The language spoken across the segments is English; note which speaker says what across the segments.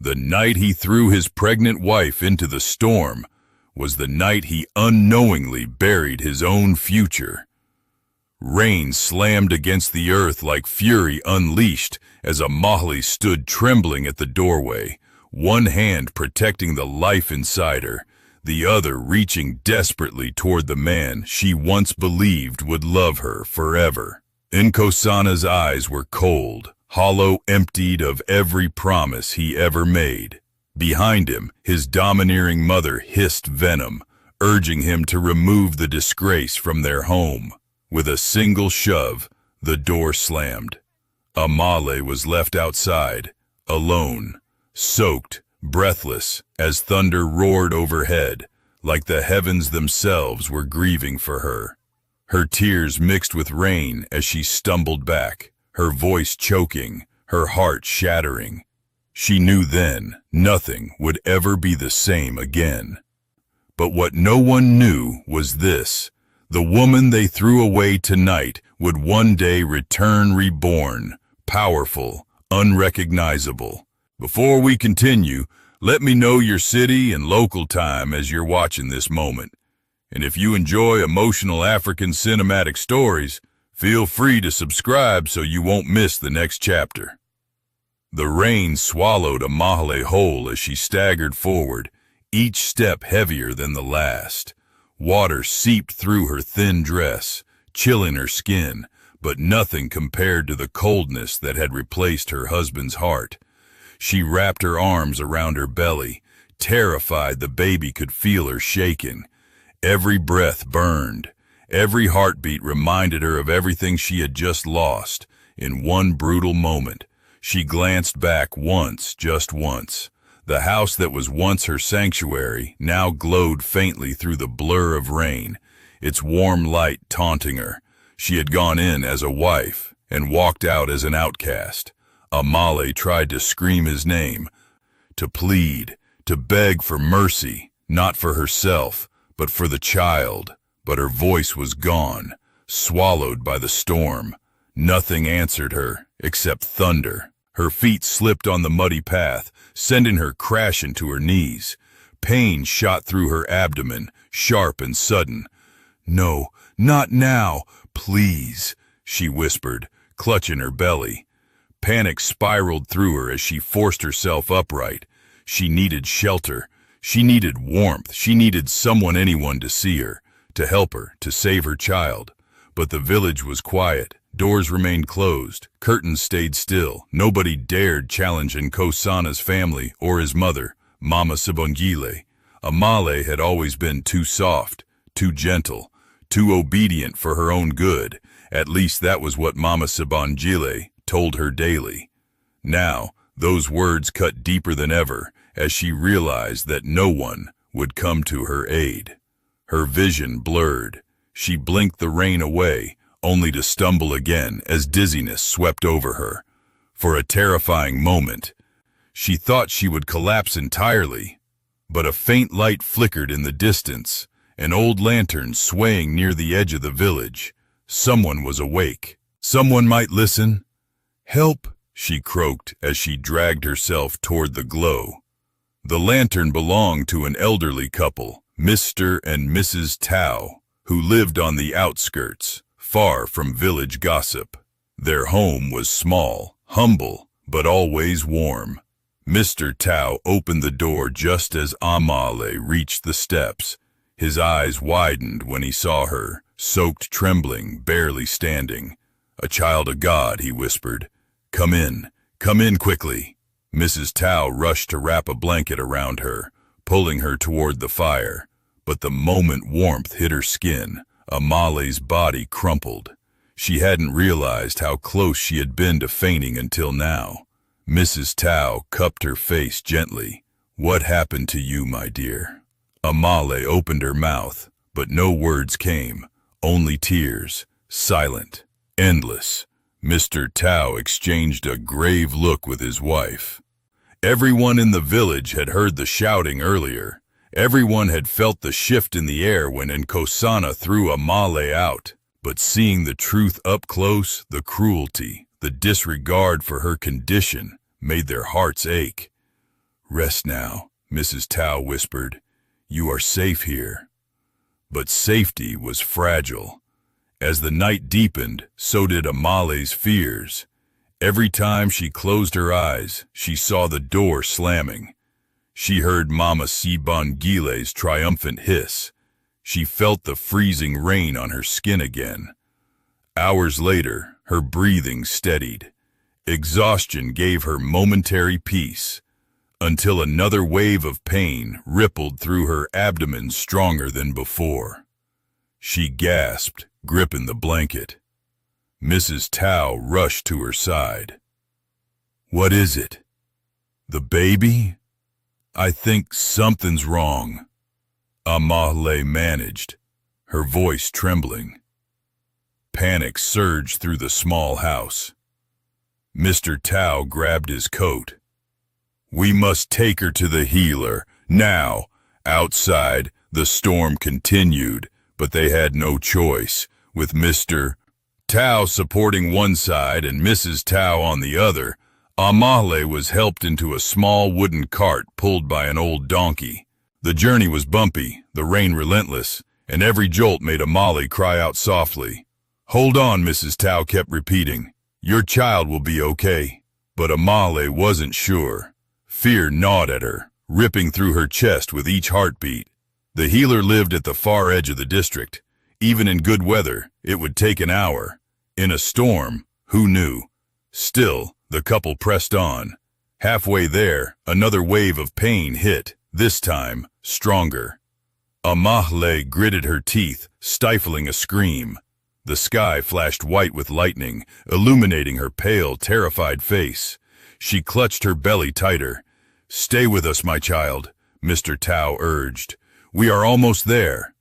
Speaker 1: The night he threw his pregnant wife into the storm was the night he unknowingly buried his own future. Rain slammed against the earth like fury unleashed as Amale stood trembling at the doorway, one hand protecting the life inside her, the other reaching desperately toward the man she once believed would love her forever. Nkosana's eyes were cold, hollow, emptied of every promise he ever made. Behind him, his domineering mother hissed venom, urging him to remove the disgrace from their home. With a single shove, the door slammed. Amale was left outside, alone, soaked, breathless, as thunder roared overhead, like the heavens themselves were grieving for her. Her tears mixed with rain as she stumbled back, her voice choking, her heart shattering. She knew then nothing would ever be the same again. But what no one knew was this: the woman they threw away tonight would one day return reborn, powerful, unrecognizable. Before we continue, let me know your city and local time as you're watching this moment. And if you enjoy emotional African cinematic stories, feel free to subscribe so you won't miss the next chapter. The rain swallowed Amale whole as she staggered forward, each step heavier than the last. Water seeped through her thin dress, chilling her skin, but nothing compared to the coldness that had replaced her husband's heart. She wrapped her arms around her belly, terrified the baby could feel her shaking. Every breath burned. Every heartbeat reminded her of everything she had just lost. In one brutal moment, she glanced back once, just once. The house that was once her sanctuary now glowed faintly through the blur of rain, its warm light taunting her. She had gone in as a wife and walked out as an outcast. Amale tried to scream his name, to plead, to beg for mercy, not for herself, but for the child. But her voice was gone, swallowed by the storm. Nothing answered her except thunder. Her feet slipped on the muddy path, sending her crashing to her knees. Pain shot through her abdomen, sharp and sudden. "No, not now, please," she whispered, clutching her belly. Panic spiraled through her as she forced herself upright. She needed shelter. She needed warmth. She needed anyone to see her, to help her, to save her child. But the village was quiet. Doors remained closed. Curtains stayed still. Nobody dared challenge Nkosana's family or his mother, Mama Sibongile. Amale had always been too soft, too gentle, too obedient for her own good. At least that was what Mama Sibongile told her daily. Now, those words cut deeper than ever as she realized that no one would come to her aid. Her vision blurred. She blinked the rain away, only to stumble again as dizziness swept over her. For a terrifying moment, she thought she would collapse entirely. But a faint light flickered in the distance, an old lantern swaying near the edge of the village. Someone was awake. Someone might listen. "Help," she croaked as she dragged herself toward the glow. The lantern belonged to an elderly couple, Mr. and Mrs. Tao, who lived on the outskirts, far from village gossip. Their home was small, humble, but always warm. Mr. Tao opened the door just as Amale reached the steps. His eyes widened when he saw her, soaked, trembling, barely standing. "A child of God," he whispered. Come in quickly." Mrs. Tao rushed to wrap a blanket around her, pulling her toward the fire. But the moment warmth hit her skin, Amale's body crumpled. She hadn't realized how close she had been to fainting until now. Mrs. Tao cupped her face gently. "What happened to you, my dear?" Amale opened her mouth, but no words came, only tears, silent, endless. Mr. Tao exchanged a grave look with his wife. Everyone in the village had heard the shouting earlier. Everyone had felt the shift in the air when Nkosana threw Amale out. But seeing the truth up close, the cruelty, the disregard for her condition, made their hearts ache. Rest now, Mrs. Tao whispered. You are safe here. But safety was fragile. As the night deepened, so did Amale's fears. Every time she closed her eyes, she saw the door slamming. She heard Mama Sibangile's triumphant hiss. She felt the freezing rain on her skin again. Hours later, her breathing steadied. Exhaustion gave her momentary peace, until another wave of pain rippled through her abdomen stronger than before. She gasped, gripping the blanket. Mrs. Tao rushed to her side. What is it? The baby? I think something's wrong, Amale managed, her voice trembling. Panic surged through the small house. Mr. Tao grabbed his coat. We must take her to the healer, now. Outside, the storm continued, but they had no choice, with Mr. Tao supporting one side and Mrs. Tao on the other. Amale was helped into a small wooden cart pulled by an old donkey. The journey was bumpy, the rain relentless, and every jolt made Amale cry out softly. Hold on, Mrs. Tao kept repeating. Your child will be okay. But Amale wasn't sure. Fear gnawed at her, ripping through her chest with each heartbeat. The healer lived at the far edge of the district. Even in good weather, it would take an hour. In a storm, who knew? Still, the couple pressed on. Halfway there, another wave of pain hit, this time, stronger. Amale gritted her teeth, stifling a scream. The sky flashed white with lightning, illuminating her pale, terrified face. She clutched her belly tighter. Stay with us, my child, Mr. Tao urged. We are almost there.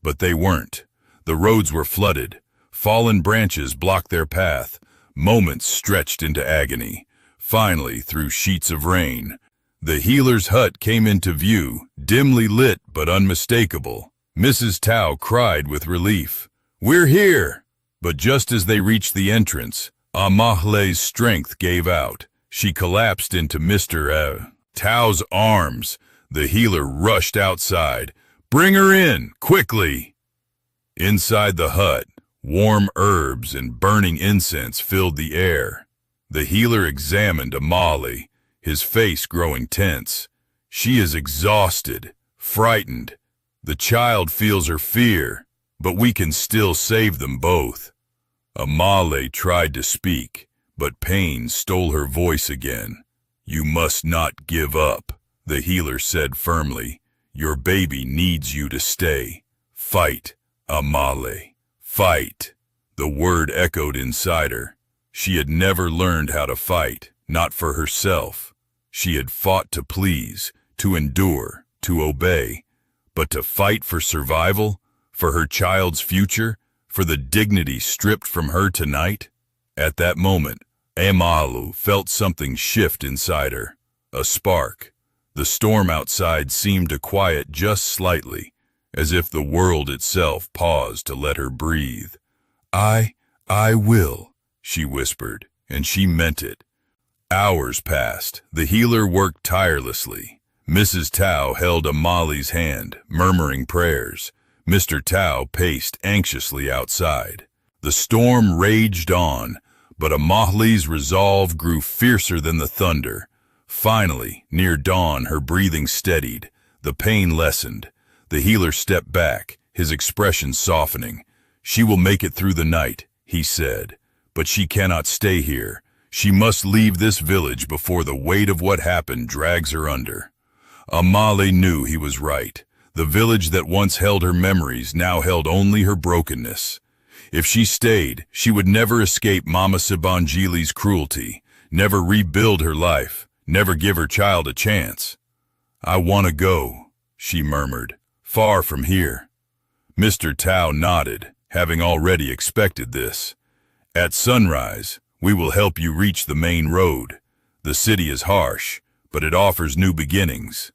Speaker 1: But they weren't. The roads were flooded. Fallen branches blocked their path. Moments stretched into agony. Finally, through sheets of rain, the healer's hut came into view, dimly lit but unmistakable. Mrs. Tao cried with relief. We're here! But just as they reached the entrance, Amale's strength gave out. She collapsed into Mr. Tao's arms. The healer rushed outside. Bring her in, quickly! Inside the hut, warm herbs and burning incense filled the air. The healer examined Amale, his face growing tense. She is exhausted, frightened. The child feels her fear, but we can still save them both. Amale tried to speak, but pain stole her voice again. You must not give up, the healer said firmly. Your baby needs you to stay. Fight, Amale. Fight. The word echoed inside her. She had never learned how to fight, not for herself. She had fought to please, to endure, to obey. But to fight for survival, for her child's future, for the dignity stripped from her tonight? At that moment, Amale felt something shift inside her. A spark. The storm outside seemed to quiet just slightly, as if the world itself paused to let her breathe. I will, she whispered, and she meant it. Hours passed. The healer worked tirelessly. Mrs. Tao held Amale's hand, murmuring prayers. Mr. Tao paced anxiously outside. The storm raged on, but Amale's resolve grew fiercer than the thunder. Finally, near dawn, her breathing steadied. The pain lessened. The healer stepped back, his expression softening. She will make it through the night, he said. But she cannot stay here. She must leave this village before the weight of what happened drags her under. Amale knew he was right. The village that once held her memories now held only her brokenness. If she stayed, she would never escape Mama Sibangile's cruelty, never rebuild her life, never give her child a chance. I want to go, she murmured, far from here. Mr. Tao nodded, having already expected this. At sunrise, we will help you reach the main road. The city is harsh, but it offers new beginnings.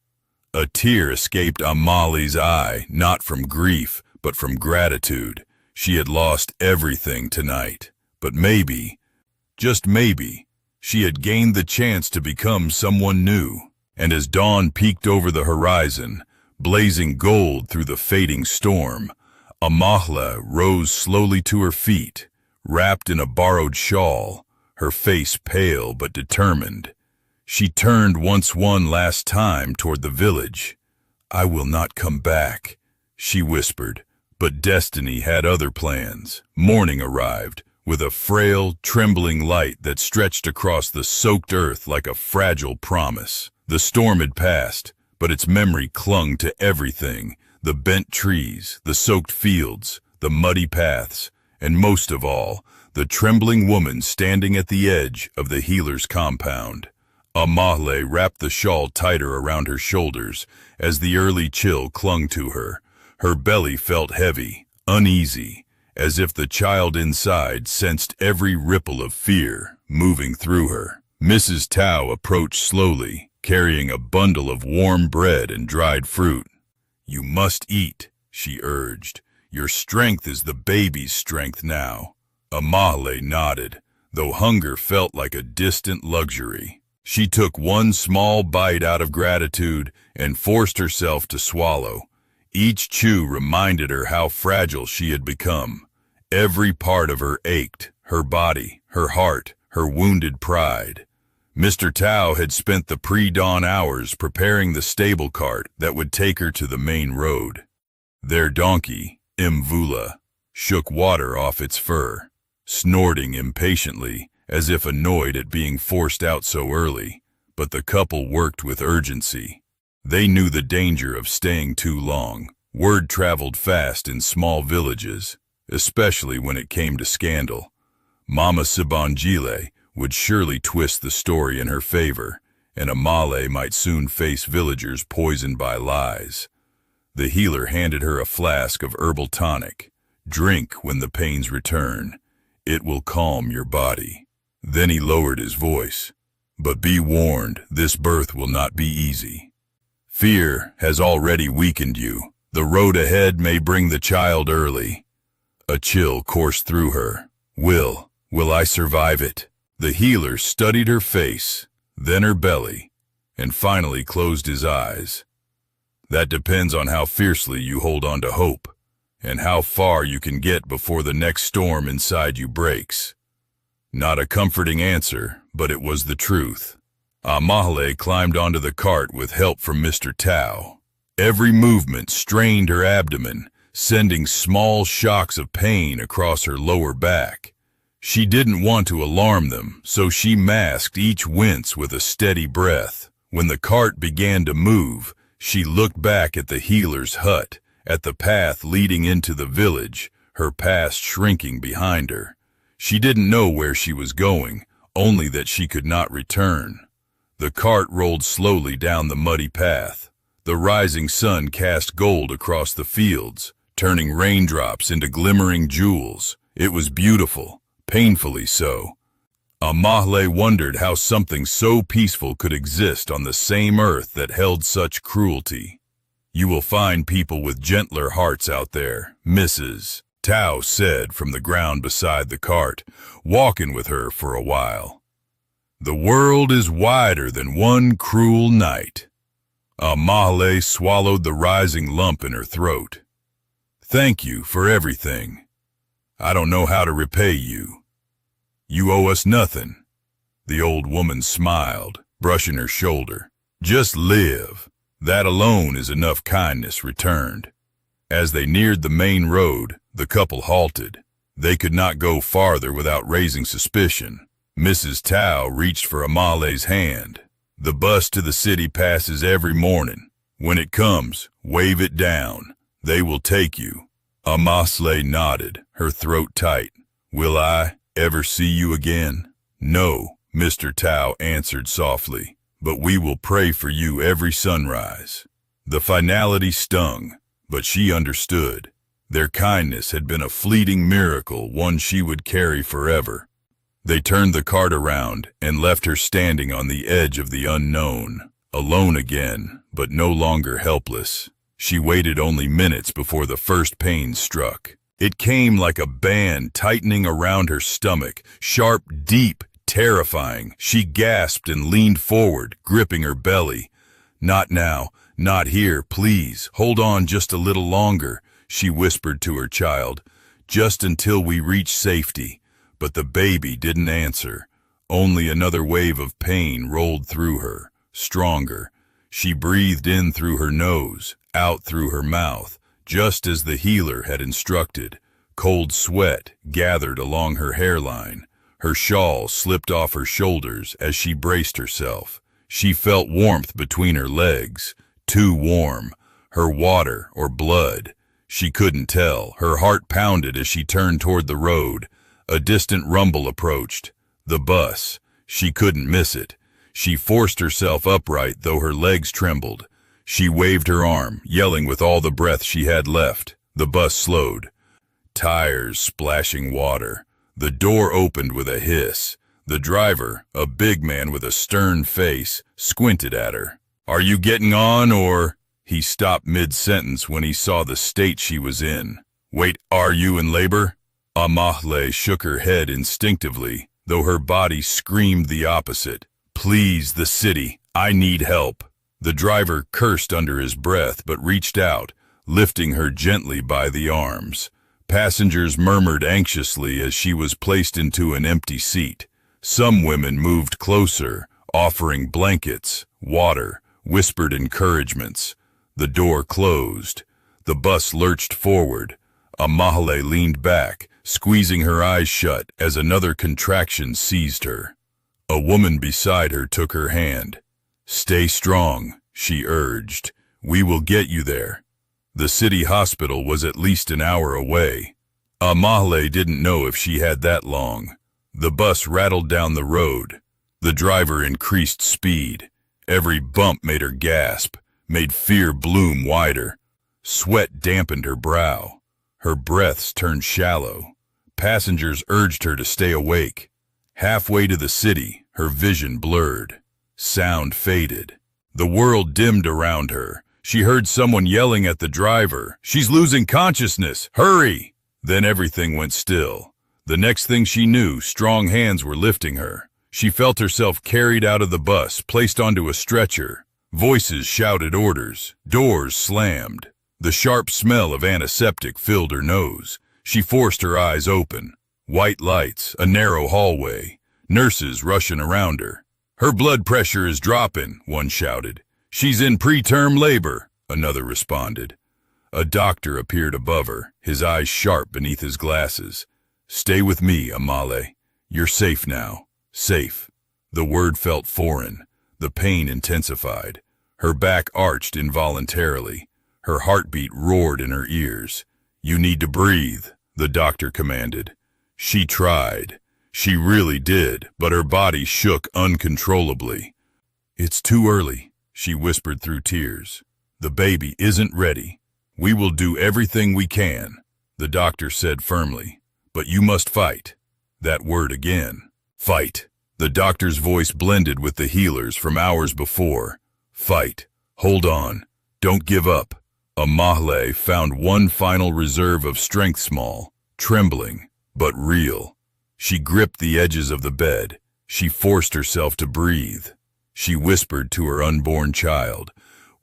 Speaker 1: A tear escaped Amale's eye, not from grief, but from gratitude. She had lost everything tonight, but maybe, just maybe, she had gained the chance to become someone new. and as dawn peeked over the horizon, blazing gold through the fading storm, Amahla rose slowly to her feet, wrapped in a borrowed shawl, her face pale but determined. She turned one last time toward the village. "I will not come back," she whispered, but destiny had other plans. Morning arrived, with a frail, trembling light that stretched across the soaked earth like a fragile promise. The storm had passed, but its memory clung to everything: the bent trees, the soaked fields, the muddy paths, and most of all, the trembling woman standing at the edge of the healer's compound. Amahle wrapped the shawl tighter around her shoulders as the early chill clung to her. Her belly felt heavy, uneasy, as if the child inside sensed every ripple of fear moving through her. Mrs. Tao approached slowly, carrying a bundle of warm bread and dried fruit. "You must eat," she urged. "Your strength is the baby's strength now." Amahle nodded, though hunger felt like a distant luxury. She took one small bite out of gratitude and forced herself to swallow. Each chew reminded her how fragile she had become. Every part of her ached, her body, her heart, her wounded pride. Mr. Tao had spent the pre-dawn hours preparing the stable cart that would take her to the main road. Their donkey, Mvula, shook water off its fur, snorting impatiently as if annoyed at being forced out so early, but the couple worked with urgency. They knew the danger of staying too long. Word traveled fast in small villages, especially when it came to scandal. Mama Sibangile would surely twist the story in her favor, and Amale might soon face villagers poisoned by lies. The healer handed her a flask of herbal tonic. "Drink when the pains return. It will calm your body." Then he lowered his voice. "But be warned, this birth will not be easy. Fear has already weakened you. The road ahead may bring the child early." A chill coursed through her. Will I survive it?" The healer studied her face, then her belly, and finally closed his eyes. "That depends on how fiercely you hold on to hope, and how far you can get before the next storm inside you breaks." Not a comforting answer, but it was the truth. Amahle climbed onto the cart with help from Mr. Tao. Every movement strained her abdomen, sending small shocks of pain across her lower back. She didn't want to alarm them, so she masked each wince with a steady breath. When the cart began to move, she looked back at the healer's hut, at the path leading into the village, her past shrinking behind her. She didn't know where she was going, only that she could not return. The cart rolled slowly down the muddy path. The rising sun cast gold across the fields, turning raindrops into glimmering jewels. It was beautiful, painfully so. Amahle wondered how something so peaceful could exist on the same earth that held such cruelty. "You will find people with gentler hearts out there, Mrs. Tao said from the ground beside the cart, walking with her for a while. "The world is wider than one cruel night." Amahle swallowed the rising lump in her throat. "Thank you for everything. I don't know how to repay you. You owe us nothing." The old woman smiled, brushing her shoulder. "Just live. That alone is enough kindness returned." As they neared the main road, the couple halted. They could not go farther without raising suspicion. Mrs. Tao reached for Amale's hand. "The bus to the city passes every morning. When it comes, wave it down. They will take you." Amahle nodded, her throat tight. "Will I ever see you again?" "No," Mr. Tao answered softly, "but we will pray for you every sunrise." The finality stung, but she understood. Their kindness had been a fleeting miracle, one she would carry forever. They turned the cart around and left her standing on the edge of the unknown, alone again, but no longer helpless. She waited only minutes before the first pain struck. It came like a band tightening around her stomach, sharp, deep, terrifying. She gasped and leaned forward, gripping her belly. "Not now, not here, please. Hold on just a little longer," she whispered to her child, "just until we reach safety." But the baby didn't answer. Only another wave of pain rolled through her, stronger. She breathed in through her nose, out through her mouth, just as the healer had instructed. Cold sweat gathered along her hairline. Her shawl slipped off her shoulders as she braced herself. She felt warmth between her legs, too warm. Her water or blood? She couldn't tell. Her heart pounded as she turned toward the road. A distant rumble approached. The bus. She couldn't miss it. She forced herself upright, though her legs trembled. She waved her arm, yelling with all the breath she had left. The bus slowed. Tires splashing water. The door opened with a hiss. The driver, a big man with a stern face, squinted at her. "Are you getting on, or—" He stopped mid-sentence when he saw the state she was in. "Wait, are you in labor?" Amahle shook her head instinctively, though her body screamed the opposite. "Please, the city. I need help." The driver cursed under his breath but reached out, lifting her gently by the arms. Passengers murmured anxiously as she was placed into an empty seat. Some women moved closer, offering blankets, water, whispered encouragements. The door closed. The bus lurched forward. Amahle leaned back, squeezing her eyes shut as another contraction seized her. A woman beside her took her hand. "Stay strong," she urged. "We will get you there." The city hospital was at least an hour away. Amahle didn't know if she had that long. The bus rattled down the road. The driver increased speed. Every bump made her gasp, made fear bloom wider. Sweat dampened her brow. Her breaths turned shallow. Passengers urged her to stay awake. Halfway to the city, her vision blurred. Sound faded. The world dimmed around her. She heard someone yelling at the driver, "She's losing consciousness! Hurry!" Then everything went still. The next thing she knew, strong hands were lifting her. She felt herself carried out of the bus, placed onto a stretcher. Voices shouted orders. Doors slammed. The sharp smell of antiseptic filled her nose. She forced her eyes open. White lights, a narrow hallway. Nurses rushing around her. "Her blood pressure is dropping," one shouted. "She's in preterm labor," another responded. A doctor appeared above her, his eyes sharp beneath his glasses. "Stay with me, Amahle. You're safe now. Safe." The word felt foreign. The pain intensified. Her back arched involuntarily. Her heartbeat roared in her ears. "You need to breathe," the doctor commanded. She tried. She really did, but her body shook uncontrollably. "It's too early," she whispered through tears. "The baby isn't ready. We will do everything we can," the doctor said firmly. "But you must fight." That word again. Fight. The doctor's voice blended with the healer's from hours before. Fight. Hold on. Don't give up. Amahle found one final reserve of strength, small, trembling, but real. She gripped the edges of the bed. She forced herself to breathe. She whispered to her unborn child,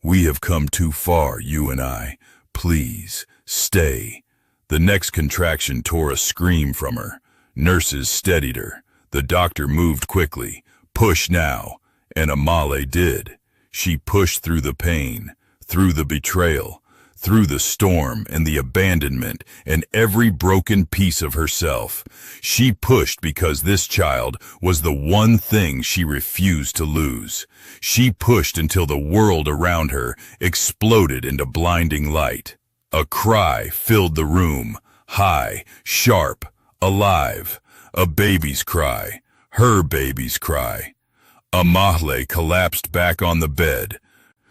Speaker 1: "We have come too far, you and I. Please, stay." The next contraction tore a scream from her. Nurses steadied her. The doctor moved quickly. "Push now." And Amahle did. She pushed through the pain, through the betrayal, through the storm and the abandonment and every broken piece of herself. She pushed because this child was the one thing she refused to lose. She pushed until the world around her exploded into blinding light. A cry filled the room, high, sharp, alive. A baby's cry, her baby's cry. Amahle collapsed back on the bed,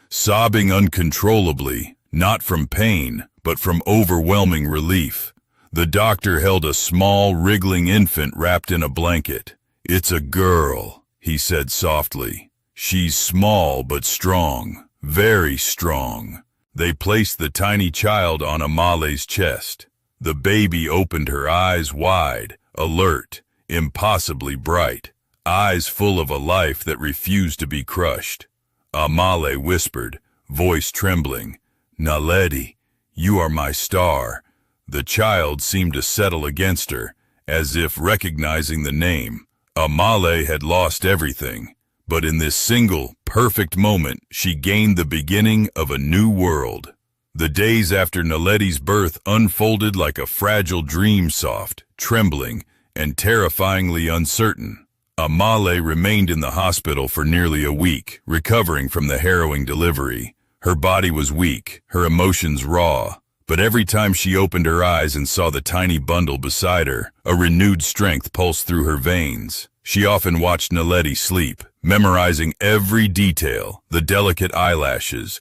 Speaker 1: sobbing uncontrollably, not from pain, but from overwhelming relief. The doctor held a small, wriggling infant wrapped in a blanket. "It's a girl," he said softly. "She's small but strong, very strong." They placed the tiny child on Amahle's chest. The baby opened her eyes wide, alert, impossibly bright, eyes full of a life that refused to be crushed. Amale whispered, voice trembling. Naledi, you are my star. The child seemed to settle against her, as if recognizing the name. Amale had lost everything, but in this single, perfect moment, she gained the beginning of a new world. The days after Naledi's birth unfolded like a fragile dream, soft, trembling, and terrifyingly uncertain. Amale remained in the hospital for nearly a week, recovering from the harrowing delivery. Her body was weak, her emotions raw, but every time she opened her eyes and saw the tiny bundle beside her, a renewed strength pulsed through her veins. She often watched Naledi sleep, memorizing every detail, the delicate eyelashes,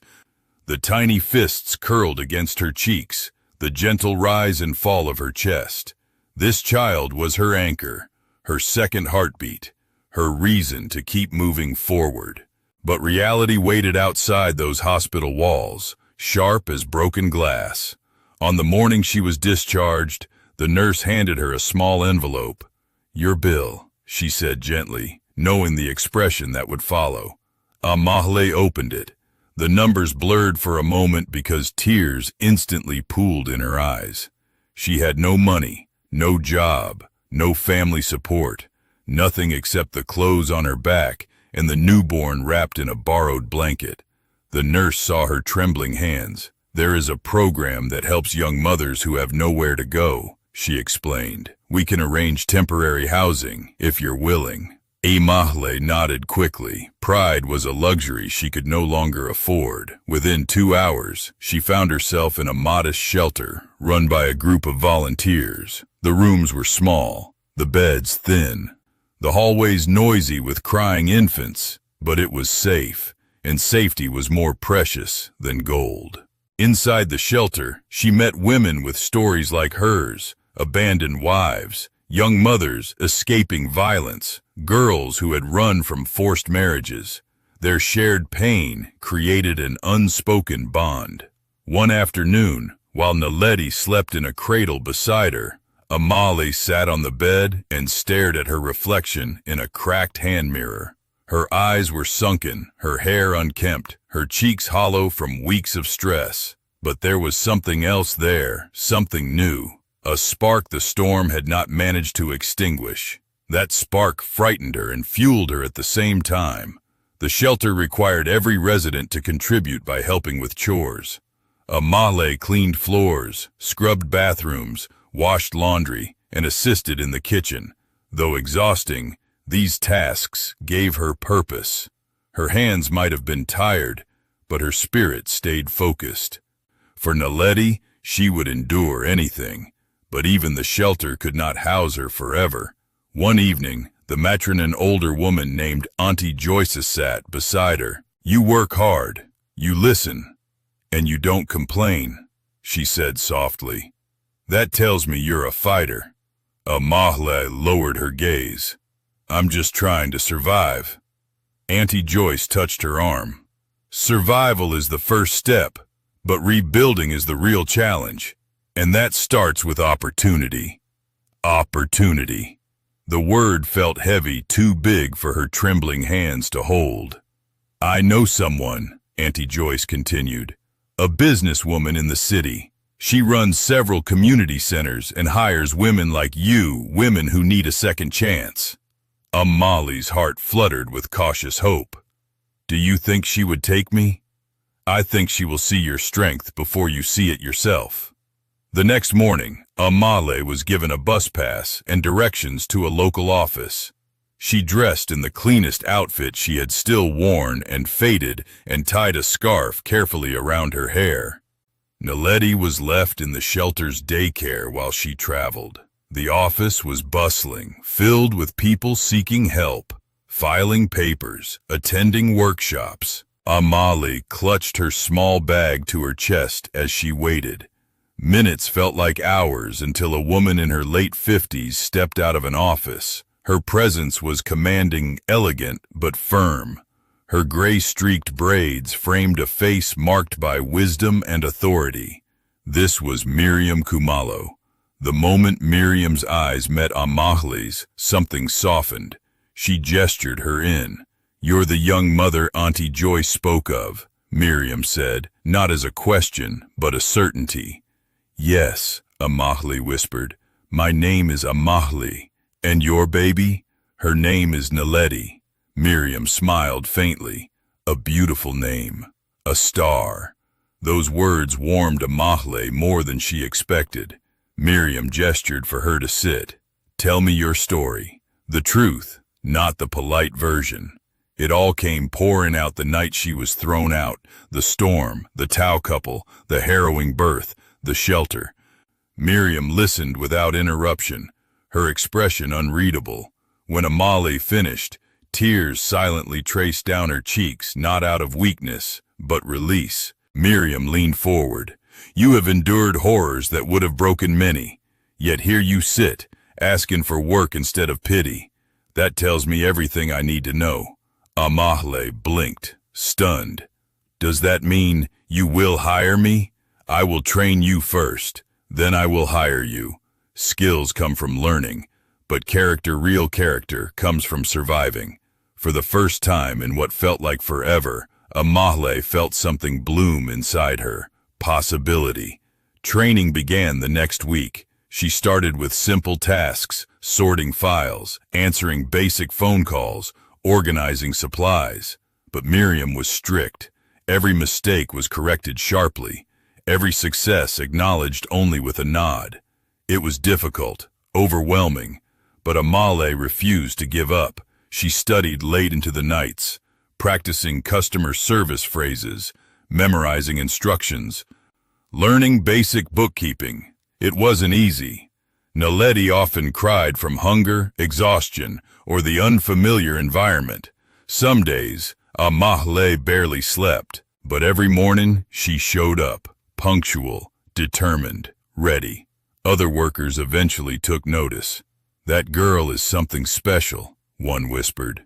Speaker 1: the tiny fists curled against her cheeks, the gentle rise and fall of her chest. This child was her anchor, her second heartbeat, her reason to keep moving forward. But reality waited outside those hospital walls, sharp as broken glass. On the morning she was discharged, the nurse handed her a small envelope. "Your bill," she said gently, knowing the expression that would follow. Amale opened it. The numbers blurred for a moment because tears instantly pooled in her eyes. She had no money, no job, no family support, nothing except the clothes on her back and the newborn wrapped in a borrowed blanket. The nurse saw her trembling hands. "There is a program that helps young mothers who have nowhere to go," she explained. "We can arrange temporary housing, if you're willing." Amale nodded quickly. Pride was a luxury she could no longer afford. Within 2 hours, she found herself in a modest shelter run by a group of volunteers. The rooms were small, the beds thin, the hallways noisy with crying infants, but it was safe, and safety was more precious than gold. Inside the shelter, she met women with stories like hers, abandoned wives, young mothers escaping violence, girls who had run from forced marriages. Their shared pain created an unspoken bond. One afternoon, while Naledi slept in a cradle beside her, Amale sat on the bed and stared at her reflection in a cracked hand mirror. Her eyes were sunken, her hair unkempt, her cheeks hollow from weeks of stress. But there was something else there, something new. A spark the storm had not managed to extinguish. That spark frightened her and fueled her at the same time. The shelter required every resident to contribute by helping with chores. Amale cleaned floors, scrubbed bathrooms, washed laundry, and assisted in the kitchen. Though exhausting, these tasks gave her purpose. Her hands might have been tired, but her spirit stayed focused. For Naledi, she would endure anything, but even the shelter could not house her forever. One evening, the matron, an older woman named Auntie Joyce, sat beside her. "You work hard, you listen, and you don't complain," she said softly. "That tells me you're a fighter." Amale lowered her gaze. "I'm just trying to survive." Auntie Joyce touched her arm. "Survival is the first step, but rebuilding is the real challenge, and that starts with opportunity." Opportunity. The word felt heavy, too big for her trembling hands to hold. "I know someone," Auntie Joyce continued, "a businesswoman in the city. She runs several community centers and hires women like you, women who need a second chance." Amale's heart fluttered with cautious hope. "Do you think she would take me?" "I think she will see your strength before you see it yourself." The next morning, Amale was given a bus pass and directions to a local office. She dressed in the cleanest outfit she had still worn and faded and tied a scarf carefully around her hair. Naledi was left in the shelter's daycare while she traveled. The office was bustling, filled with people seeking help, filing papers, attending workshops. Amale clutched her small bag to her chest as she waited. Minutes felt like hours until a woman in her late 50s stepped out of an office. Her presence was commanding, elegant, but firm. Her gray-streaked braids framed a face marked by wisdom and authority. This was Miriam Kumalo. The moment Miriam's eyes met Amale's, something softened. She gestured her in. "You're the young mother Auntie Joyce spoke of," Miriam said, not as a question, but a certainty. "Yes," Amahle whispered. "My name is Amahle. And your baby?" "Her name is Naledi." Miriam smiled faintly. "A beautiful name. A star." Those words warmed Amahle more than she expected. Miriam gestured for her to sit. "Tell me your story. The truth, not the polite version." It all came pouring out the night she was thrown out. The storm, the Tao couple, the harrowing birth, the shelter. Miriam listened without interruption, her expression unreadable. When Amahle finished, tears silently traced down her cheeks, not out of weakness, but release. Miriam leaned forward. "You have endured horrors that would have broken many. Yet here you sit, asking for work instead of pity. That tells me everything I need to know." Amahle blinked, stunned. "Does that mean you will hire me? I will train you first, then I will hire you. Skills come from learning, but character, real character, comes from surviving." For the first time in what felt like forever, Amahle felt something bloom inside her. Possibility. Training began the next week. She started with simple tasks, sorting files, answering basic phone calls, organizing supplies. But Miriam was strict. Every mistake was corrected sharply. Every success acknowledged only with a nod. It was difficult, overwhelming, but Amahle refused to give up. She studied late into the nights, practicing customer service phrases, memorizing instructions, learning basic bookkeeping. It wasn't easy. Naledi often cried from hunger, exhaustion, or the unfamiliar environment. Some days, Amahle barely slept, but every morning she showed up, punctual, determined, ready. Other workers eventually took notice. "That girl is something special," one whispered.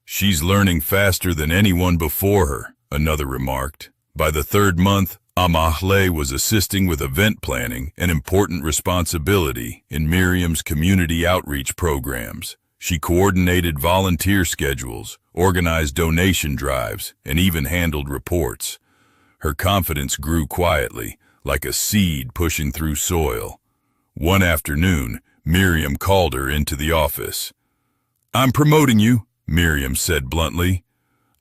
Speaker 1: "She's learning faster than anyone before her," another remarked. By the third month, Amahle was assisting with event planning, an important responsibility in Miriam's community outreach programs. She coordinated volunteer schedules, organized donation drives, and even handled reports. Her confidence grew quietly, like a seed pushing through soil. One afternoon, Miriam called her into the office. "I'm promoting you," Miriam said bluntly.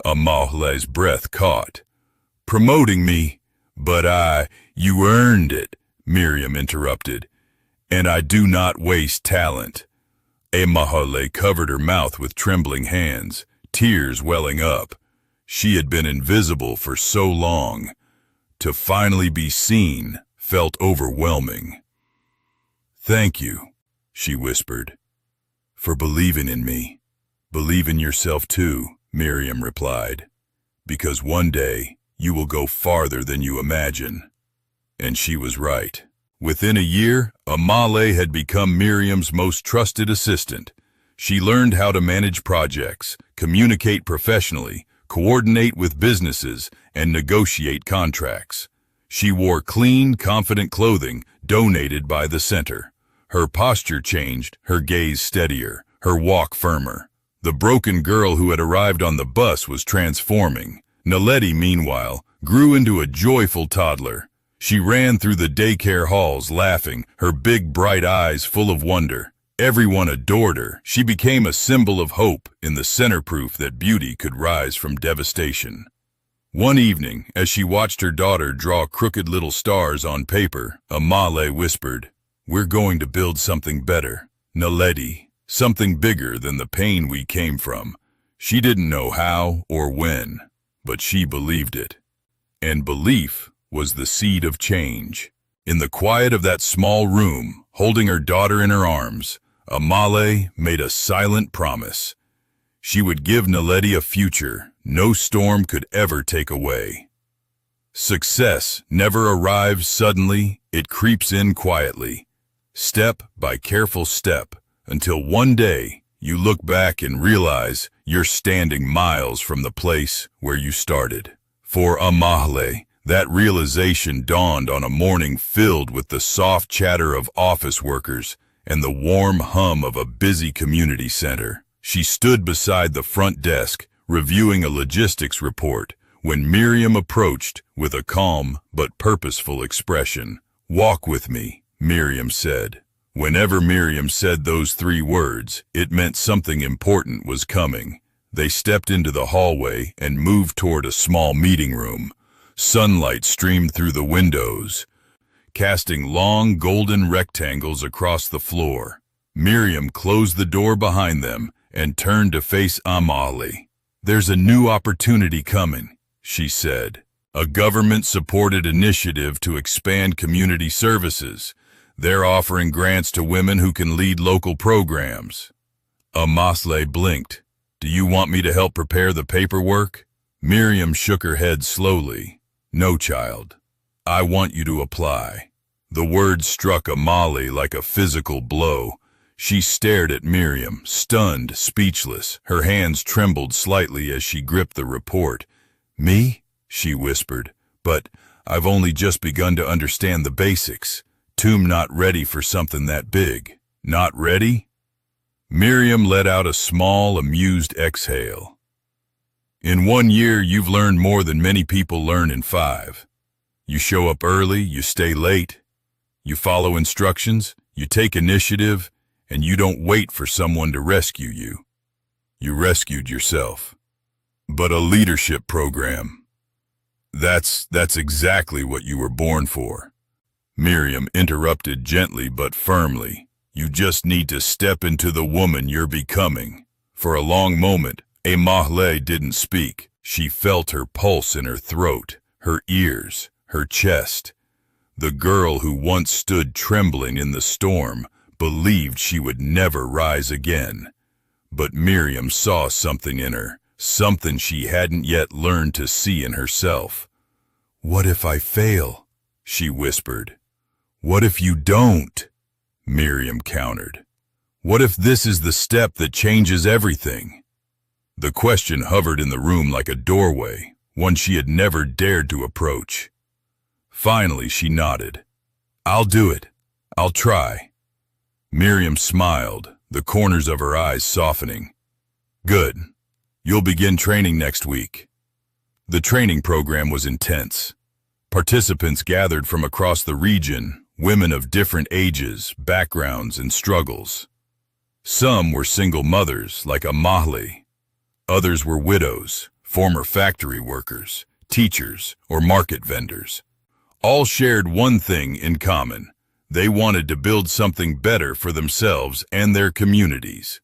Speaker 1: Amahle's breath caught. "Promoting me? But you earned it," Miriam interrupted. "And I do not waste talent." Amahle covered her mouth with trembling hands, tears welling up. She had been invisible for so long. To finally be seen felt overwhelming. "Thank you," she whispered, "for believing in me." "Believe in yourself too," Miriam replied, "because one day you will go farther than you imagine." And she was right. Within a year, Amahle had become Miriam's most trusted assistant. She learned how to manage projects, communicate professionally, coordinate with businesses, and negotiate contracts. She wore clean, confident clothing donated by the center. Her posture changed, her gaze steadier, her walk firmer. The broken girl who had arrived on the bus was transforming. Naledi, meanwhile, grew into a joyful toddler. She ran through the daycare halls laughing, her big bright eyes full of wonder. Everyone adored her. She became a symbol of hope in the center proof that beauty could rise from devastation. One evening, as she watched her daughter draw crooked little stars on paper, Amahle whispered, "We're going to build something better, Naledi, something bigger than the pain we came from." She didn't know how or when, but she believed it. And belief was the seed of change. In the quiet of that small room, holding her daughter in her arms, Amahle made a silent promise. She would give Naledi a future no storm could ever take away. Success never arrives suddenly, it creeps in quietly, step by careful step, until one day you look back and realize you're standing miles from the place where you started. For Amahle, that realization dawned on a morning filled with the soft chatter of office workers and the warm hum of a busy community center. She stood beside the front desk, reviewing a logistics report, when Miriam approached with a calm but purposeful expression. "Walk with me," Miriam said. Whenever Miriam said those 3 words, it meant something important was coming. They stepped into the hallway and moved toward a small meeting room. Sunlight streamed through the windows, casting long golden rectangles across the floor. Miriam closed the door behind them and turned to face Amali. "There's a new opportunity coming," she said. "A government-supported initiative to expand community services. They're offering grants to women who can lead local programs." Amali blinked. "Do you want me to help prepare the paperwork?" Miriam shook her head slowly. "No, child. I want you to apply." The words struck Amali like a physical blow. She stared at Miriam, stunned, speechless. Her hands trembled slightly as she gripped the report. "Me?" she whispered. "But I've only just begun to understand the basics. Tomb not ready for something that big." "Not ready?" Miriam let out a small, amused exhale. "In 1 year, you've learned more than many people learn in 5. You show up early, you stay late, you follow instructions, you take initiative, and you don't wait for someone to rescue you. You rescued yourself." "But a leadership program. That's exactly what you were born for." Miriam interrupted gently but firmly. "You just need to step into the woman you're becoming." For a long moment, Amali didn't speak. She felt her pulse in her throat, her ears, her chest. The girl who once stood trembling in the storm believed she would never rise again. But Miriam saw something in her, something she hadn't yet learned to see in herself. "What if I fail?" she whispered. "What if you don't?" Miriam countered. "What if this is the step that changes everything?" The question hovered in the room like a doorway, one she had never dared to approach. Finally, she nodded. "I'll do it. I'll try." Miriam smiled, the corners of her eyes softening. "Good. You'll begin training next week." The training program was intense. Participants gathered from across the region, women of different ages, backgrounds, and struggles. Some were single mothers, like Amali. Others were widows, former factory workers, teachers, or market vendors. All shared one thing in common. They wanted to build something better for themselves and their communities.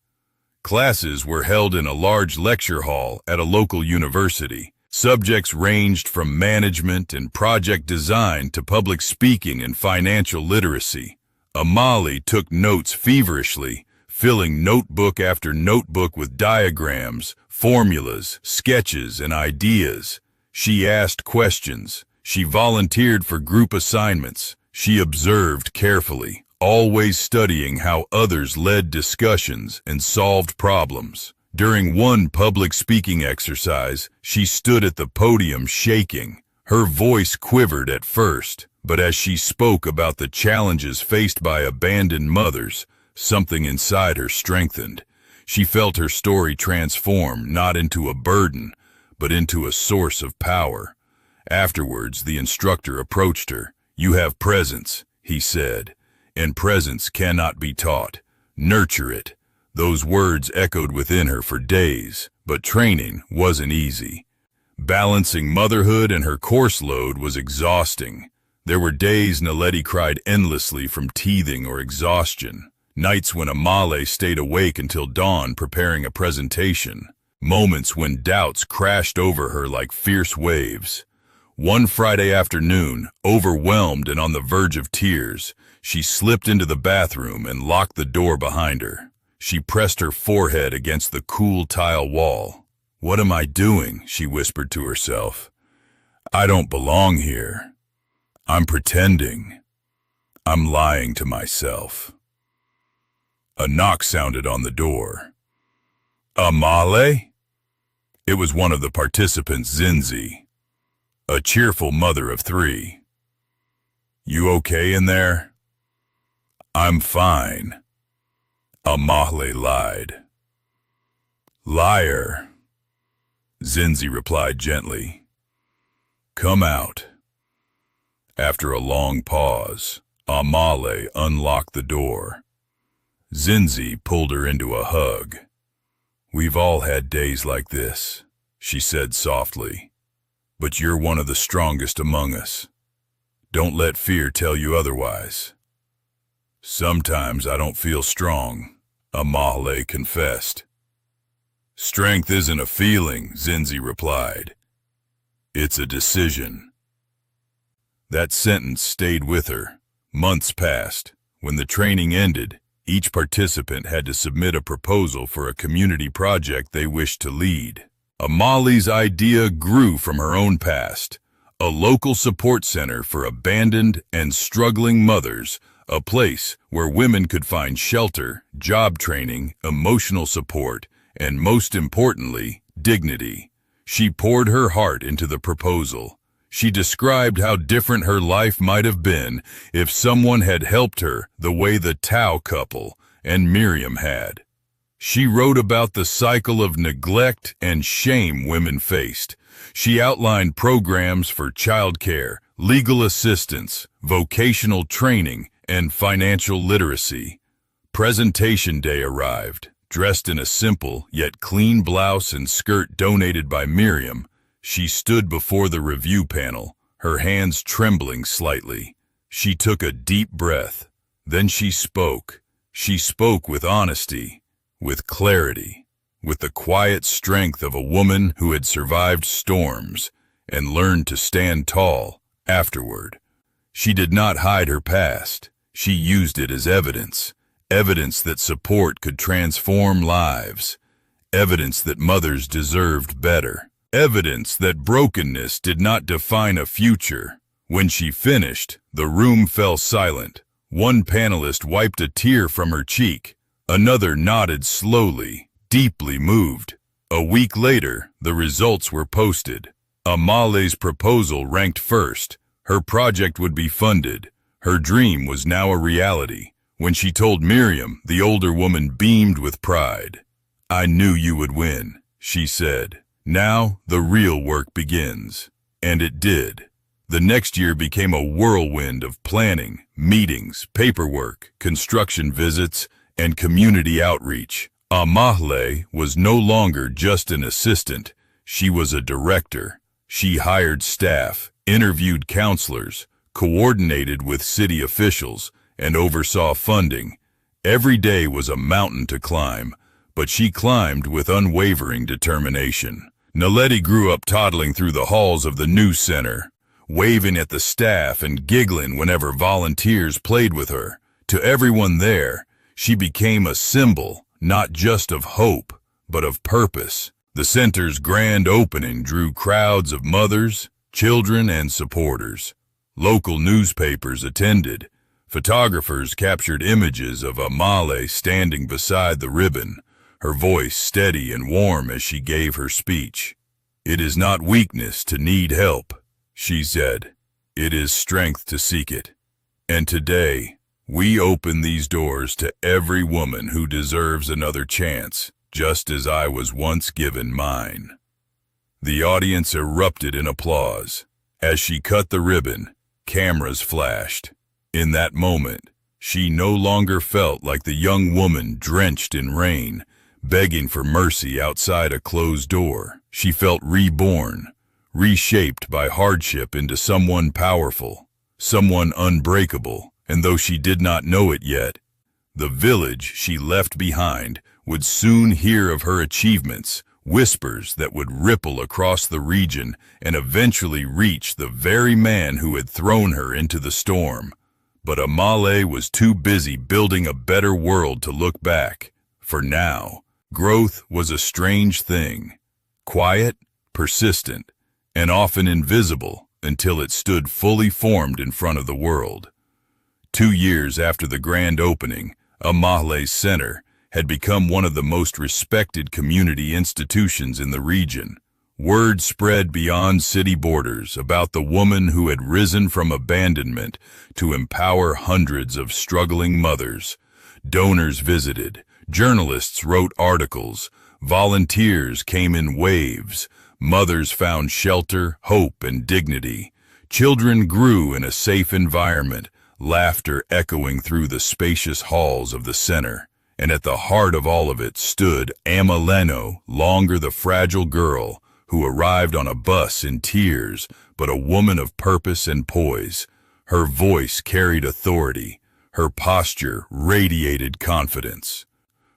Speaker 1: Classes were held in a large lecture hall at a local university. Subjects ranged from management and project design to public speaking and financial literacy. Amali took notes feverishly, filling notebook after notebook with diagrams, formulas, sketches, and ideas. She asked questions. She volunteered for group assignments. She observed carefully, always studying how others led discussions and solved problems. During one public speaking exercise, she stood at the podium shaking. Her voice quivered at first, but as she spoke about the challenges faced by abandoned mothers, something inside her strengthened. She felt her story transform not into a burden, but into a source of power. Afterwards, the instructor approached her. "You have presence," he said, "and presence cannot be taught. Nurture it." Those words echoed within her for days, but training wasn't easy. Balancing motherhood and her course load was exhausting. There were days Naledi cried endlessly from teething or exhaustion. Nights when Amali stayed awake until dawn preparing a presentation. Moments when doubts crashed over her like fierce waves. One Friday afternoon, overwhelmed and on the verge of tears, she slipped into the bathroom and locked the door behind her. She pressed her forehead against the cool tile wall. "What am I doing?" she whispered to herself. "I don't belong here. I'm pretending. I'm lying to myself." A knock sounded on the door. "Amali?" It was one of the participants, Zinzi, a cheerful mother of 3. "You okay in there?" "I'm fine." Amali lied. "Liar." Zinzi replied gently. Come out. After a long pause, Amale unlocked the door. Zinzi pulled her into a hug. We've all had days like this, she said softly. But you're one of the strongest among us. Don't let fear tell you otherwise. Sometimes I don't feel strong, Amale confessed. Strength isn't a feeling, Zinzi replied. It's a decision. That sentence stayed with her. Months passed. When the training ended, each participant had to submit a proposal for a community project they wished to lead. Amale's idea grew from her own past. A local support center for abandoned and struggling mothers, a place where women could find shelter, job training, emotional support, and most importantly, dignity. She poured her heart into the proposal. She described how different her life might have been if someone had helped her the way the Tao couple and Miriam had. She wrote about the cycle of neglect and shame women faced. She outlined programs for childcare, legal assistance, vocational training, and financial literacy. Presentation day arrived. Dressed in a simple yet clean blouse and skirt donated by Miriam, she stood before the review panel, her hands trembling slightly. She took a deep breath. Then she spoke. She spoke with honesty, with clarity, with the quiet strength of a woman who had survived storms and learned to stand tall afterward. She did not hide her past. She used it as evidence. Evidence that support could transform lives. Evidence that mothers deserved better. Evidence that brokenness did not define a future. When she finished, the room fell silent. One panelist wiped a tear from her cheek. Another nodded slowly, deeply moved. A week later, the results were posted. Amale's proposal ranked first. Her project would be funded. Her dream was now a reality. When she told Miriam, the older woman beamed with pride. I knew you would win, she said. Now the real work begins. And it did. The next year became a whirlwind of planning, meetings, paperwork, construction visits, and community outreach. Amale was no longer just an assistant. She was a director. She hired staff, interviewed counselors, coordinated with city officials, and oversaw funding. Every day was a mountain to climb, but she climbed with unwavering determination. Naledi grew up toddling through the halls of the news center, waving at the staff and giggling whenever volunteers played with her. To everyone there, she became a symbol, not just of hope, but of purpose. The center's grand opening drew crowds of mothers, children, and supporters. Local newspapers attended. Photographers captured images of Amale standing beside the ribbon, her voice steady and warm as she gave her speech. It is not weakness to need help, she said. It is strength to seek it. And today, we open these doors to every woman who deserves another chance, just as I was once given mine. The audience erupted in applause. As she cut the ribbon, cameras flashed. In that moment, she no longer felt like the young woman drenched in rain, begging for mercy outside a closed door. She felt reborn, reshaped by hardship into someone powerful, someone unbreakable, and though she did not know it yet, the village she left behind would soon hear of her achievements, whispers that would ripple across the region and eventually reach the very man who had thrown her into the storm. But Amale was too busy building a better world to look back. For now, growth was a strange thing, quiet, persistent, and often invisible until it stood fully formed in front of the world. 2 years after the grand opening, Amale's Center had become one of the most respected community institutions in the region. Word spread beyond city borders about the woman who had risen from abandonment to empower hundreds of struggling mothers. Donors visited, journalists wrote articles, volunteers came in waves, Mothers found shelter, hope, and dignity. Children grew in a safe environment, laughter echoing through the spacious halls of the center. And at the heart of all of it stood Ama Leno, longer the fragile girl, who arrived on a bus in tears, but a woman of purpose and poise. Her voice carried authority. Her posture radiated confidence.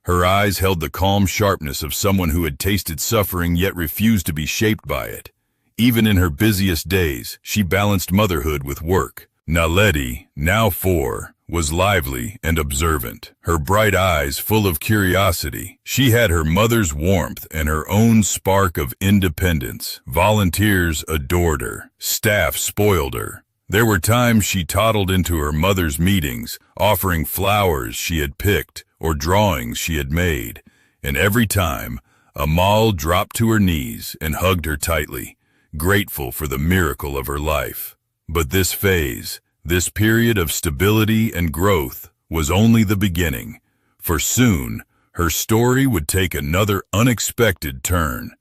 Speaker 1: Her eyes held the calm sharpness of someone who had tasted suffering yet refused to be shaped by it. Even in her busiest days, she balanced motherhood with work. Naledi, now 4, was lively and observant, her bright eyes full of curiosity. She had her mother's warmth and her own spark of independence. Volunteers adored her. Staff spoiled her. There were times she toddled into her mother's meetings, offering flowers she had picked or drawings she had made, and every time, Amal dropped to her knees and hugged her tightly, grateful for the miracle of her life. But this phase, this period of stability and growth, was only the beginning, for soon her story would take another unexpected turn.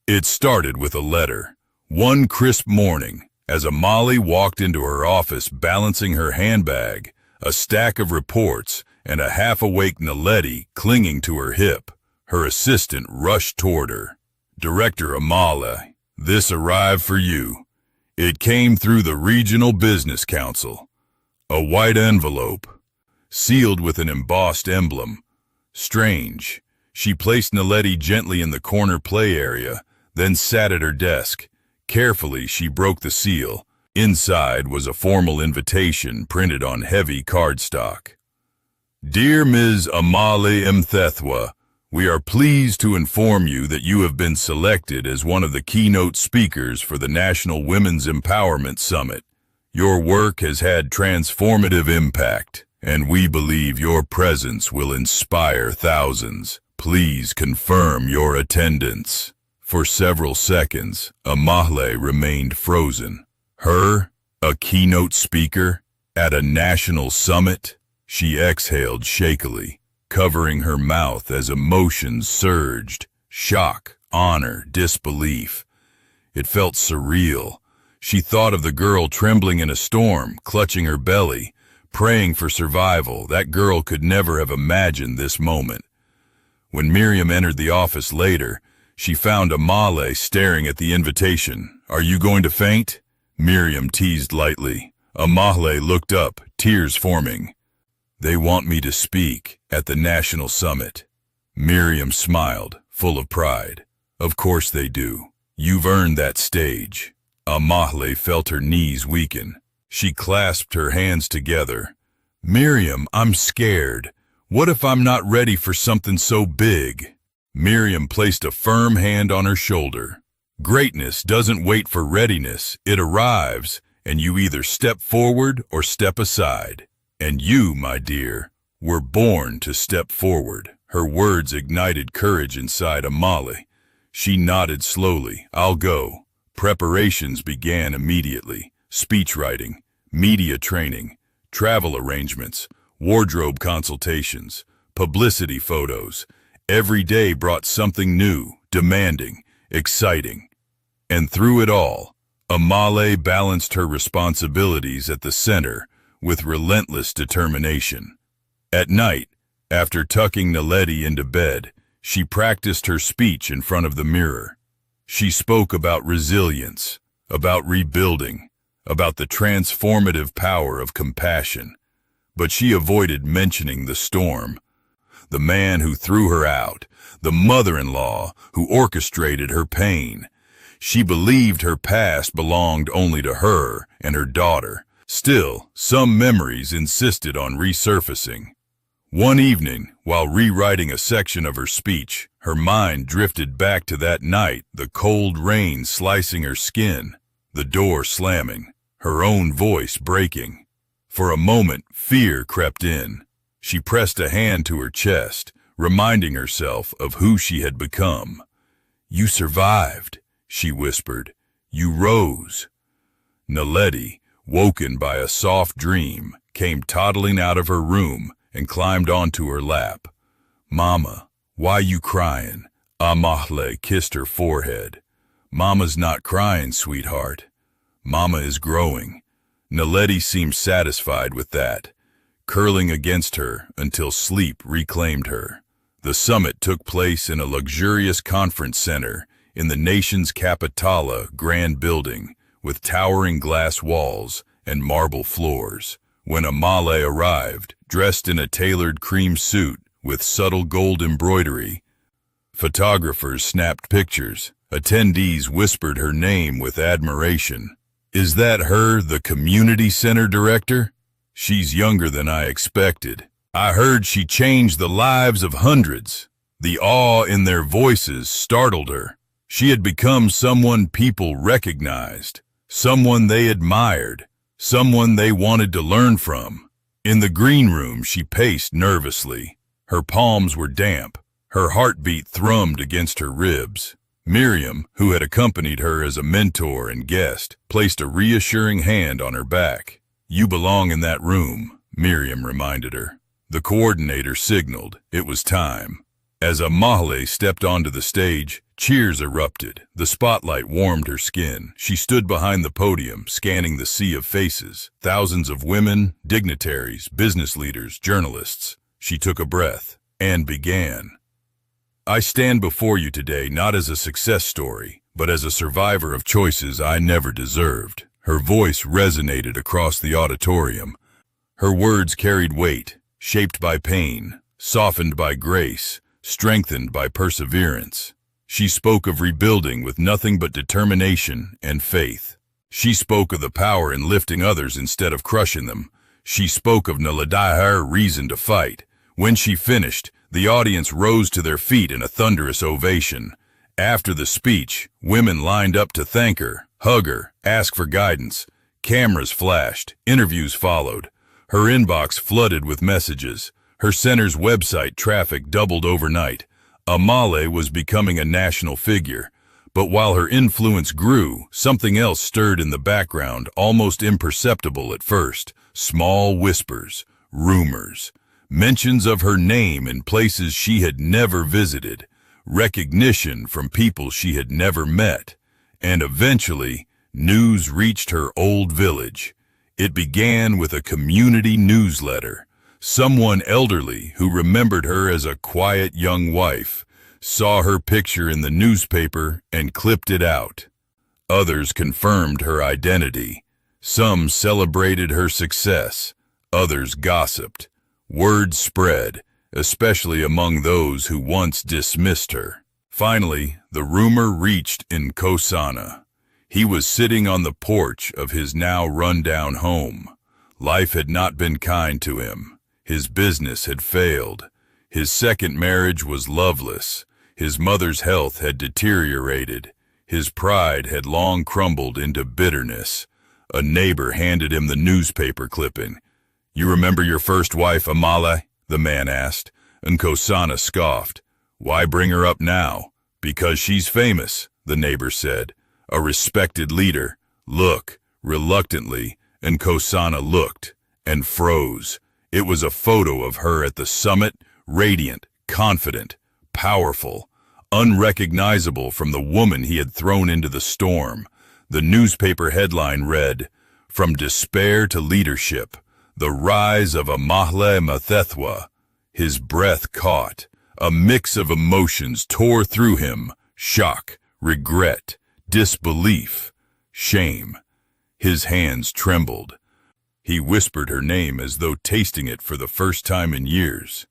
Speaker 1: It started with a letter. One crisp morning, as Amali walked into her office balancing her handbag, a stack of reports, and a half-awake Naledi clinging to her hip, her assistant rushed toward her. "Director Amale, this arrived for you. It came through the Regional Business Council. A white envelope, sealed with an embossed emblem. Strange." She placed Naledi gently in the corner play area, then sat at her desk. Carefully, she broke the seal. Inside was a formal invitation printed on heavy cardstock. "Dear Ms. Amali Mthethwa, we are pleased to inform you that you have been selected as one of the keynote speakers for the National Women's Empowerment Summit. Your work has had transformative impact, and we believe your presence will inspire thousands. Please confirm your attendance." For several seconds, Amahle remained frozen. Her, a keynote speaker, at a national summit? She exhaled shakily, covering her mouth as emotions surged. Shock, honor, disbelief. It felt surreal. She thought of the girl trembling in a storm, clutching her belly, praying for survival. That girl could never have imagined this moment. When Miriam entered the office later, she found Amale staring at the invitation. "Are you going to faint?" Miriam teased lightly. Amale looked up, tears forming. "They want me to speak at the national summit." Miriam smiled, full of pride. "Of course they do. You've earned that stage." Amahle felt her knees weaken. She clasped her hands together. "Miriam, I'm scared. What if I'm not ready for something so big?" Miriam placed a firm hand on her shoulder. "Greatness doesn't wait for readiness. It arrives, and you either step forward or step aside. And you, my dear, were born to step forward." Her words ignited courage inside Amali. She nodded slowly. "I'll go." Preparations began immediately. Speech writing, media training, travel arrangements, wardrobe consultations, publicity photos. Every day brought something new, demanding, exciting. And through it all, Amale balanced her responsibilities at the center with relentless determination. At night, after tucking Naledi into bed, she practiced her speech in front of the mirror. She spoke about resilience, about rebuilding, about the transformative power of compassion. But she avoided mentioning the storm. The man who threw her out, the mother-in-law who orchestrated her pain. She believed her past belonged only to her and her daughter. Still, some memories insisted on resurfacing. One evening, while rewriting a section of her speech, her mind drifted back to that night, the cold rain slicing her skin, the door slamming, her own voice breaking. For a moment, fear crept in. She pressed a hand to her chest, reminding herself of who she had become. "You survived," she whispered. "You rose." Naledi, woken by a soft dream, came toddling out of her room and climbed onto her lap. "Mama, why you crying?" Amahle kissed her forehead. Mama's not crying, sweetheart. Mama is growing. Naledi seemed satisfied with that, curling against her until sleep reclaimed her. The summit took place in a luxurious conference center in the nation's Capitala grand building with towering glass walls and marble floors. When Amale arrived, dressed in a tailored cream suit with subtle gold embroidery, photographers snapped pictures. Attendees whispered her name with admiration. Is that her, the community center director? She's younger than I expected. I heard she changed the lives of hundreds. The awe in their voices startled her. She had become someone people recognized, someone they admired, someone they wanted to learn from. In the green room, she paced nervously. Her palms were damp. Her heartbeat thrummed against her ribs. Miriam, who had accompanied her as a mentor and guest, placed a reassuring hand on her back. You belong in that room, Miriam reminded her. The coordinator signaled. It was time. As Amale stepped onto the stage, cheers erupted. The spotlight warmed her skin. She stood behind the podium, scanning the sea of faces. Thousands of women, dignitaries, business leaders, journalists. She took a breath and began. I stand before you today not as a success story, but as a survivor of choices I never deserved. Her voice resonated across the auditorium. Her words carried weight, shaped by pain, softened by grace, strengthened by perseverance. She spoke of rebuilding with nothing but determination and faith. She spoke of the power in lifting others instead of crushing them. She spoke of Naladaiher reason to fight. When she finished, the audience rose to their feet in a thunderous ovation. After the speech, women lined up to thank her, hug her, ask for guidance. Cameras flashed, interviews followed. Her inbox flooded with messages. Her center's website traffic doubled overnight. Amale was becoming a national figure. But while her influence grew, something else stirred in the background, almost imperceptible at first. Small whispers, rumors, mentions of her name in places she had never visited, recognition from people she had never met, and eventually, news reached her old village. It began with a community newsletter. Someone elderly who remembered her as a quiet young wife saw her picture in the newspaper and clipped it out. Others confirmed her identity. Some celebrated her success. Others gossiped. Word spread, especially among those who once dismissed her. Finally, the rumor reached Nkosana. He was sitting on the porch of his now run-down home. Life had not been kind to him. His business had failed. His second marriage was loveless. His mother's health had deteriorated. His pride had long crumbled into bitterness. A neighbor handed him the newspaper clipping. You remember your first wife, Amale? The man asked. Nkosana scoffed. Why bring her up now? Because she's famous, the neighbor said. A respected leader. Look. Reluctantly, Nkosana looked and froze. It was a photo of her at the summit, radiant, confident, powerful, unrecognizable from the woman he had thrown into the storm. The newspaper headline read, From Despair to Leadership, The Rise of Amale Mathethwa. His breath caught. A mix of emotions tore through him. Shock, regret, disbelief, shame. His hands trembled. He whispered her name as though tasting it for the first time in years.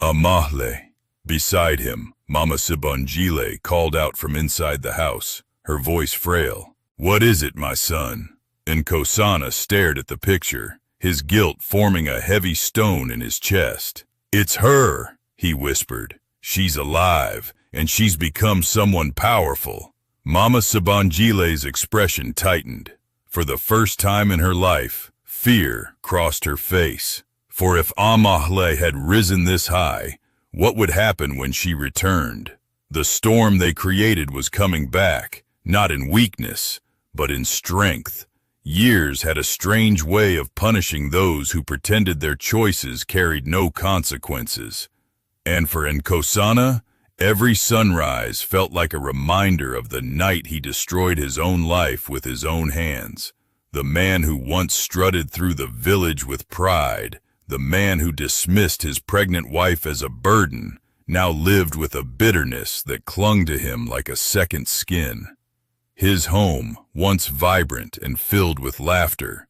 Speaker 1: Amale. Beside him, Mama Sibongile called out from inside the house, her voice frail. What is it, my son? Nkosana stared at the picture, his guilt forming a heavy stone in his chest. It's her, he whispered. She's alive, and she's become someone powerful. Mama Sibongile's expression tightened. For the first time in her life, fear crossed her face. For if Amale had risen this high, what would happen when she returned? The storm they created was coming back, not in weakness, but in strength. Years had a strange way of punishing those who pretended their choices carried no consequences. And for Nkosana, Every sunrise felt like a reminder of the night he destroyed his own life with his own hands. The man who once strutted through the village with pride, the man who dismissed his pregnant wife as a burden, now lived with a bitterness that clung to him like a second skin. His home, once vibrant and filled with laughter,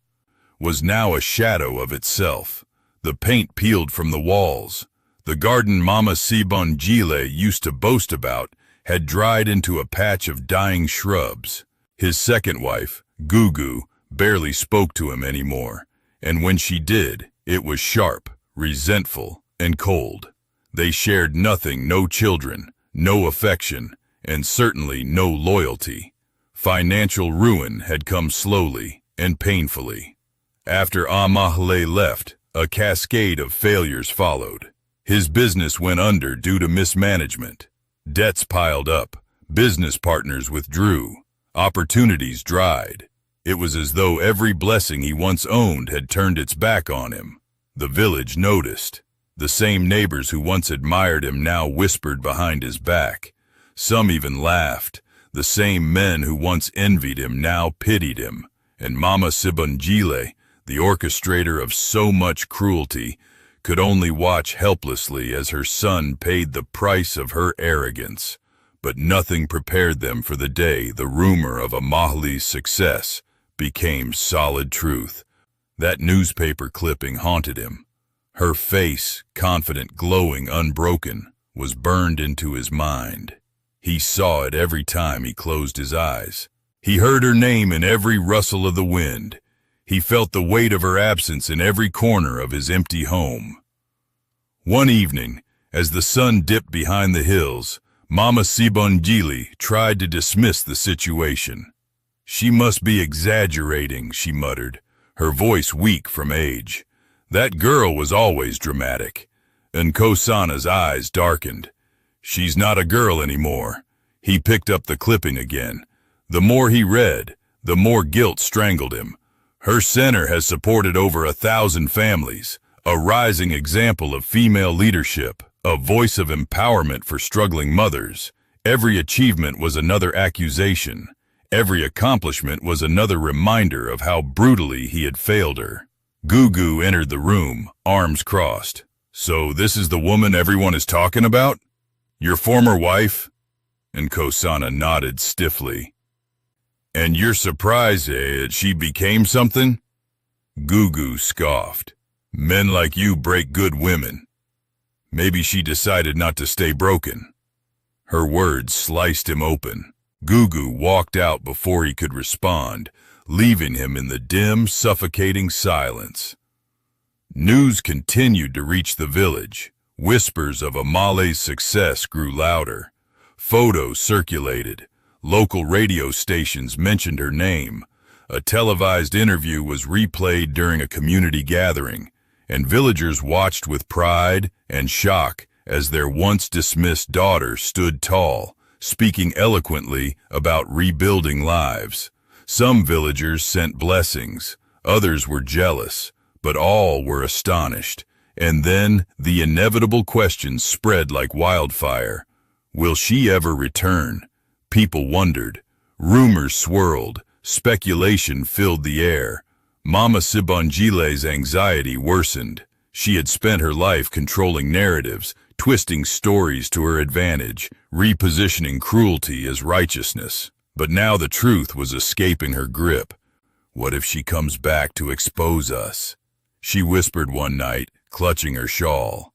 Speaker 1: was now a shadow of itself. The paint peeled from the walls. The garden Mama Sibongile used to boast about had dried into a patch of dying shrubs. His second wife, Gugu, barely spoke to him anymore, and when she did, it was sharp, resentful, and cold. They shared nothing, no children, no affection, and certainly no loyalty. Financial ruin had come slowly and painfully. After Amahle left, a cascade of failures followed. His business went under due to mismanagement. Debts piled up, business partners withdrew, opportunities dried. It was as though every blessing he once owned had turned its back on him. The village noticed. The same neighbors who once admired him now whispered behind his back. Some even laughed. The same men who once envied him now pitied him. And Mama Sibongile, the orchestrator of so much cruelty, could only watch helplessly as her son paid the price of her arrogance. But nothing prepared them for the day the rumor of Amahle's success became solid truth. That newspaper clipping haunted him. Her face, confident, glowing, unbroken, was burned into his mind. He saw it every time he closed his eyes. He heard her name in every rustle of the wind. He felt the weight of her absence in every corner of his empty home. One evening, as the sun dipped behind the hills, Mama Sibongile tried to dismiss the situation. "She must be exaggerating," she muttered, her voice weak from age. "That girl was always dramatic." And Kosana's eyes darkened. "She's not a girl anymore." He picked up the clipping again. The more he read, the more guilt strangled him. Her center has supported over 1,000 families, a rising example of female leadership, a voice of empowerment for struggling mothers. Every achievement was another accusation. Every accomplishment was another reminder of how brutally he had failed her. Gugu entered the room, arms crossed. "So this is the woman everyone is talking about? Your former wife?" And Kosana nodded stiffly. "And you're surprised that she became something?" Gugu scoffed. "Men like you break good women. Maybe she decided not to stay broken." Her words sliced him open. Gugu walked out before he could respond, leaving him in the dim, suffocating silence. News continued to reach the village. Whispers of Amale's success grew louder. Photos circulated. Local radio stations mentioned her name. A televised interview was replayed during a community gathering, and villagers watched with pride and shock as their once dismissed daughter stood tall, speaking eloquently about rebuilding lives. Some villagers sent blessings, others were jealous, but all were astonished. And then the inevitable questions spread like wildfire. Will she ever return? People wondered. Rumors swirled. Speculation filled the air. Mama Sibongile's anxiety worsened. She had spent her life controlling narratives, twisting stories to her advantage, repositioning cruelty as righteousness. But now the truth was escaping her grip. "What if she comes back to expose us?" she whispered one night, clutching her shawl.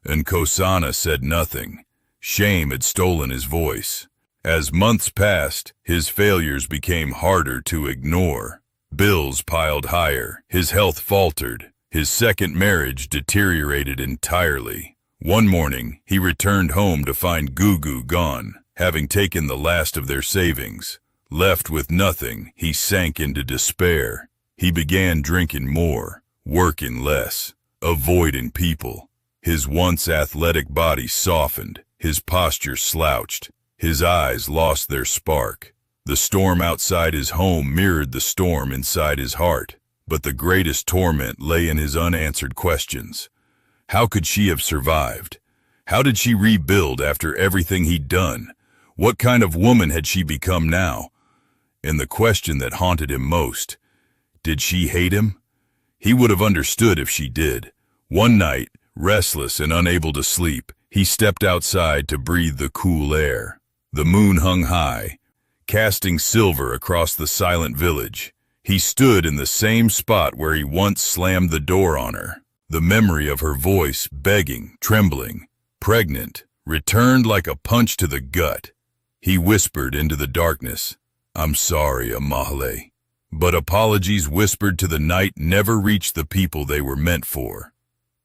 Speaker 1: And Kosana said nothing. Shame had stolen his voice. As months passed, his failures became harder to ignore. Bills piled higher, his health faltered, his second marriage deteriorated entirely. One morning, he returned home to find Gugu gone, having taken the last of their savings. Left with nothing, he sank into despair. He began drinking more, working less, avoiding people. His once athletic body softened, his posture slouched. His eyes lost their spark. The storm outside his home mirrored the storm inside his heart, but the greatest torment lay in his unanswered questions. How could she have survived? How did she rebuild after everything he'd done? What kind of woman had she become now? And the question that haunted him most, did she hate him? He would have understood if she did. One night, restless and unable to sleep, he stepped outside to breathe the cool air. The moon hung high, casting silver across the silent village. He stood in the same spot where he once slammed the door on her. The memory of her voice, begging, trembling, pregnant, returned like a punch to the gut. He whispered into the darkness, "I'm sorry, Amahle." But apologies whispered to the night never reached the people they were meant for.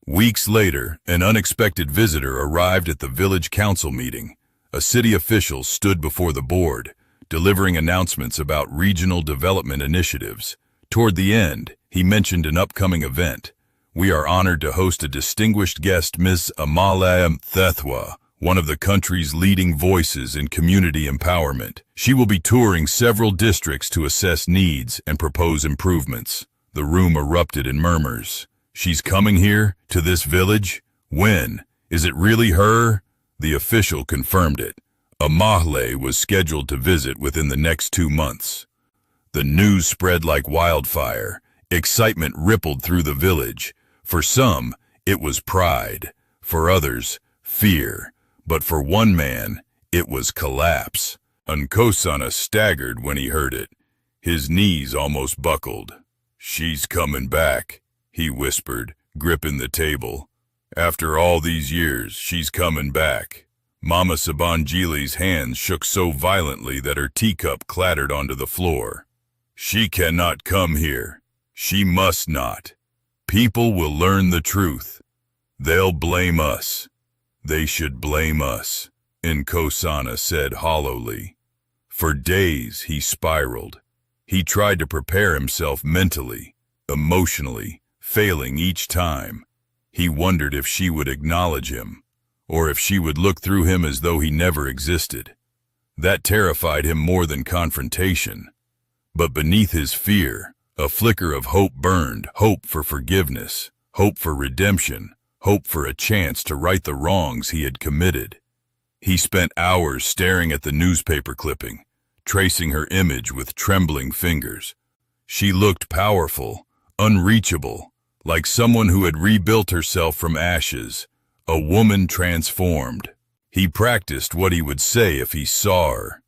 Speaker 1: Weeks later, an unexpected visitor arrived at the village council meeting. A city official stood before the board, delivering announcements about regional development initiatives. Toward the end, he mentioned an upcoming event. "We are honored to host a distinguished guest, Ms. Amahle Thethwa, one of the country's leading voices in community empowerment. She will be touring several districts to assess needs and propose improvements." The room erupted in murmurs. "She's coming here, to this village? When? Is it really her?" The official confirmed it. Amahle was scheduled to visit within the next 2 months. The news spread like wildfire. Excitement rippled through the village. For some, it was pride. For others, fear. But for one man, it was collapse. Nkosana staggered when he heard it. His knees almost buckled. "She's coming back," he whispered, gripping the table. "After all these years, she's coming back." Mama Sabanjili's hands shook so violently that her teacup clattered onto the floor. "She cannot come here. She must not. People will learn the truth. They'll blame us. They should blame us," Nkosana said hollowly. For days he spiraled. He tried to prepare himself mentally, emotionally, failing each time. He wondered if she would acknowledge him, or if she would look through him as though he never existed. That terrified him more than confrontation. But beneath his fear, a flicker of hope burned, hope for forgiveness, hope for redemption, hope for a chance to right the wrongs he had committed. He spent hours staring at the newspaper clipping, tracing her image with trembling fingers. She looked powerful, unreachable, like someone who had rebuilt herself from ashes, a woman transformed. He practiced what he would say if he saw her.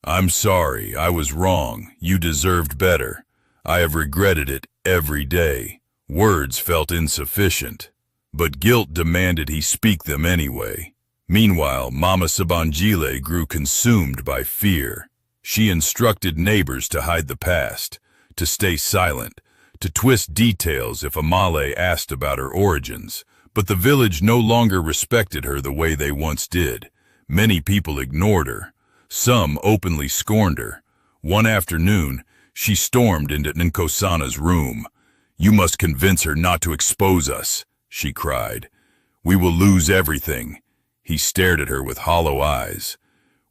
Speaker 1: "I'm sorry, I was wrong. You deserved better. I have regretted it every day." Words felt insufficient, but guilt demanded he speak them anyway. Meanwhile, Mama Sabanjile grew consumed by fear. She instructed neighbors to hide the past, to stay silent, to twist details if Amahle asked about her origins. But the village no longer respected her the way they once did. Many people ignored her. Some openly scorned her. One afternoon, she stormed into Nkosana's room. "You must convince her not to expose us," she cried. "We will lose everything." He stared at her with hollow eyes.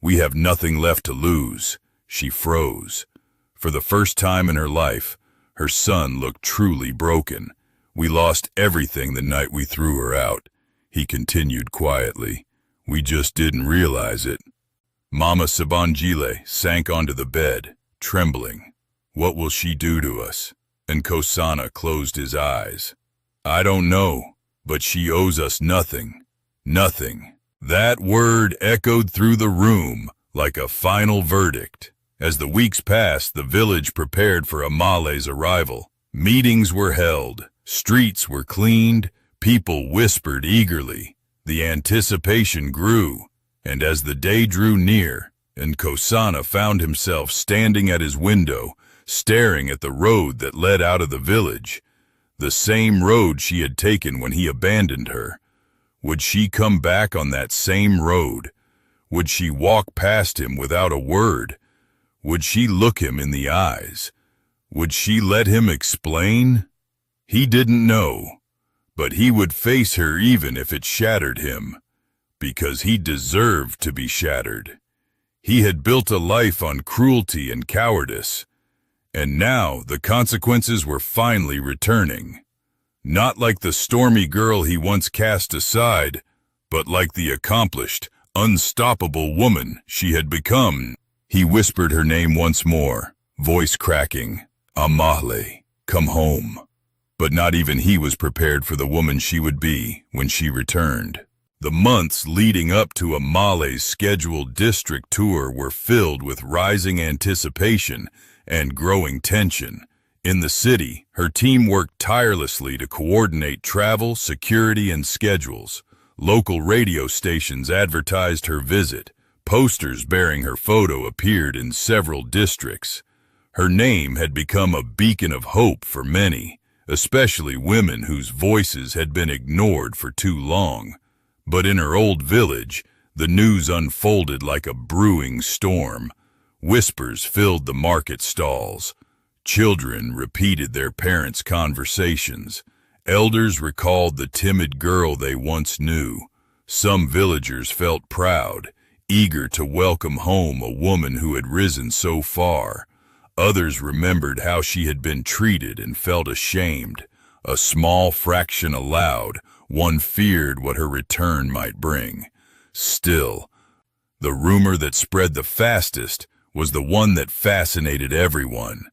Speaker 1: "We have nothing left to lose." She froze. For the first time in her life, her son looked truly broken. "We lost everything the night we threw her out," he continued quietly. "We just didn't realize it." Mama Sabanjile sank onto the bed, trembling. "What will she do to us?" Nkosana closed his eyes. "I don't know, but she owes us nothing. Nothing." That word echoed through the room like a final verdict. As the weeks passed, the village prepared for Amale's arrival. Meetings were held. Streets were cleaned, people whispered eagerly. The anticipation grew, and as the day drew near, Nkosana found himself standing at his window, staring at the road that led out of the village, the same road she had taken when he abandoned her. Would she come back on that same road? Would she walk past him without a word? Would she look him in the eyes? Would she let him explain? He didn't know, but he would face her even if it shattered him, because he deserved to be shattered. He had built a life on cruelty and cowardice, and now the consequences were finally returning. Not like the stormy girl he once cast aside, but like the accomplished, unstoppable woman she had become. He whispered her name once more, voice cracking, Amahle, come home. But not even he was prepared for the woman she would be when she returned. The months leading up to Amahle's scheduled district tour were filled with rising anticipation and growing tension. In the city, her team worked tirelessly to coordinate travel, security, and schedules. Local radio stations advertised her visit. Posters bearing her photo appeared in several districts. Her name had become a beacon of hope for many, especially women whose voices had been ignored for too long. But in her old village, the news unfolded like a brewing storm. Whispers filled the market stalls. Children repeated their parents' conversations. Elders recalled the timid girl they once knew. Some villagers felt proud, eager to welcome home a woman who had risen so far. Others remembered how she had been treated and felt ashamed. A small fraction allowed. One feared what her return might bring. Still, the rumor that spread the fastest was the one that fascinated everyone.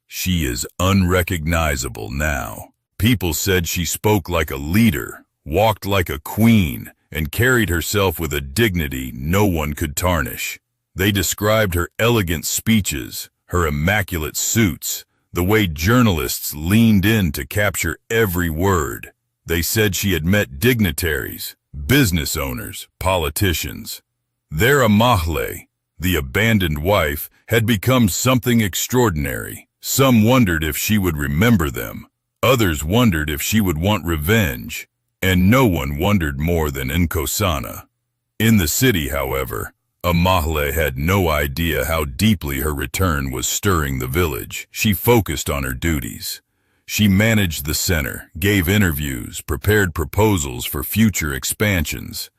Speaker 1: She is unrecognizable now. People said she spoke like a leader, walked like a queen, and carried herself with a dignity no one could tarnish. They described her elegant speeches, her immaculate suits, the way journalists leaned in to capture every word. They said she had met dignitaries, business owners, politicians. Their Amahle, the abandoned wife, had become something extraordinary. Some wondered if she would remember them. Others wondered if she would want revenge. And no one wondered more than Nkosana. In the city, however, Amahle had no idea how deeply her return was stirring the village. She focused on her duties. She managed the center, gave interviews, prepared proposals for future expansions.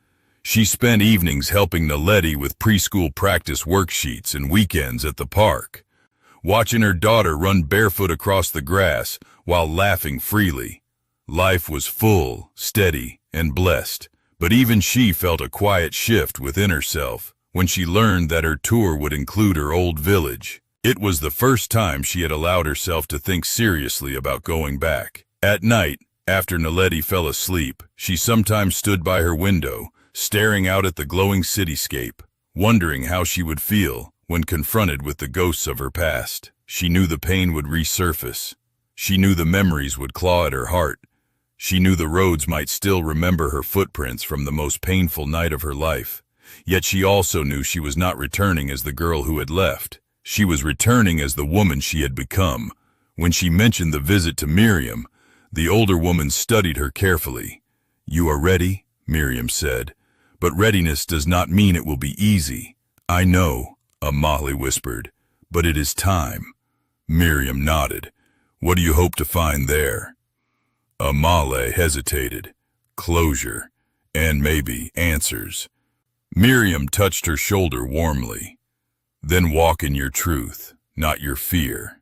Speaker 1: She spent evenings helping Naledi with preschool practice worksheets and weekends at the park, watching her daughter run barefoot across the grass while laughing freely. Life was full, steady, and blessed, but even she felt a quiet shift within herself when she learned that her tour would include her old village. It was the first time she had allowed herself to think seriously about going back. At night, after Naledi fell asleep, she sometimes stood by her window, staring out at the glowing cityscape, wondering how she would feel when confronted with the ghosts of her past. She knew the pain would resurface. She knew the memories would claw at her heart. She knew the roads might still remember her footprints from the most painful night of her life. Yet she also knew she was not returning as the girl who had left. She was returning as the woman she had become. When she mentioned the visit to Miriam, the older woman studied her carefully. "You are ready," Miriam said, "but readiness does not mean it will be easy." "I know," Amahle whispered, "but it is time." Miriam nodded. "What do you hope to find there?" Amahle hesitated. "Closure, and maybe answers." Miriam touched her shoulder warmly. "Then walk in your truth, not your fear."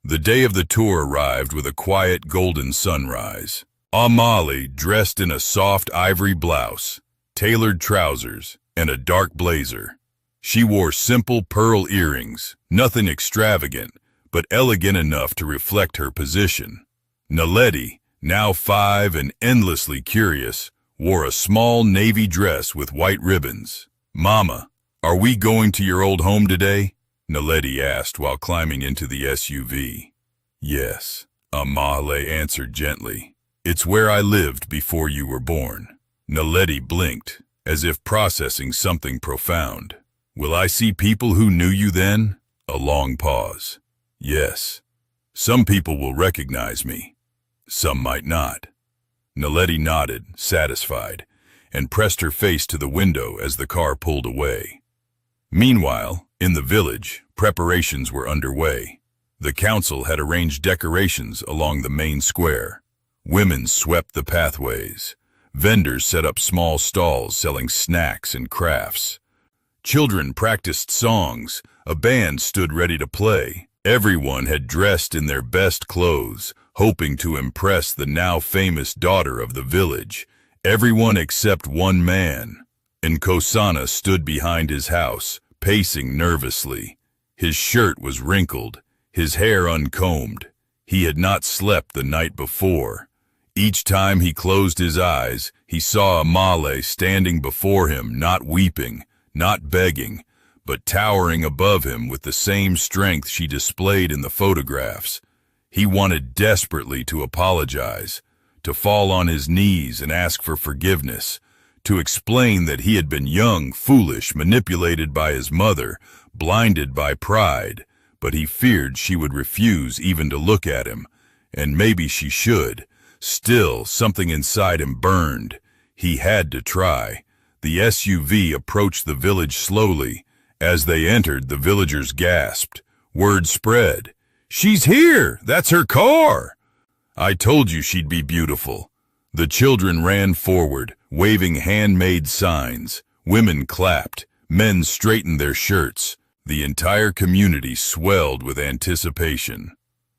Speaker 1: The day of the tour arrived with a quiet golden sunrise. Amahle, dressed in a soft ivory blouse, tailored trousers, and a dark blazer. She wore simple pearl earrings, nothing extravagant, but elegant enough to reflect her position. Naledi, now 5 and endlessly curious, wore a small navy dress with white ribbons. "Mama, are we going to your old home today?" Naledi asked while climbing into the SUV. "Yes," Amahle answered gently. "It's where I lived before you were born." Naledi blinked, as if processing something profound. "Will I see people who knew you then?" A long pause. "Yes. Some people will recognize me. Some might not." Naledi nodded, satisfied, and pressed her face to the window as the car pulled away. Meanwhile, in the village, preparations were underway. The council had arranged decorations along the main square. Women swept the pathways. Vendors set up small stalls selling snacks and crafts. Children practiced songs. A band stood ready to play. Everyone had dressed in their best clothes, hoping to impress the now famous daughter of the village. Everyone except one man. Nkosana stood behind his house, pacing nervously. His shirt was wrinkled, his hair uncombed. He had not slept the night before. Each time he closed his eyes, he saw Amale standing before him, not weeping, not begging, but towering above him with the same strength she displayed in the photographs. He wanted desperately to apologize, to fall on his knees and ask for forgiveness, to explain that he had been young, foolish, manipulated by his mother, blinded by pride, but he feared she would refuse even to look at him, and maybe she should. Still, something inside him burned. He had to try. The SUV approached the village slowly. As they entered, the villagers gasped. Word spread. "She's here! That's her car!" "I told you she'd be beautiful." The children ran forward, waving handmade signs. Women clapped. Men straightened their shirts. The entire community swelled with anticipation.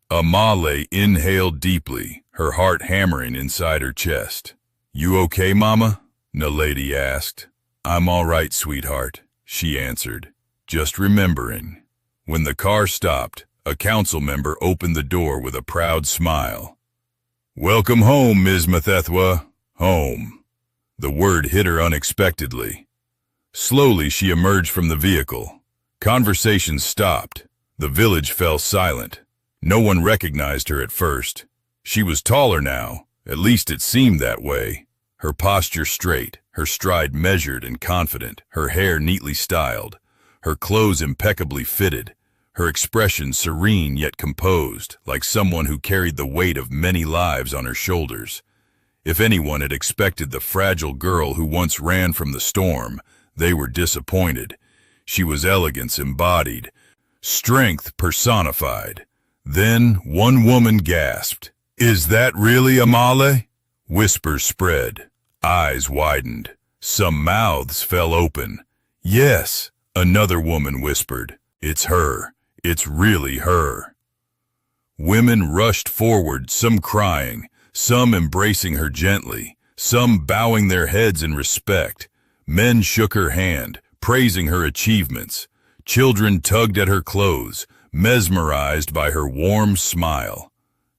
Speaker 1: Amale inhaled deeply, her heart hammering inside her chest. "You okay, Mama?" Naledi asked. "I'm all right, sweetheart," she answered, just remembering. When the car stopped, a council member opened the door with a proud smile. "Welcome home, Ms. Mathethwa. Home." The word hit her unexpectedly. Slowly she emerged from the vehicle. Conversation stopped. The village fell silent. No one recognized her at first. She was taller now, at least it seemed that way. Her posture straight, her stride measured and confident, her hair neatly styled, her clothes impeccably fitted, her expression serene yet composed, like someone who carried the weight of many lives on her shoulders. If anyone had expected the fragile girl who once ran from the storm, they were disappointed. She was elegance embodied, strength personified. Then one woman gasped, "Is that really Amale?" Whispers spread. Eyes widened. Some mouths fell open. "Yes," another woman whispered. "It's her. It's really her." Women rushed forward, some crying, some embracing her gently, some bowing their heads in respect. Men shook her hand, praising her achievements. Children tugged at her clothes, mesmerized by her warm smile.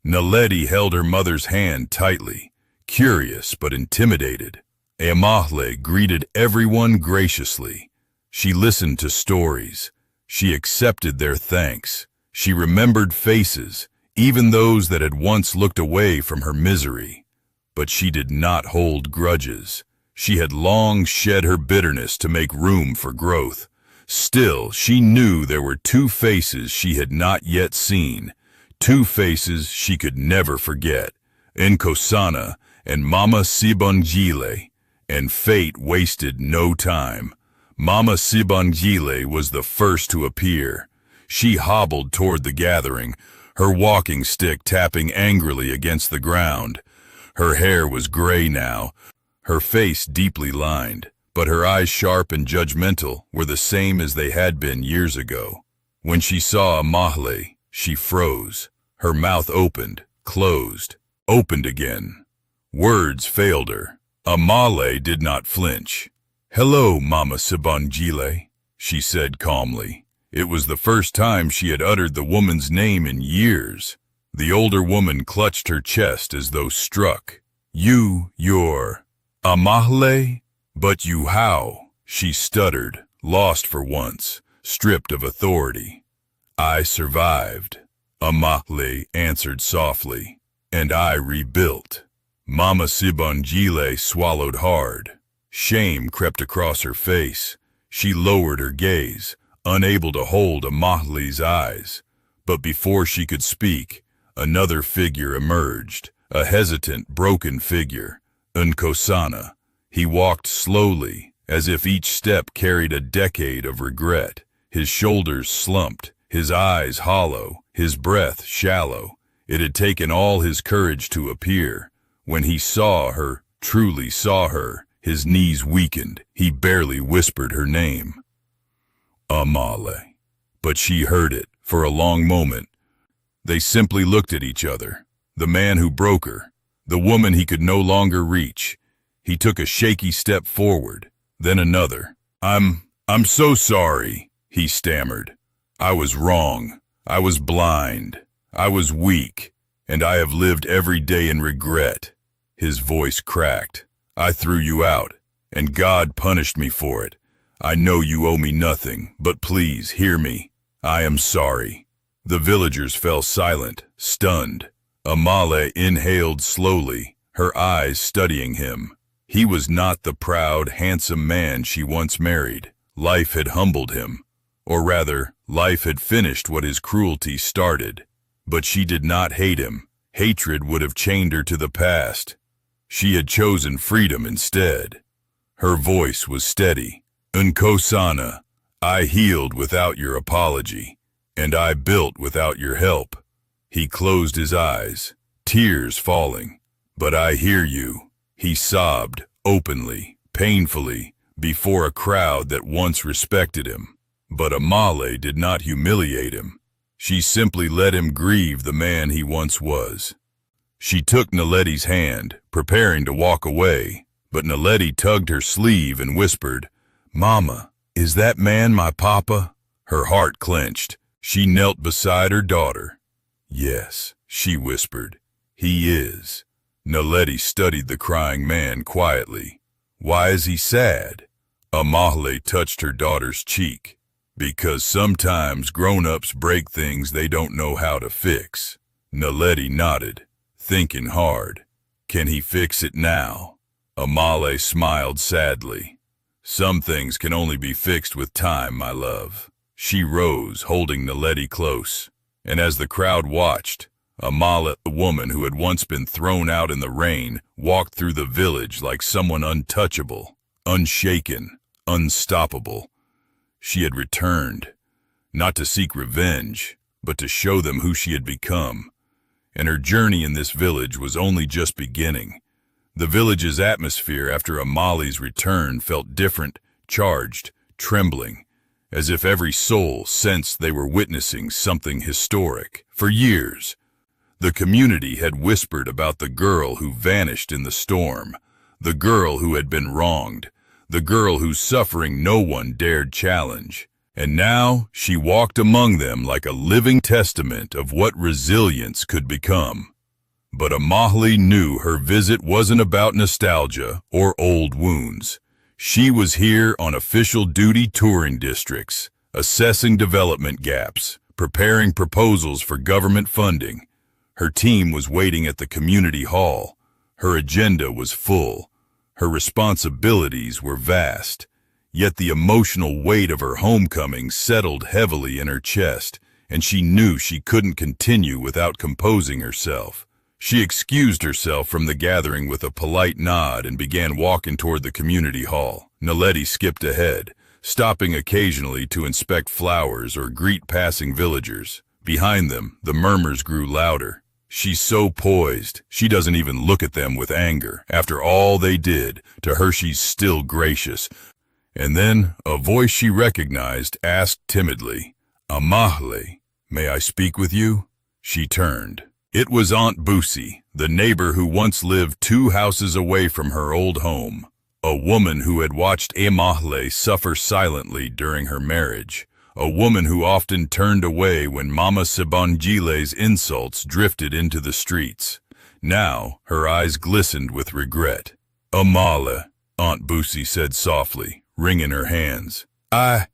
Speaker 1: Naledi held her mother's hand tightly, curious but intimidated. Amale greeted everyone graciously. She listened to stories. She accepted their thanks. She remembered faces, even those that had once looked away from her misery. But she did not hold grudges. She had long shed her bitterness to make room for growth. Still, she knew there were two faces she had not yet seen, two faces she could never forget, Nkosana and Mama Sibongile, and fate wasted no time. Mama Sibongile was the first to appear. She hobbled toward the gathering, her walking stick tapping angrily against the ground. Her hair was gray now, her face deeply lined, but her eyes sharp and judgmental were the same as they had been years ago. When she saw Amale, she froze. Her mouth opened, closed, opened again. Words failed her. Amale did not flinch. "Hello, Mama Sibongile," she said calmly. It was the first time she had uttered the woman's name in years. The older woman clutched her chest as though struck. You're Amale? But you how?" she stuttered, lost for once, stripped of authority. "I survived," Amale answered softly, "and I rebuilt." Mama Sibongile swallowed hard. Shame crept across her face. She lowered her gaze, unable to hold Amale's eyes. But before she could speak, another figure emerged, a hesitant, broken figure, Nkosana. He walked slowly, as if each step carried a decade of regret. His shoulders slumped, his eyes hollow, his breath shallow. It had taken all his courage to appear. When he saw her, truly saw her, his knees weakened. He barely whispered her name. Amale. But she heard it for a long moment. They simply looked at each other. The man who broke her, the woman he could no longer reach. He took a shaky step forward, then another. I'm so sorry, he stammered. I was wrong. I was blind. I was weak, and I have lived every day in regret. His voice cracked. I threw you out, and God punished me for it. I know you owe me nothing, but please hear me. I am sorry. The villagers fell silent, stunned. Amale inhaled slowly, her eyes studying him. He was not the proud, handsome man she once married. Life had humbled him. Or rather, life had finished what his cruelty started. But she did not hate him. Hatred would have chained her to the past. She had chosen freedom instead. Her voice was steady. Nkosana, I healed without your apology, and I built without your help. He closed his eyes, tears falling. But I hear you. He sobbed, openly, painfully, before a crowd that once respected him. But Amale did not humiliate him. She simply let him grieve the man he once was. She took Naledi's hand, preparing to walk away, but Naledi tugged her sleeve and whispered, Mama, is that man my papa? Her heart clenched. She knelt beside her daughter. Yes, she whispered, he is. Naledi studied the crying man quietly. Why is he sad? Amale touched her daughter's cheek. Because sometimes grown-ups break things they don't know how to fix. Naledi nodded, thinking hard. Can he fix it now? Amale smiled sadly. Some things can only be fixed with time, my love. She rose, holding Naledi close. And as the crowd watched, Amale, the woman who had once been thrown out in the rain, walked through the village like someone untouchable, unshaken, unstoppable. She had returned, not to seek revenge, but to show them who she had become. And her journey in this village was only just beginning. The village's atmosphere after Amale's return felt different, charged, trembling, as if every soul sensed they were witnessing something historic. For years, the community had whispered about the girl who vanished in the storm, the girl who had been wronged, the girl whose suffering no one dared challenge. And now she walked among them like a living testament of what resilience could become. But Amale knew her visit wasn't about nostalgia or old wounds. She was here on official duty touring districts, assessing development gaps, preparing proposals for government funding. Her team was waiting at the community hall. Her agenda was full. Her responsibilities were vast. Yet the emotional weight of her homecoming settled heavily in her chest, and she knew she couldn't continue without composing herself. She excused herself from the gathering with a polite nod and began walking toward the community hall. Naledi skipped ahead, stopping occasionally to inspect flowers or greet passing villagers. Behind them, the murmurs grew louder. She's so poised, she doesn't even look at them with anger. After all they did, to her she's still gracious. And then a voice she recognized asked timidly, Amale, may I speak with you? She turned. It was Aunt Busi, the neighbor who once lived 2 houses away from her old home, a woman who had watched Amale suffer silently during her marriage, a woman who often turned away when Mama Sibangile's insults drifted into the streets. Now her eyes glistened with regret. Amale, Aunt Busi said softly, wringing her hands. I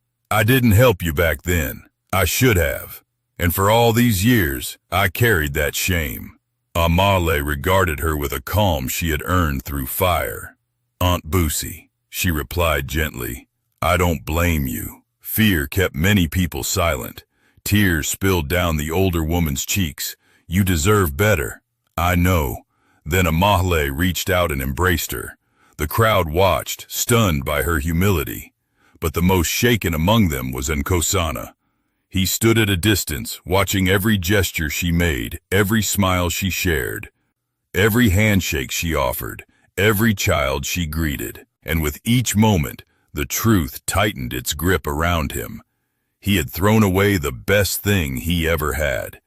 Speaker 1: didn't help you back then. I should have. And for all these years, I carried that shame. Amale regarded her with a calm she had earned through fire. Aunt Busi, she replied gently, I don't blame you. Fear kept many people silent. Tears spilled down the older woman's cheeks. You deserve better. I know. Then Amale reached out and embraced her. The crowd watched, stunned by her humility. But the most shaken among them was Nkosana. He stood at a distance, watching every gesture she made, every smile she shared, every handshake she offered, every child she greeted. And with each moment, the truth tightened its grip around him. He had thrown away the best thing he ever had.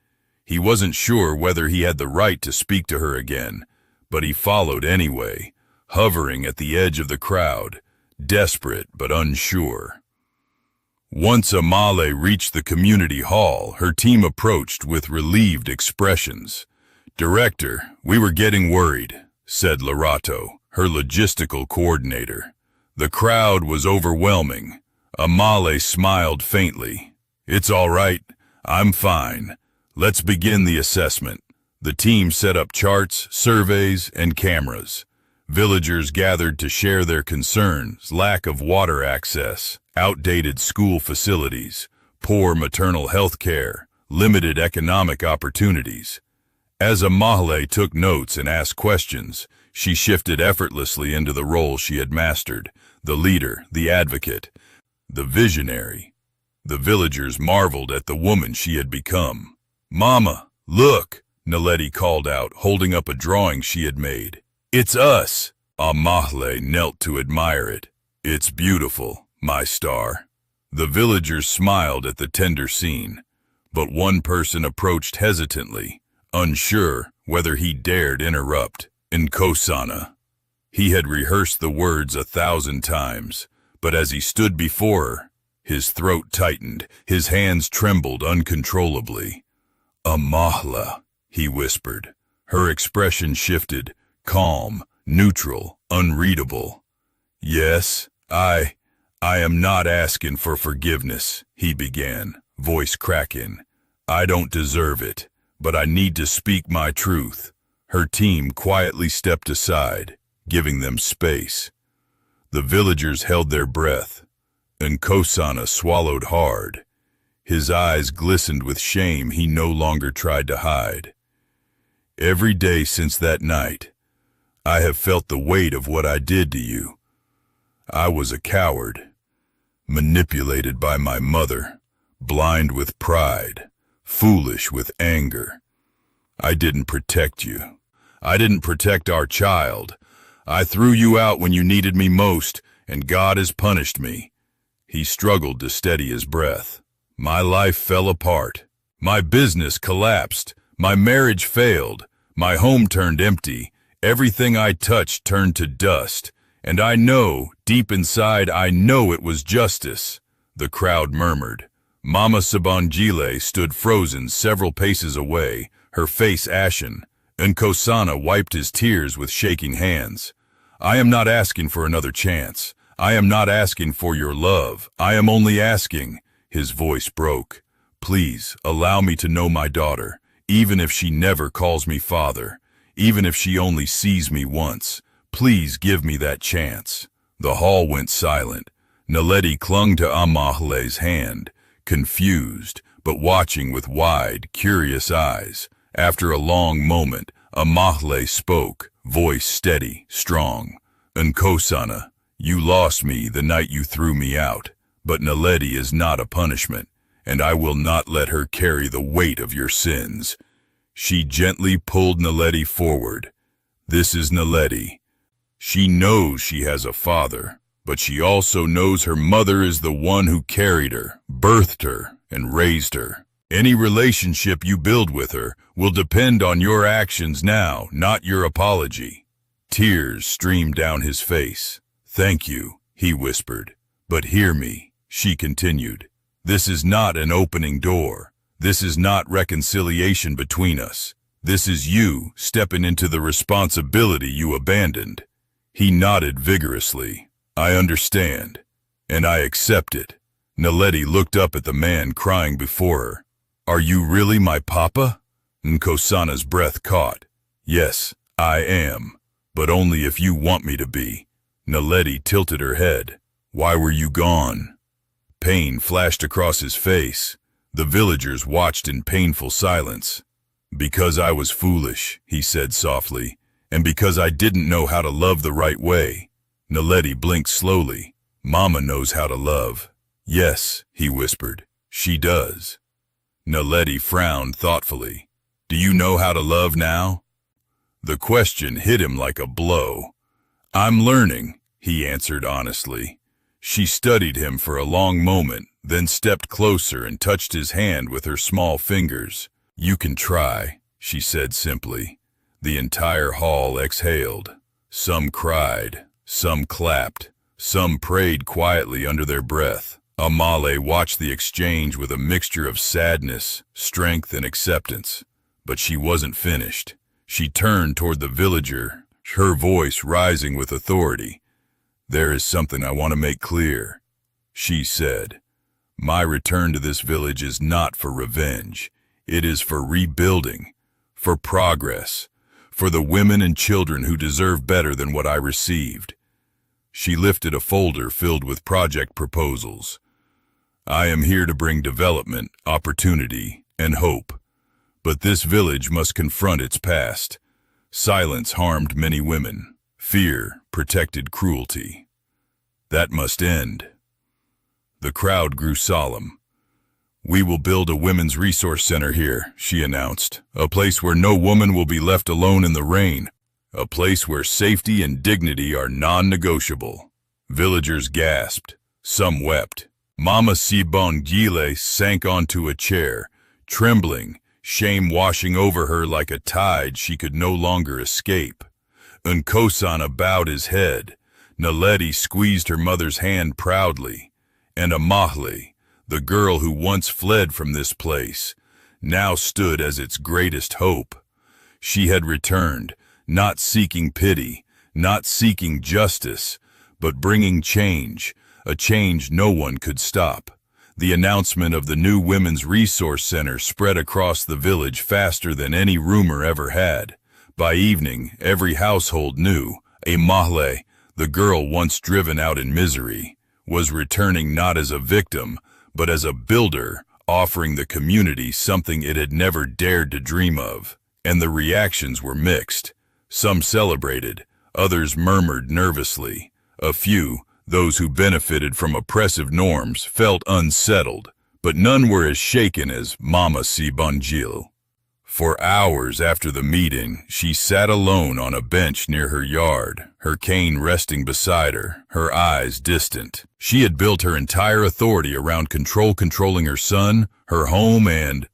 Speaker 1: He wasn't sure whether he had the right to speak to her again, but he followed anyway, hovering at the edge of the crowd, desperate but unsure. Once Amale reached the community hall, her team approached with relieved expressions. "Director, we were getting worried," said Lorato, her logistical coordinator. The crowd was overwhelming. Amale smiled faintly. "It's all right. I'm fine. Let's begin the assessment." The team set up charts, surveys, and cameras. Villagers gathered to share their concerns: lack of water access, outdated school facilities, poor maternal health care, limited economic opportunities. As Amale took notes and asked questions, she shifted effortlessly into the role she had mastered: the leader, the advocate, the visionary. The villagers marveled at the woman she had become. "Mama, look!" Naledi called out, holding up a drawing she had made. "It's us!" Amale knelt to admire it. "It's beautiful, my star." The villagers smiled at the tender scene, but one person approached hesitantly, unsure whether he dared interrupt. Nkosana. He had rehearsed the words 1,000 times, but as he stood before her, his throat tightened, his hands trembled uncontrollably. "Amahla," he whispered. Her expression shifted, calm, neutral, unreadable. "Yes, I am not asking for forgiveness," he began, voice cracking. "I don't deserve it, but I need to speak my truth." Her team quietly stepped aside, giving them space. The villagers held their breath. Nkosana swallowed hard. His eyes glistened with shame he no longer tried to hide. "Every day since that night, I have felt the weight of what I did to you. I was a coward, manipulated by my mother, blind with pride, foolish with anger. I didn't protect you. I didn't protect our child. I threw you out when you needed me most, and God has punished me." He struggled to steady his breath. "My life fell apart. My business collapsed. My marriage failed. My home turned empty. Everything I touched turned to dust. And I know, deep inside, I know it was justice." The crowd murmured. Mama Sabangile stood frozen several paces away, her face ashen. Nkosana wiped his tears with shaking hands. "I am not asking for another chance. I am not asking for your love. I am only asking," his voice broke, "please allow me to know my daughter, even if she never calls me father, even if she only sees me once. Please give me that chance." The hall went silent. Naledi clung to Amahle's hand, confused, but watching with wide, curious eyes. After a long moment, Amahle spoke, voice steady, strong. "Nkosana, you lost me the night you threw me out, but Naledi is not a punishment, and I will not let her carry the weight of your sins." She gently pulled Naledi forward. "This is Naledi. She knows she has a father, but she also knows her mother is the one who carried her, birthed her, and raised her. Any relationship you build with her will depend on your actions now, not your apology." Tears streamed down his face. "Thank you," he whispered. "But hear me," she continued. "This is not an opening door. This is not reconciliation between us. This is you stepping into the responsibility you abandoned." He nodded vigorously. "I understand, and I accept it." Naledi looked up at the man crying before her. "Are you really my papa?" Nkosana's breath caught. "Yes, I am, but only if you want me to be." Naledi tilted her head. "Why were you gone?" Pain flashed across his face. The villagers watched in painful silence. "Because I was foolish," he said softly, "and because I didn't know how to love the right way." Naledi blinked slowly. "Mama knows how to love." "Yes," he whispered, "she does." Naledi frowned thoughtfully. "Do you know how to love now?" The question hit him like a blow. "I'm learning," he answered honestly. She studied him for a long moment, then stepped closer and touched his hand with her small fingers. "You can try," she said simply. The entire hall exhaled. Some cried, some clapped, some prayed quietly under their breath. Amale watched the exchange with a mixture of sadness, strength, and acceptance. But she wasn't finished. She turned toward the villager, her voice rising with authority. "There is something I want to make clear," she said. "My return to this village is not for revenge. It is for rebuilding, for progress, for the women and children who deserve better than what I received." She lifted a folder filled with project proposals. "I am here to bring development, opportunity, and hope. But this village must confront its past. Silence harmed many women. Fear protected cruelty. That must end." The crowd grew solemn. "We will build a women's resource center here," she announced. "A place where no woman will be left alone in the rain. A place where safety and dignity are non-negotiable." Villagers gasped. Some wept. Mama Sibongile sank onto a chair, trembling, shame washing over her like a tide she could no longer escape. Nkosana bowed his head. Naledi squeezed her mother's hand proudly. And Amahle, the girl who once fled from this place, now stood as its greatest hope. She had returned, not seeking pity, not seeking justice, but bringing change, a change no one could stop. The announcement of the new Women's Resource Center spread across the village faster than any rumor ever had. By evening, every household knew Amahle, the girl once driven out in misery, was returning not as a victim, but as a builder, offering the community something it had never dared to dream of. And the reactions were mixed. Some celebrated, others murmured nervously. A few, those who benefited from oppressive norms, felt unsettled, but none were as shaken as Mama Sibongile. For hours after the meeting, she sat alone on a bench near her yard, her cane resting beside her, her eyes distant. She had built her entire authority around controlling her son, her home, and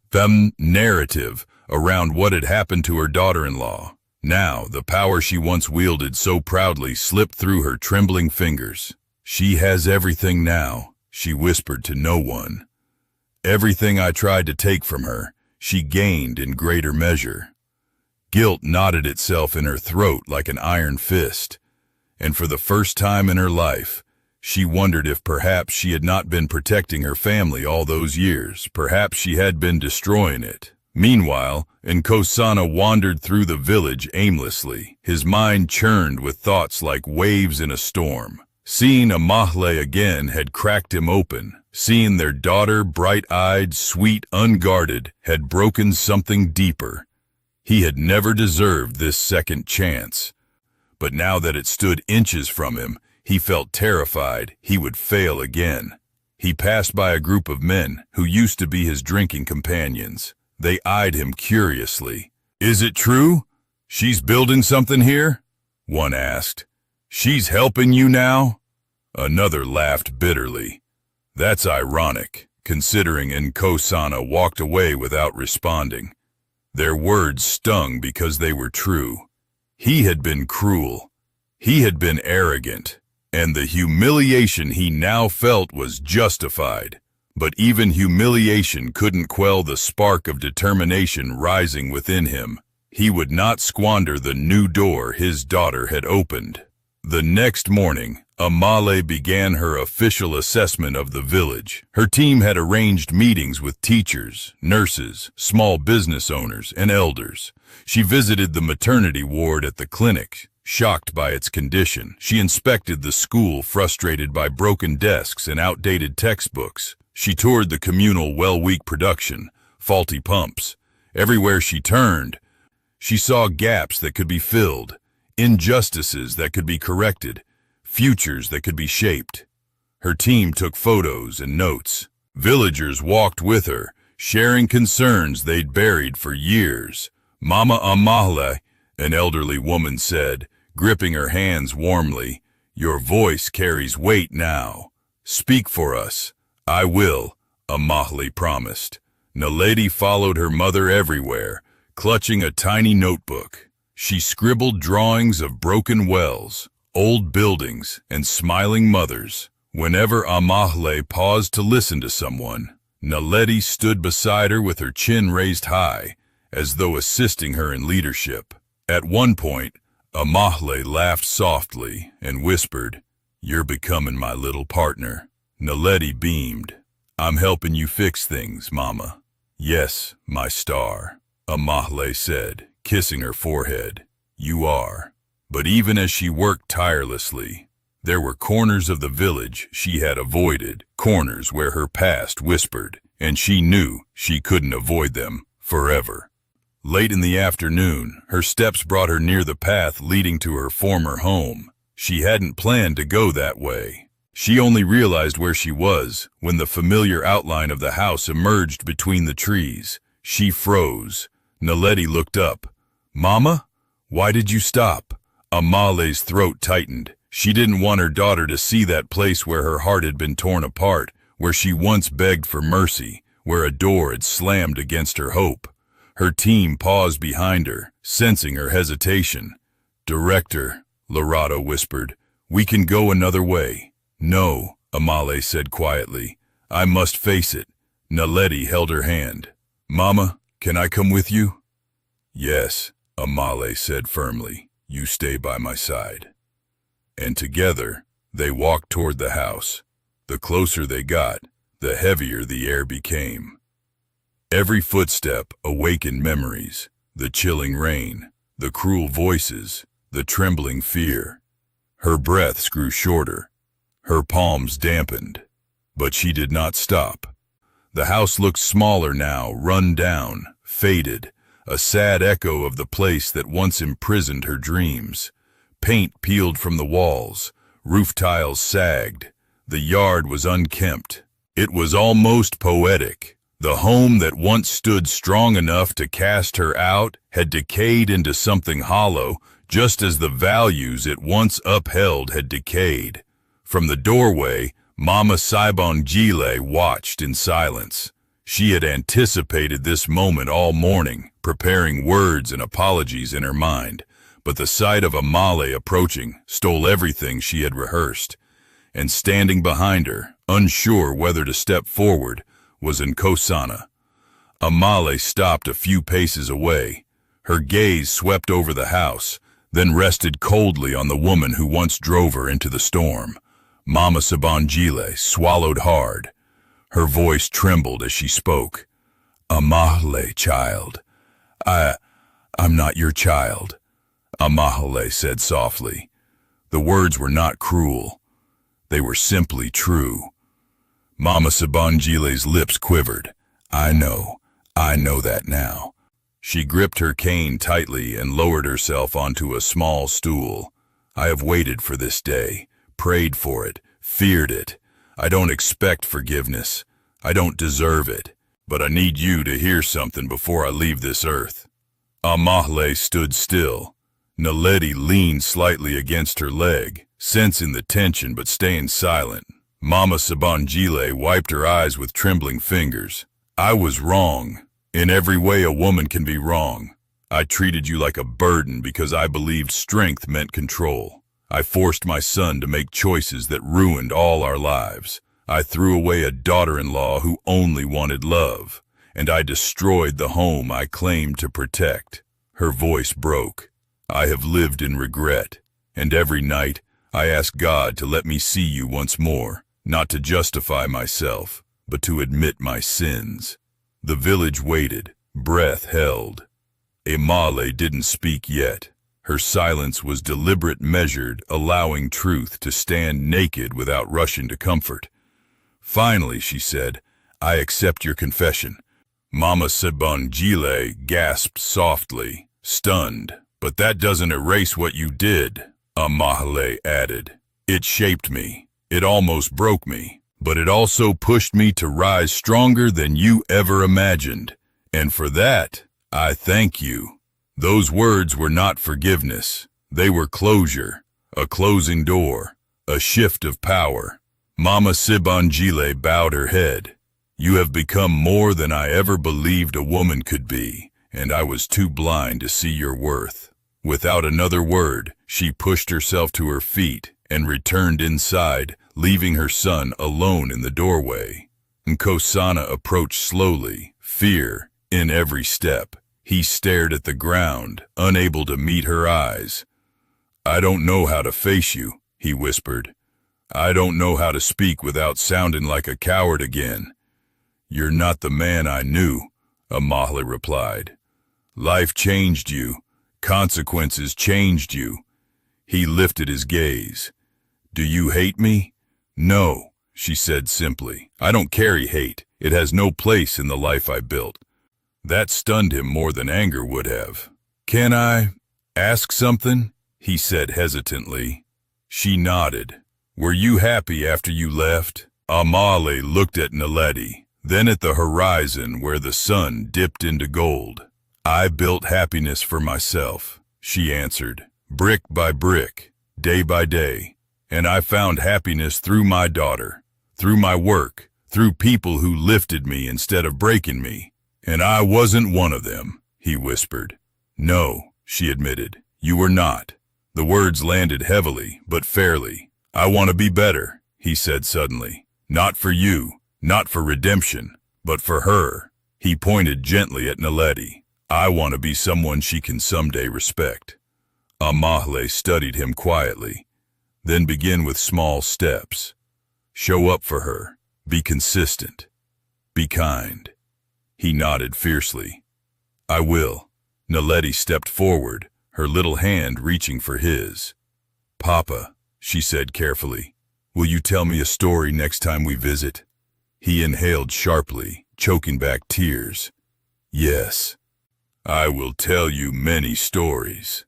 Speaker 1: narrative around what had happened to her daughter-in-law. Now, the power she once wielded so proudly slipped through her trembling fingers. "She has everything now," she whispered to no one. "Everything I tried to take from her, she gained in greater measure." Guilt knotted itself in her throat like an iron fist, and for the first time in her life, she wondered if perhaps she had not been protecting her family all those years. Perhaps she had been destroying it. Meanwhile, Nkosana wandered through the village aimlessly. His mind churned with thoughts like waves in a storm. Seeing Amahle again had cracked him open. Seeing their daughter, bright-eyed, sweet, unguarded, had broken something deeper. He had never deserved this second chance. But now that it stood inches from him, he felt terrified he would fail again. He passed by a group of men who used to be his drinking companions. They eyed him curiously. "Is it true? She's building something here?" one asked. "She's helping you now?" Another laughed bitterly. "That's ironic, considering Nkosana walked away without responding." Their words stung because they were true. He had been cruel. He had been arrogant. And the humiliation he now felt was justified. But even humiliation couldn't quell the spark of determination rising within him. He would not squander the new door his daughter had opened. The next morning, Amahle began her official assessment of the village. Her team had arranged meetings with teachers, nurses, small business owners, and elders. She visited the maternity ward at the clinic, shocked by its condition. She inspected the school, frustrated by broken desks and outdated textbooks. She toured the communal well-week production, faulty pumps. Everywhere she turned, she saw gaps that could be filled, injustices that could be corrected, futures that could be shaped. Her team took photos and notes. Villagers walked with her, sharing concerns they'd buried for years. "Mama Amahle," an elderly woman said, gripping her hands warmly, "your voice carries weight now. Speak for us." "I will," Amahle promised. Naledi followed her mother everywhere, clutching a tiny notebook. She scribbled drawings of broken wells, old buildings, and smiling mothers. Whenever Amahle paused to listen to someone, Naledi stood beside her with her chin raised high, as though assisting her in leadership. At one point, Amahle laughed softly and whispered, "You're becoming my little partner." Naledi beamed. "I'm helping you fix things, Mama." "Yes, my star," Amahle said, kissing her forehead. "You are." But even as she worked tirelessly, there were corners of the village she had avoided, corners where her past whispered, and she knew she couldn't avoid them forever. Late in the afternoon, her steps brought her near the path leading to her former home. She hadn't planned to go that way. She only realized where she was when the familiar outline of the house emerged between the trees. She froze. Naledi looked up. "Mama? Why did you stop?" Amale's throat tightened. She didn't want her daughter to see that place where her heart had been torn apart, where she once begged for mercy, where a door had slammed against her hope. Her team paused behind her, sensing her hesitation. "Director," Lorato whispered, "we can go another way." "No," Amale said quietly. "I must face it." Naledi held her hand. "Mama, can I come with you?" "Yes," Amale said firmly. "You stay by my side." And together, they walked toward the house. The closer they got, the heavier the air became. Every footstep awakened memories, the chilling rain, the cruel voices, the trembling fear. Her breaths grew shorter, her palms dampened, but she did not stop. The house looked smaller now, run down, faded, a sad echo of the place that once imprisoned her dreams. Paint peeled from the walls, roof tiles sagged, the yard was unkempt. It was almost poetic. The home that once stood strong enough to cast her out had decayed into something hollow, just as the values it once upheld had decayed. From the doorway, Mama Saibongile watched in silence. She had anticipated this moment all morning, preparing words and apologies in her mind, but the sight of Amale approaching stole everything she had rehearsed. And standing behind her, unsure whether to step forward, was Nkosana. Amale stopped a few paces away. Her gaze swept over the house, then rested coldly on the woman who once drove her into the storm. Mama Saibongile swallowed hard. Her voice trembled as she spoke. "Amale, child. I'm not your child," Amale said softly. The words were not cruel. They were simply true. Mama Saibongile's lips quivered. I know that now." She gripped her cane tightly and lowered herself onto a small stool. "I have waited for this day, prayed for it, feared it. I don't expect forgiveness. I don't deserve it. But I need you to hear something before I leave this earth." Amahle stood still. Naledi leaned slightly against her leg, sensing the tension but staying silent. Mama Saibongile wiped her eyes with trembling fingers. "I was wrong. In every way a woman can be wrong. I treated you like a burden because I believed strength meant control. I forced my son to make choices that ruined all our lives. I threw away a daughter-in-law who only wanted love, and I destroyed the home I claimed to protect." Her voice broke. "I have lived in regret, and every night I ask God to let me see you once more, not to justify myself, but to admit my sins." The village waited, breath held. Amale didn't speak yet. Her silence was deliberate, measured, allowing truth to stand naked without rushing to comfort. Finally, she said, "I accept your confession." Mama Saibongile gasped softly, stunned. "But that doesn't erase what you did," Amahle added. "It shaped me. It almost broke me. But it also pushed me to rise stronger than you ever imagined. And for that, I thank you." Those words were not forgiveness. They were closure, a closing door, a shift of power. Mama Saibongile bowed her head. "You have become more than I ever believed a woman could be, and I was too blind to see your worth." Without another word, she pushed herself to her feet and returned inside, leaving her son alone in the doorway. Nkosana approached slowly, fear in every step. He stared at the ground, unable to meet her eyes. "I don't know how to face you," he whispered. "I don't know how to speak without sounding like a coward again." "You're not the man I knew," Amahle replied. "Life changed you. Consequences changed you." He lifted his gaze. "Do you hate me?" "No," she said simply. "I don't carry hate. It has no place in the life I built." That stunned him more than anger would have. "Can I ask something?" he said hesitantly. She nodded. "Were you happy after you left?" Amahle looked at Naledi, then at the horizon where the sun dipped into gold. "I built happiness for myself," she answered, "brick by brick, day by day. And I found happiness through my daughter, through my work, through people who lifted me instead of breaking me. And I wasn't one of them," he whispered. "No," she admitted, "you were not." The words landed heavily, but fairly. "I want to be better," he said suddenly. "Not for you, not for redemption, but for her." He pointed gently at Naledi. "I want to be someone she can someday respect." Amahle studied him quietly. "Then begin with small steps. Show up for her. Be consistent. Be kind." He nodded fiercely. "I will." Naledi stepped forward, her little hand reaching for his. "Papa," she said carefully, "will you tell me a story next time we visit?" He inhaled sharply, choking back tears. "Yes, I will tell you many stories."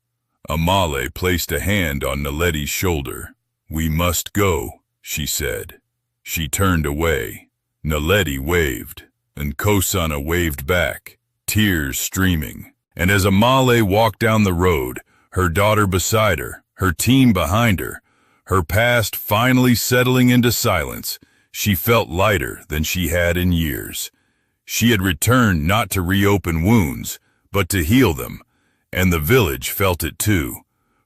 Speaker 1: Amahle placed a hand on Naledi's shoulder. "We must go," she said. She turned away. Naledi waved, and Nkosana waved back, tears streaming. And as Amahle walked down the road, her daughter beside her, her team behind her, her past finally settling into silence, she felt lighter than she had in years. She had returned not to reopen wounds, but to heal them, and the village felt it too.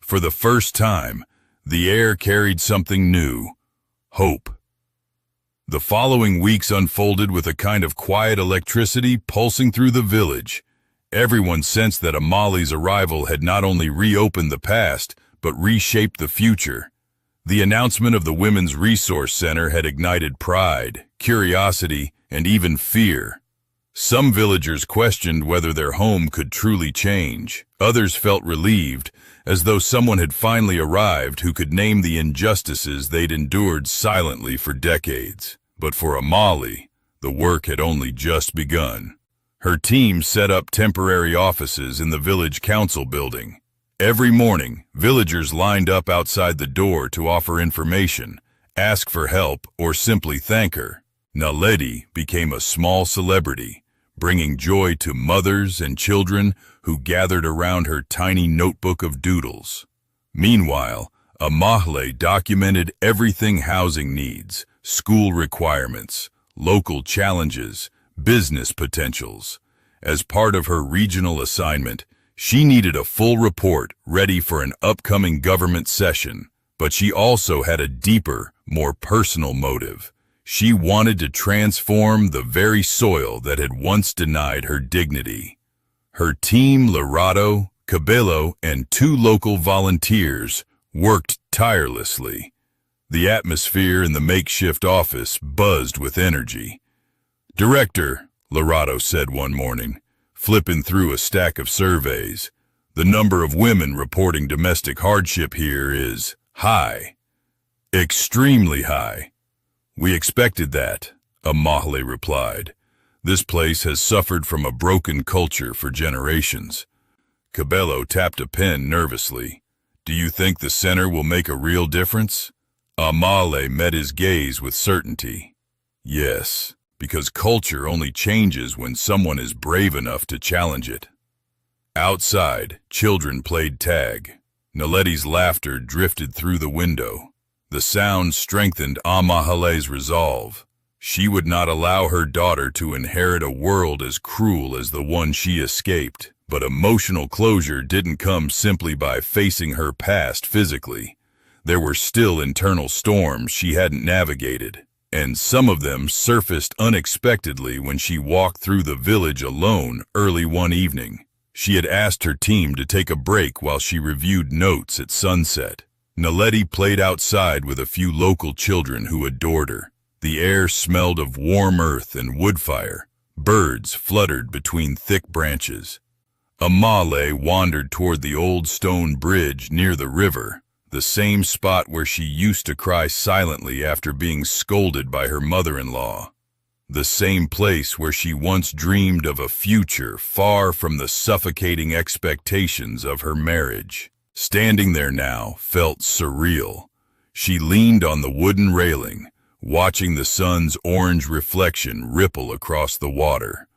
Speaker 1: For the first time, the air carried something new: hope. The following weeks unfolded with a kind of quiet electricity pulsing through the village. Everyone sensed that Amahle's arrival had not only reopened the past, but reshaped the future. The announcement of the Women's Resource Center had ignited pride, curiosity, and even fear. Some villagers questioned whether their home could truly change. Others felt relieved, as though someone had finally arrived who could name the injustices they'd endured silently for decades. But for Amahle, the work had only just begun. Her team set up temporary offices in the village council building. Every morning, villagers lined up outside the door to offer information, ask for help, or simply thank her. Naledi became a small celebrity, bringing joy to mothers and children who gathered around her tiny notebook of doodles. Meanwhile, Amahle documented everything housing needs, school requirements, local challenges, business potentials. As part of her regional assignment, she needed a full report ready for an upcoming government session, but she also had a deeper, more personal motive. She wanted to transform the very soil that had once denied her dignity. Her team, Lorado, Cabello, and 2 local volunteers worked tirelessly. The atmosphere in the makeshift office buzzed with energy. "Director," Lorado said one morning, flipping through a stack of surveys, "the number of women reporting domestic hardship here is high. Extremely high." "We expected that," Amahle replied. "This place has suffered from a broken culture for generations." Cabello tapped a pen nervously. "Do you think the center will make a real difference?" Amahle met his gaze with certainty. "Yes, because culture only changes when someone is brave enough to challenge it." Outside, children played tag. Naledi's laughter drifted through the window. The sound strengthened Amahale's resolve. She would not allow her daughter to inherit a world as cruel as the one she escaped. But emotional closure didn't come simply by facing her past physically. There were still internal storms she hadn't navigated, and some of them surfaced unexpectedly when she walked through the village alone early one evening. She had asked her team to take a break while she reviewed notes at sunset. Naledi played outside with a few local children who adored her. The air smelled of warm earth and wood fire. Birds fluttered between thick branches. Amale wandered toward the old stone bridge near the river, the same spot where she used to cry silently after being scolded by her mother-in-law. The same place where she once dreamed of a future far from the suffocating expectations of her marriage. Standing there now felt surreal. She leaned on the wooden railing, watching the sun's orange reflection ripple across the water.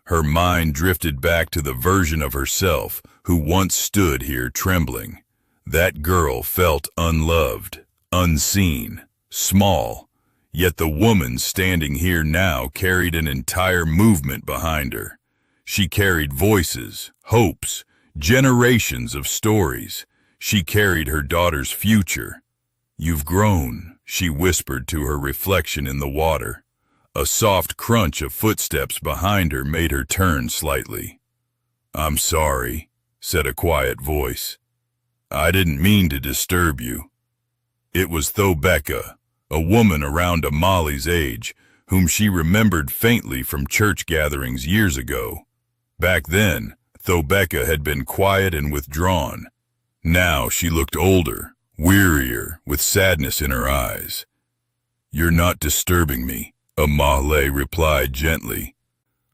Speaker 1: Her mind drifted back to the version of herself who once stood here trembling. That girl felt unloved, unseen, small, yet the woman standing here now carried an entire movement behind her. She carried voices, hopes, generations of stories. She carried her daughter's future. "You've grown," she whispered to her reflection in the water. A soft crunch of footsteps behind her made her turn slightly. "I'm sorry," said a quiet voice. "I didn't mean to disturb you." It was Thobeka, a woman around Amali's age, whom she remembered faintly from church gatherings years ago. Back then, Thobeka had been quiet and withdrawn. Now she looked older, wearier, with sadness in her eyes. "You're not disturbing me," Amale replied gently.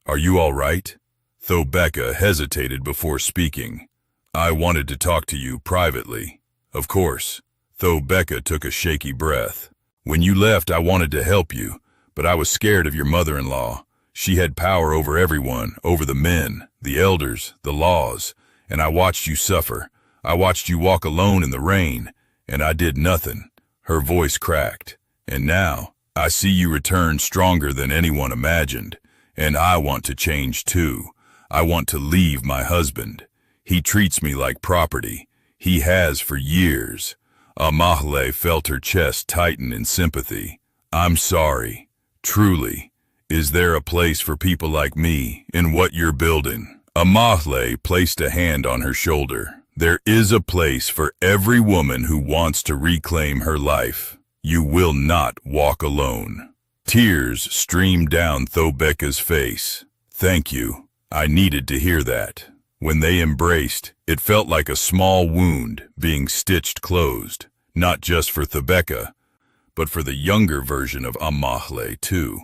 Speaker 1: "Are you all right?" Thobeka hesitated before speaking. "I wanted to talk to you privately." "Of course." Thobeka took a shaky breath. "When you left, I wanted to help you, but I was scared of your mother-in-law. She had power over everyone, over the men, the elders, the laws, and I watched you suffer. I watched you walk alone in the rain, and I did nothing." Her voice cracked. "And now, I see you return stronger than anyone imagined, and I want to change too. I want to leave my husband. He treats me like property. He has for years." Amahle felt her chest tighten in sympathy. "I'm sorry. Truly. Is there a place for people like me in what you're building?" Amahle placed a hand on her shoulder. "There is a place for every woman who wants to reclaim her life. You will not walk alone." Tears streamed down Thobeka's face. "Thank you. I needed to hear that." When they embraced, it felt like a small wound being stitched closed, not just for Thobeka, but for the younger version of Amahle too.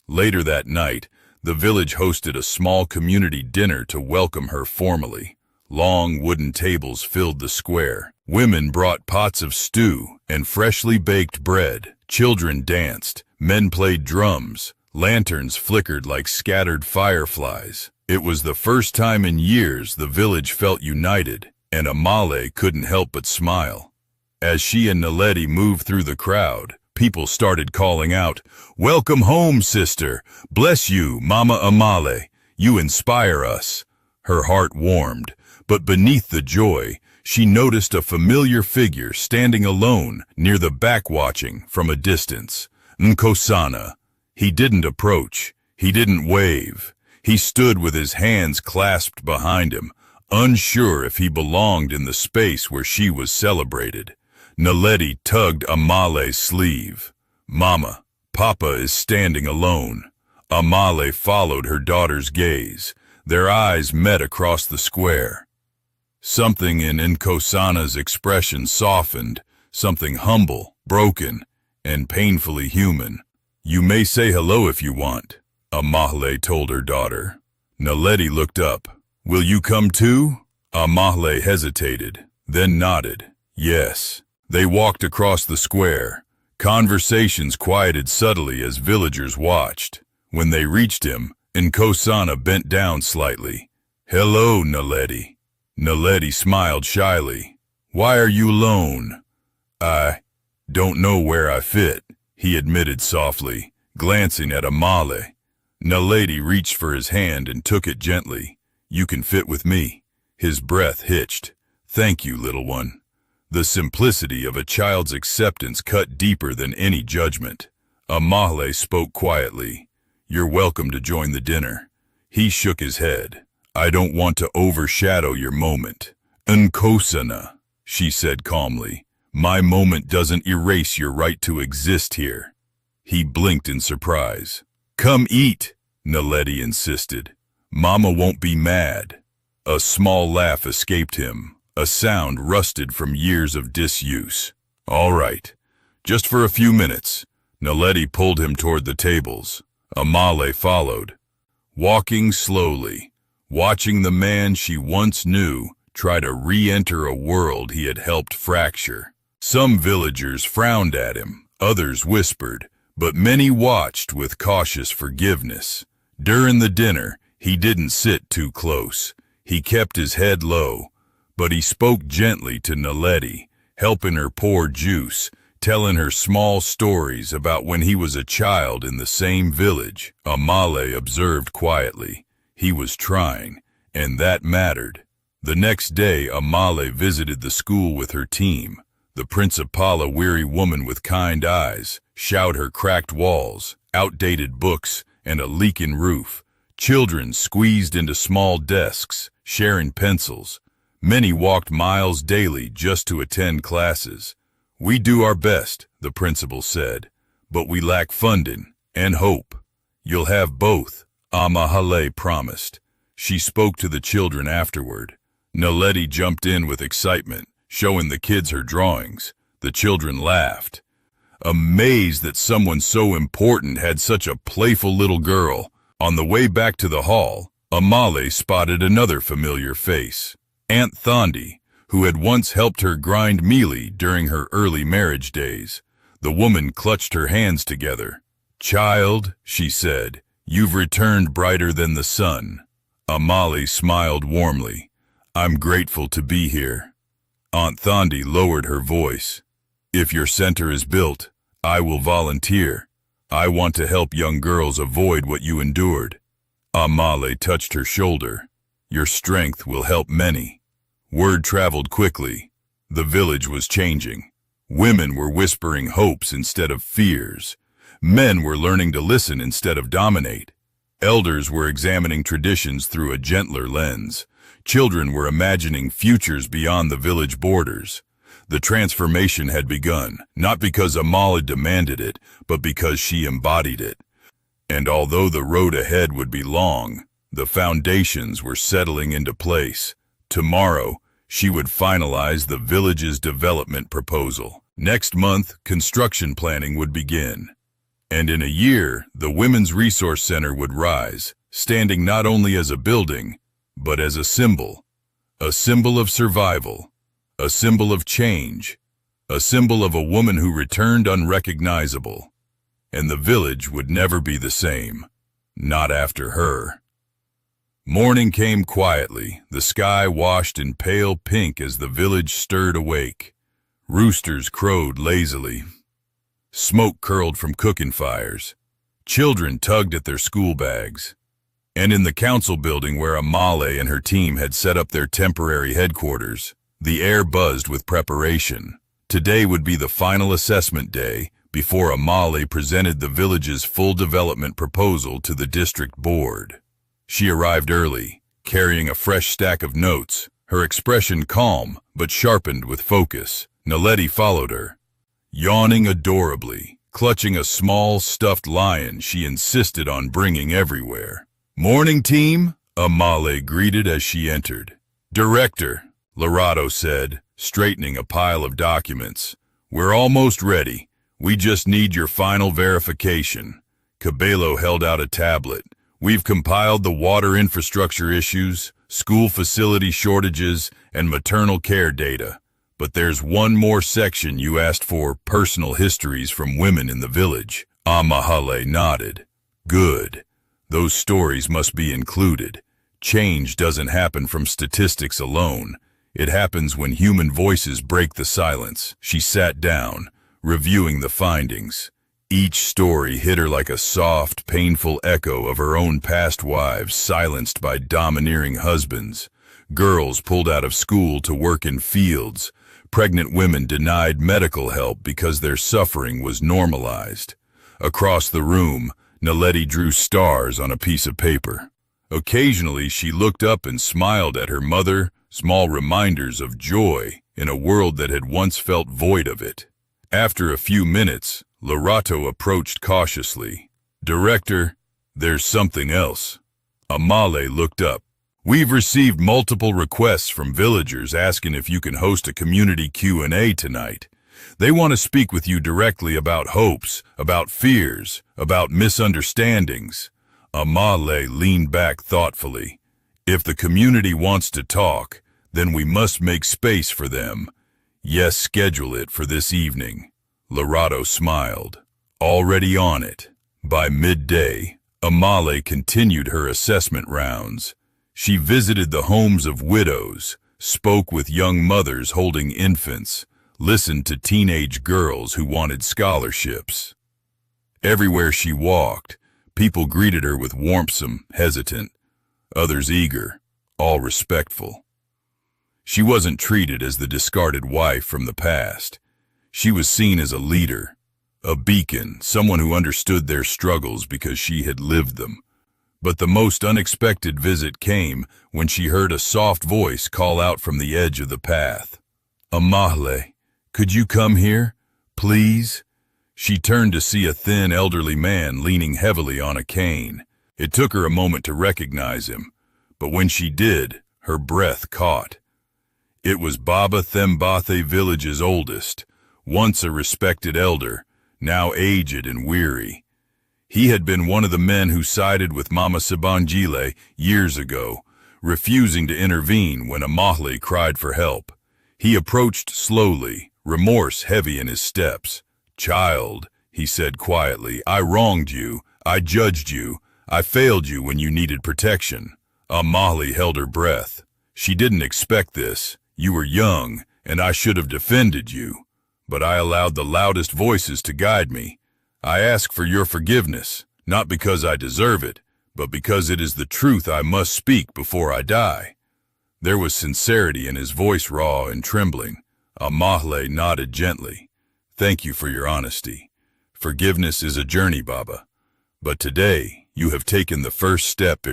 Speaker 1: Later that night, the village hosted a small community dinner to welcome her formally. Long wooden tables filled the square. Women brought pots of stew and freshly baked bread. Children danced. Men played drums. Lanterns flickered like scattered fireflies. It was the first time in years the village felt united, and Amale couldn't help but smile. As she and Naledi moved through the crowd, people started calling out, "Welcome home, sister! Bless you, Mama Amale! You inspire us!" Her heart warmed, but beneath the joy, she noticed a familiar figure standing alone near the back watching from a distance. Nkosana. He didn't approach. He didn't wave. He stood with his hands clasped behind him, unsure if he belonged in the space where she was celebrated. Naledi tugged Amale's sleeve. "Mama, Papa is standing alone." Amale followed her daughter's gaze. Their eyes met across the square. Something in Nkosana's expression softened, something humble, broken, and painfully human. "You may say hello if you want," Amahle told her daughter. Naledi looked up. "Will you come too?" Amahle hesitated, then nodded. "Yes." They walked across the square. Conversations quieted subtly as villagers watched. When they reached him, Nkosana bent down slightly. "Hello, Naledi." Naledi smiled shyly. "Why are you alone?" "I don't know where I fit," he admitted softly, glancing at Amale. Naledi reached for his hand and took it gently. You can fit with me. His breath hitched. Thank you, little one. The simplicity of a child's acceptance cut deeper than any judgment. Amale spoke quietly. You're welcome to join the dinner. He shook his head. I don't want to overshadow your moment. Nkosana, she said calmly. My moment doesn't erase your right to exist here. He blinked in surprise. Come eat, Naledi insisted. Mama won't be mad. A small laugh escaped him, a sound rusted from years of disuse. All right, just for a few minutes. Naledi pulled him toward the tables. Amale followed, walking slowly, watching the man she once knew try to re-enter a world he had helped fracture. Some villagers frowned at him, others whispered, but many watched with cautious forgiveness. During the dinner, he didn't sit too close. He kept his head low, but he spoke gently to Naledi, helping her pour juice, telling her small stories about when he was a child in the same village. Amale observed quietly. He was trying, and that mattered. The next day, Amale visited the school with her team. The principal, a weary woman with kind eyes, showed her cracked walls, outdated books, and a leaking roof. Children squeezed into small desks, sharing pencils. Many walked miles daily just to attend classes. We do our best, the principal said, but we lack funding and hope. You'll have both, Amahale promised. She spoke to the children afterward. Naledi jumped in with excitement, showing the kids her drawings. The children laughed, amazed that someone so important had such a playful little girl. On the way back to the hall, Amale spotted another familiar face, Aunt Thandi, who had once helped her grind mealie during her early marriage days. The woman clutched her hands together. Child, she said, you've returned brighter than the sun. Amale smiled warmly. I'm grateful to be here. Aunt Thandi lowered her voice. If your center is built, I will volunteer. I want to help young girls avoid what you endured. Amale touched her shoulder. Your strength will help many. Word traveled quickly. The village was changing. Women were whispering hopes instead of fears. Men were learning to listen instead of dominate. Elders were examining traditions through a gentler lens. Children were imagining futures beyond the village borders. The transformation had begun, not because Amale demanded it, but because she embodied it. And although the road ahead would be long, the foundations were settling into place. Tomorrow, she would finalize the village's development proposal. Next month, construction planning would begin. And in a year, the Women's Resource Center would rise, standing not only as a building, but as a symbol of survival, a symbol of change, a symbol of a woman who returned unrecognizable. And the village would never be the same, not after her. Morning came quietly, the sky washed in pale pink as the village stirred awake. Roosters crowed lazily. Smoke curled from cooking fires. Children tugged at their school bags. And in the council building where Amale and her team had set up their temporary headquarters, the air buzzed with preparation. Today would be the final assessment day before Amale presented the village's full development proposal to the district board. She arrived early, carrying a fresh stack of notes, her expression calm but sharpened with focus. Naledi followed her, yawning adorably, clutching a small stuffed lion she insisted on bringing everywhere. Morning, team, Amale greeted as she entered. Director, Lorado said, straightening a pile of documents. We're almost ready. We just need your final verification. Cabello held out a tablet. We've compiled the water infrastructure issues, school facility shortages, and maternal care data. But there's one more section you asked for, personal histories from women in the village. Amahale nodded. Good. Those stories must be included. Change doesn't happen from statistics alone. It happens when human voices break the silence. She sat down, reviewing the findings. Each story hit her like a soft, painful echo of her own past wives silenced by domineering husbands, girls pulled out of school to work in fields, pregnant women denied medical help because their suffering was normalized. Across the room, Naledi drew stars on a piece of paper. Occasionally, she looked up and smiled at her mother, small reminders of joy in a world that had once felt void of it. After a few minutes, Lorato approached cautiously. "Director, there's something else." Amale looked up. "We've received multiple requests from villagers asking if you can host a community Q&A tonight. They want to speak with you directly about hopes, about fears, about misunderstandings." Amale leaned back thoughtfully. "If the community wants to talk, then we must make space for them. Yes, schedule it for this evening." Lorato smiled. Already on it. By midday, Amale continued her assessment rounds. She visited the homes of widows, spoke with young mothers holding infants, listened to teenage girls who wanted scholarships. Everywhere she walked, people greeted her with warmth, some hesitant, others eager, all respectful. She wasn't treated as the discarded wife from the past. She was seen as a leader, a beacon, someone who understood their struggles because she had lived them. But the most unexpected visit came when she heard a soft voice call out from the edge of the path. "Amale, could you come here, please?" She turned to see a thin, elderly man leaning heavily on a cane. It took her a moment to recognize him, but when she did, her breath caught. It was Baba Thembathe village's oldest, once a respected elder, now aged and weary. He had been one of the men who sided with Mama Sibangile years ago, refusing to intervene when Amale cried for help. He approached slowly, remorse heavy in his steps. "Child," he said quietly, "I wronged you, I judged you, I failed you when you needed protection." Amale held her breath. She didn't expect this. "You were young, and I should have defended you. But I allowed the loudest voices to guide me. I ask for your forgiveness, not because I deserve it, but because it is the truth I must speak before I die." There was sincerity in his voice, raw and trembling. Amale nodded gently. "Thank you for your honesty. Forgiveness is a journey, Baba. But today, you have taken the first step."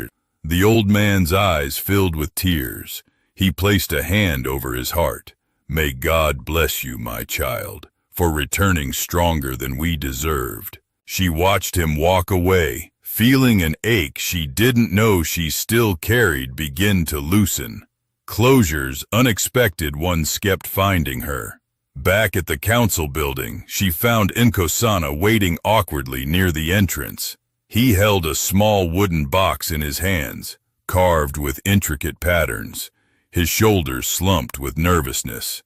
Speaker 1: The old man's eyes filled with tears. He placed a hand over his heart. "May God bless you, my child, for returning stronger than we deserved." She watched him walk away, feeling an ache she didn't know she still carried begin to loosen. Closures, unexpected ones, kept finding her. Back at the council building, she found Nkosana waiting awkwardly near the entrance. He held a small wooden box in his hands, carved with intricate patterns. His shoulders slumped with nervousness.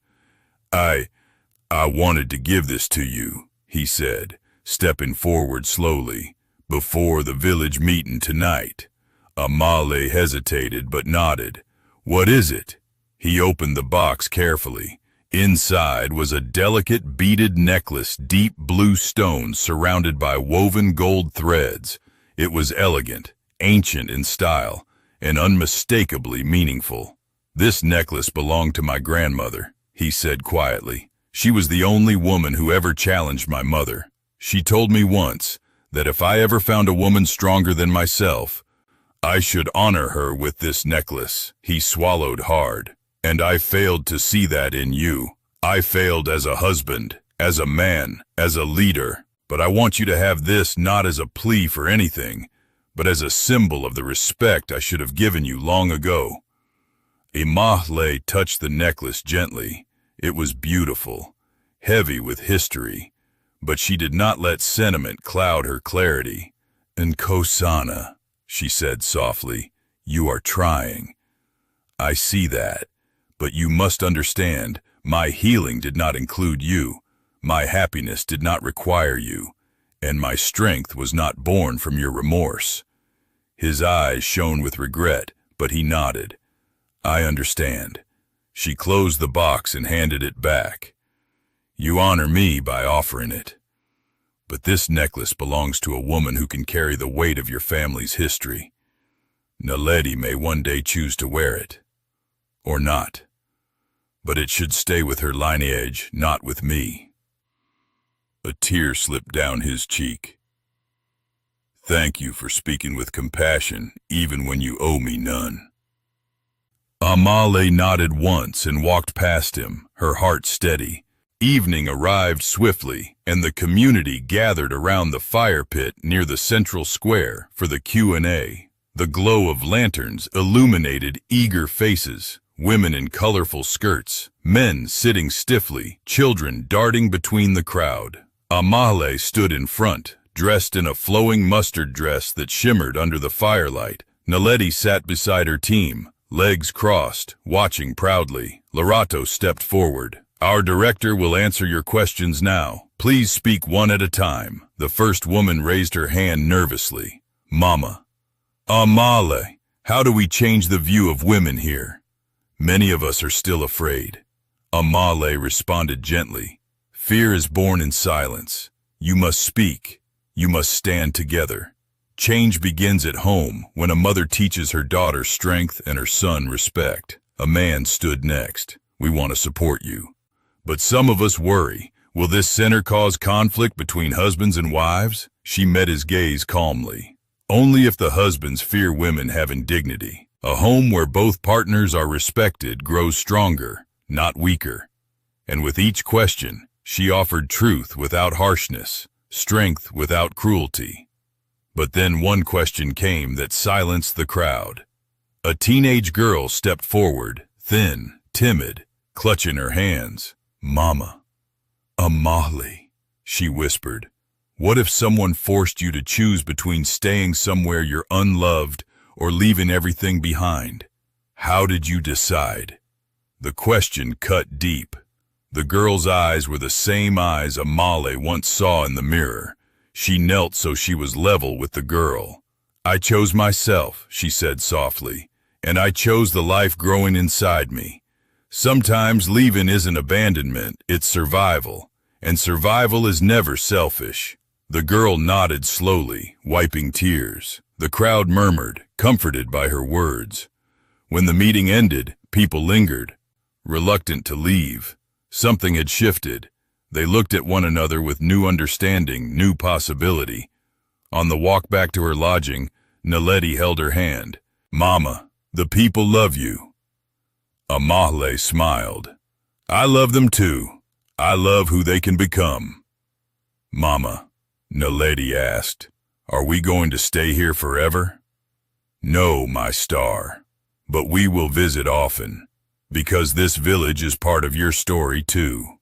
Speaker 1: I wanted to give this to you," he said, stepping forward slowly, "before the village meeting tonight." Amale hesitated but nodded. "What is it?" He opened the box carefully. Inside was a delicate beaded necklace, deep blue stones surrounded by woven gold threads. It was elegant, ancient in style, and unmistakably meaningful. "This necklace belonged to my grandmother," he said quietly. "She was the only woman who ever challenged my mother. She told me once that if I ever found a woman stronger than myself, I should honor her with this necklace." He swallowed hard. "And I failed to see that in you. I failed as a husband, as a man, as a leader. But I want you to have this not as a plea for anything, but as a symbol of the respect I should have given you long ago." Amale touched the necklace gently. It was beautiful, heavy with history, but she did not let sentiment cloud her clarity. "Nkosana," she said softly, "you are trying. I see that, but you must understand, my healing did not include you, my happiness did not require you, and my strength was not born from your remorse." His eyes shone with regret, but he nodded. "I understand." She closed the box and handed it back. "You honor me by offering it." But this necklace belongs to a woman who can carry the weight of your family's history. Naledi may one day choose to wear it. Or not. But it should stay with her lineage, not with me." A tear slipped down his cheek. "Thank you for speaking with compassion, even when you owe me none." Amale nodded once and walked past him, her heart steady. Evening arrived swiftly, and the community gathered around the fire pit near the central square for the Q&A. The glow of lanterns illuminated eager faces, women in colorful skirts, men sitting stiffly, children darting between the crowd. Amale stood in front, dressed in a flowing mustard dress that shimmered under the firelight. Naledi sat beside her team, legs crossed, watching proudly. Lorato stepped forward. "Our director will answer your questions now. Please speak one at a time." The first woman raised her hand nervously. "Mama." "Amale, how do we change the view of women here? Many of us are still afraid." Amale responded gently. "Fear is born in silence. You must speak. You must stand together. Change begins at home when a mother teaches her daughter strength and her son respect." A man stood next. "We want to support you. But some of us worry. Will this center cause conflict between husbands and wives?" She met his gaze calmly. "Only if the husbands fear women having dignity. A home where both partners are respected grows stronger, not weaker." And with each question, she offered truth without harshness, strength without cruelty. But then one question came that silenced the crowd. A teenage girl stepped forward, thin, timid, clutching her hands. "Mama." "Amale," she whispered. "What if someone forced you to choose between staying somewhere you're unloved or leaving everything behind? How did you decide?" The question cut deep. The girl's eyes were the same eyes Amale once saw in the mirror. She knelt so she was level with the girl. "I chose myself," she said softly, "and I chose the life growing inside me. Sometimes leaving isn't abandonment, it's survival, and survival is never selfish." The girl nodded slowly, wiping tears. The crowd murmured, comforted by her words. When the meeting ended, people lingered, reluctant to leave. Something had shifted. They looked at one another with new understanding, new possibility. On the walk back to her lodging, Naledi held her hand. "Mama, the people love you." Amale smiled. "I love them too. I love who they can become." "Mama," Naledi asked, "are we going to stay here forever?" "No, my star, but we will visit often, because this village is part of your story too."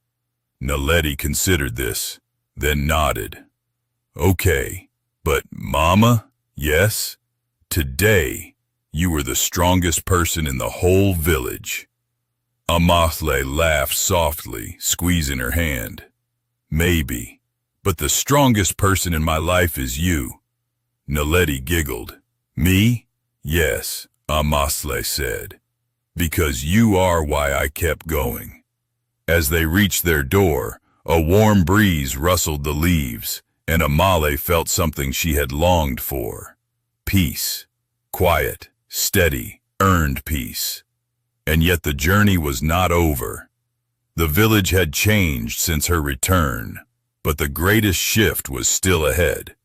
Speaker 1: Naledi considered this, then nodded. "Okay, but Mama, yes, today you were the strongest person in the whole village." Amale laughed softly, squeezing her hand. "Maybe, but the strongest person in my life is you." Naledi giggled. "Me? Yes," Amale said, "because you are why I kept going." As they reached their door, a warm breeze rustled the leaves, and Amale felt something she had longed for. Peace. Quiet, steady, earned peace. And yet the journey was not over. The village had changed since her return, but the greatest shift was still ahead,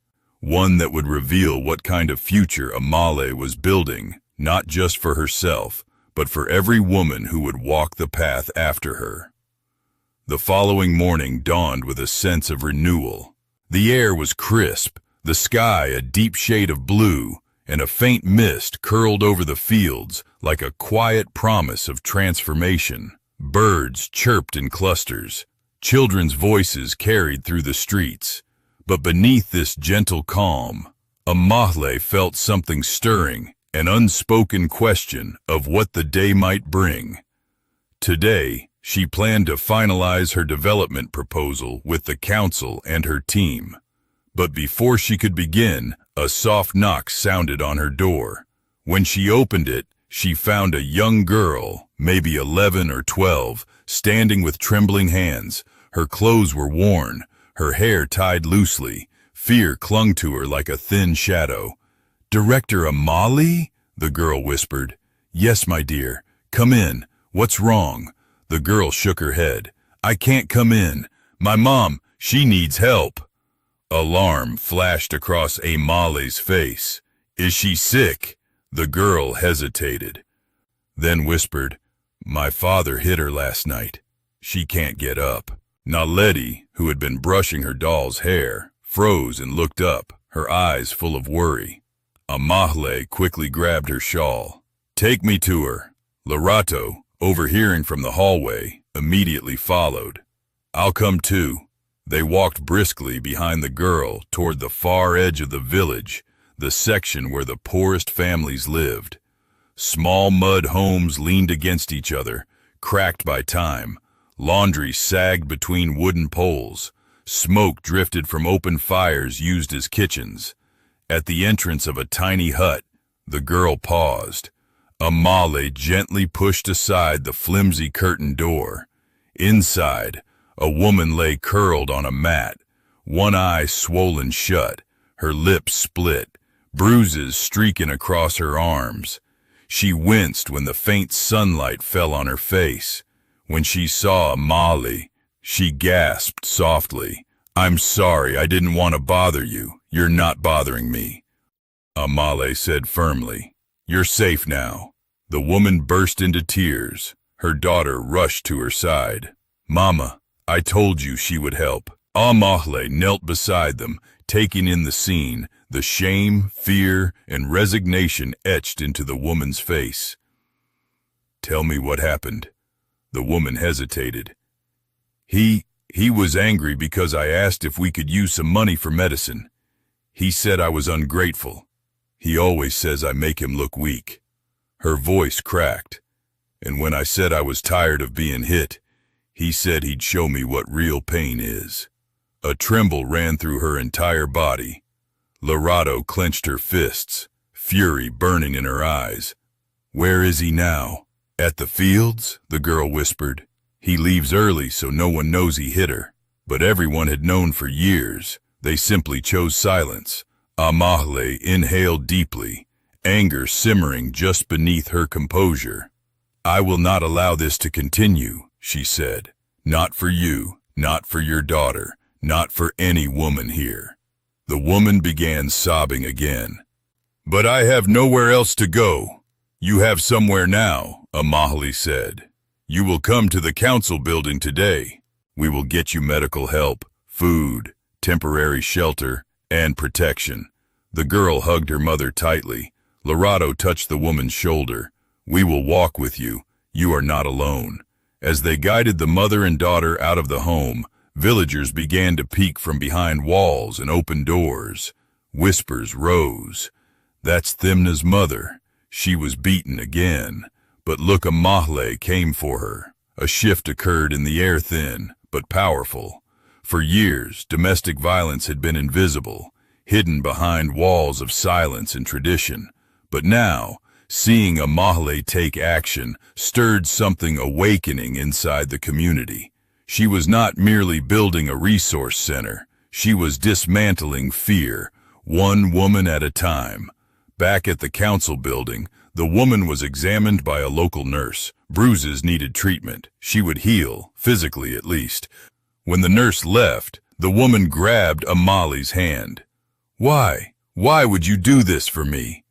Speaker 1: one that would reveal what kind of future Amale was building, not just for herself, but for every woman who would walk the path after her. The following morning dawned with a sense of renewal. The air was crisp, the sky a deep shade of blue, and a faint mist curled over the fields like a quiet promise of transformation. Birds chirped in clusters. Children's voices carried through the streets. But beneath this gentle calm, Amale felt something stirring, an unspoken question of what the day might bring. Today, she planned to finalize her development proposal with the council and her team. But before she could begin, a soft knock sounded on her door. When she opened it, she found a young girl, maybe 11 or 12, standing with trembling hands. Her clothes were worn, her hair tied loosely. Fear clung to her like a thin shadow. "Director Amali?" the girl whispered. "Yes, my dear. Come in. What's wrong?" The girl shook her head. "I can't come in. My mom, she needs help." Alarm flashed across Amali's face. "Is she sick?" The girl hesitated, then whispered, "My father hit her last night. She can't get up." Naledi, who had been brushing her doll's hair, froze and looked up, her eyes full of worry. Amahle quickly grabbed her shawl. "Take me to her." Larato, overhearing from the hallway, immediately followed. "I'll come too." They walked briskly behind the girl toward the far edge of the village, the section where the poorest families lived. Small mud homes leaned against each other, cracked by time. Laundry sagged between wooden poles. Smoke drifted from open fires used as kitchens. At the entrance of a tiny hut, the girl paused. Amale gently pushed aside the flimsy curtain door. Inside, a woman lay curled on a mat, one eye swollen shut, her lips split, bruises streaking across her arms. She winced when the faint sunlight fell on her face. When she saw Amali, she gasped softly, "I'm sorry, I didn't want to bother you. You're not bothering me." Amale said firmly, "You're safe now." The woman burst into tears. Her daughter rushed to her side. "Mama, I told you she would help." Amahle knelt beside them, taking in the scene, the shame, fear, and resignation etched into the woman's face. "Tell me what happened." The woman hesitated. He was angry because I asked if we could use some money for medicine. He said I was ungrateful. He always says I make him look weak." Her voice cracked. "And when I said I was tired of being hit, he said he'd show me what real pain is." A tremble ran through her entire body. Larato clenched her fists, fury burning in her eyes. "Where is he now?" "At the fields," the girl whispered. "He leaves early so no one knows he hit her." But everyone had known for years. They simply chose silence. Amahle inhaled deeply, anger simmering just beneath her composure. "I will not allow this to continue," she said. "Not for you, not for your daughter, not for any woman here." The woman began sobbing again. "But I have nowhere else to go." "You have somewhere now," Amahle said. "You will come to the council building today. We will get you medical help, food, temporary shelter, and protection." The girl hugged her mother tightly. Larato touched the woman's shoulder. "We will walk with you. You are not alone." As they guided the mother and daughter out of the home, villagers began to peek from behind walls and open doors. Whispers rose. "That's Thimna's mother. She was beaten again." But look, Amahle came for her. A shift occurred in the air, thin but powerful. For years, domestic violence had been invisible, hidden behind walls of silence and tradition. But now, seeing Amahle take action stirred something awakening inside the community. She was not merely building a resource center. She was dismantling fear, one woman at a time. Back at the council building, the woman was examined by a local nurse. Bruises needed treatment. She would heal, physically at least. When the nurse left, the woman grabbed Amali's hand. "Why? Why would you do this for me?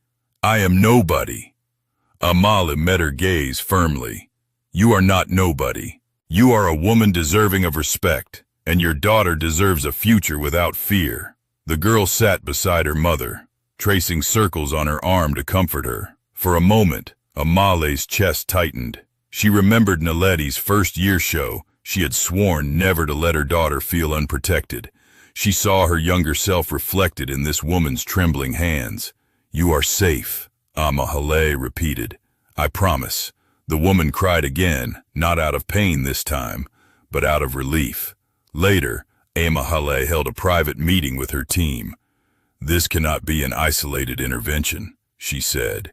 Speaker 1: I am nobody." Amali met her gaze firmly. "You are not nobody. You are a woman deserving of respect, and your daughter deserves a future without fear." The girl sat beside her mother, tracing circles on her arm to comfort her. For a moment, Amale's chest tightened. She remembered Naledi's first-year show. She had sworn never to let her daughter feel unprotected. She saw her younger self reflected in this woman's trembling hands. "You are safe," Amahle repeated. "I promise." The woman cried again, not out of pain this time, but out of relief. Later, Amahle held a private meeting with her team. "This cannot be an isolated intervention," she said.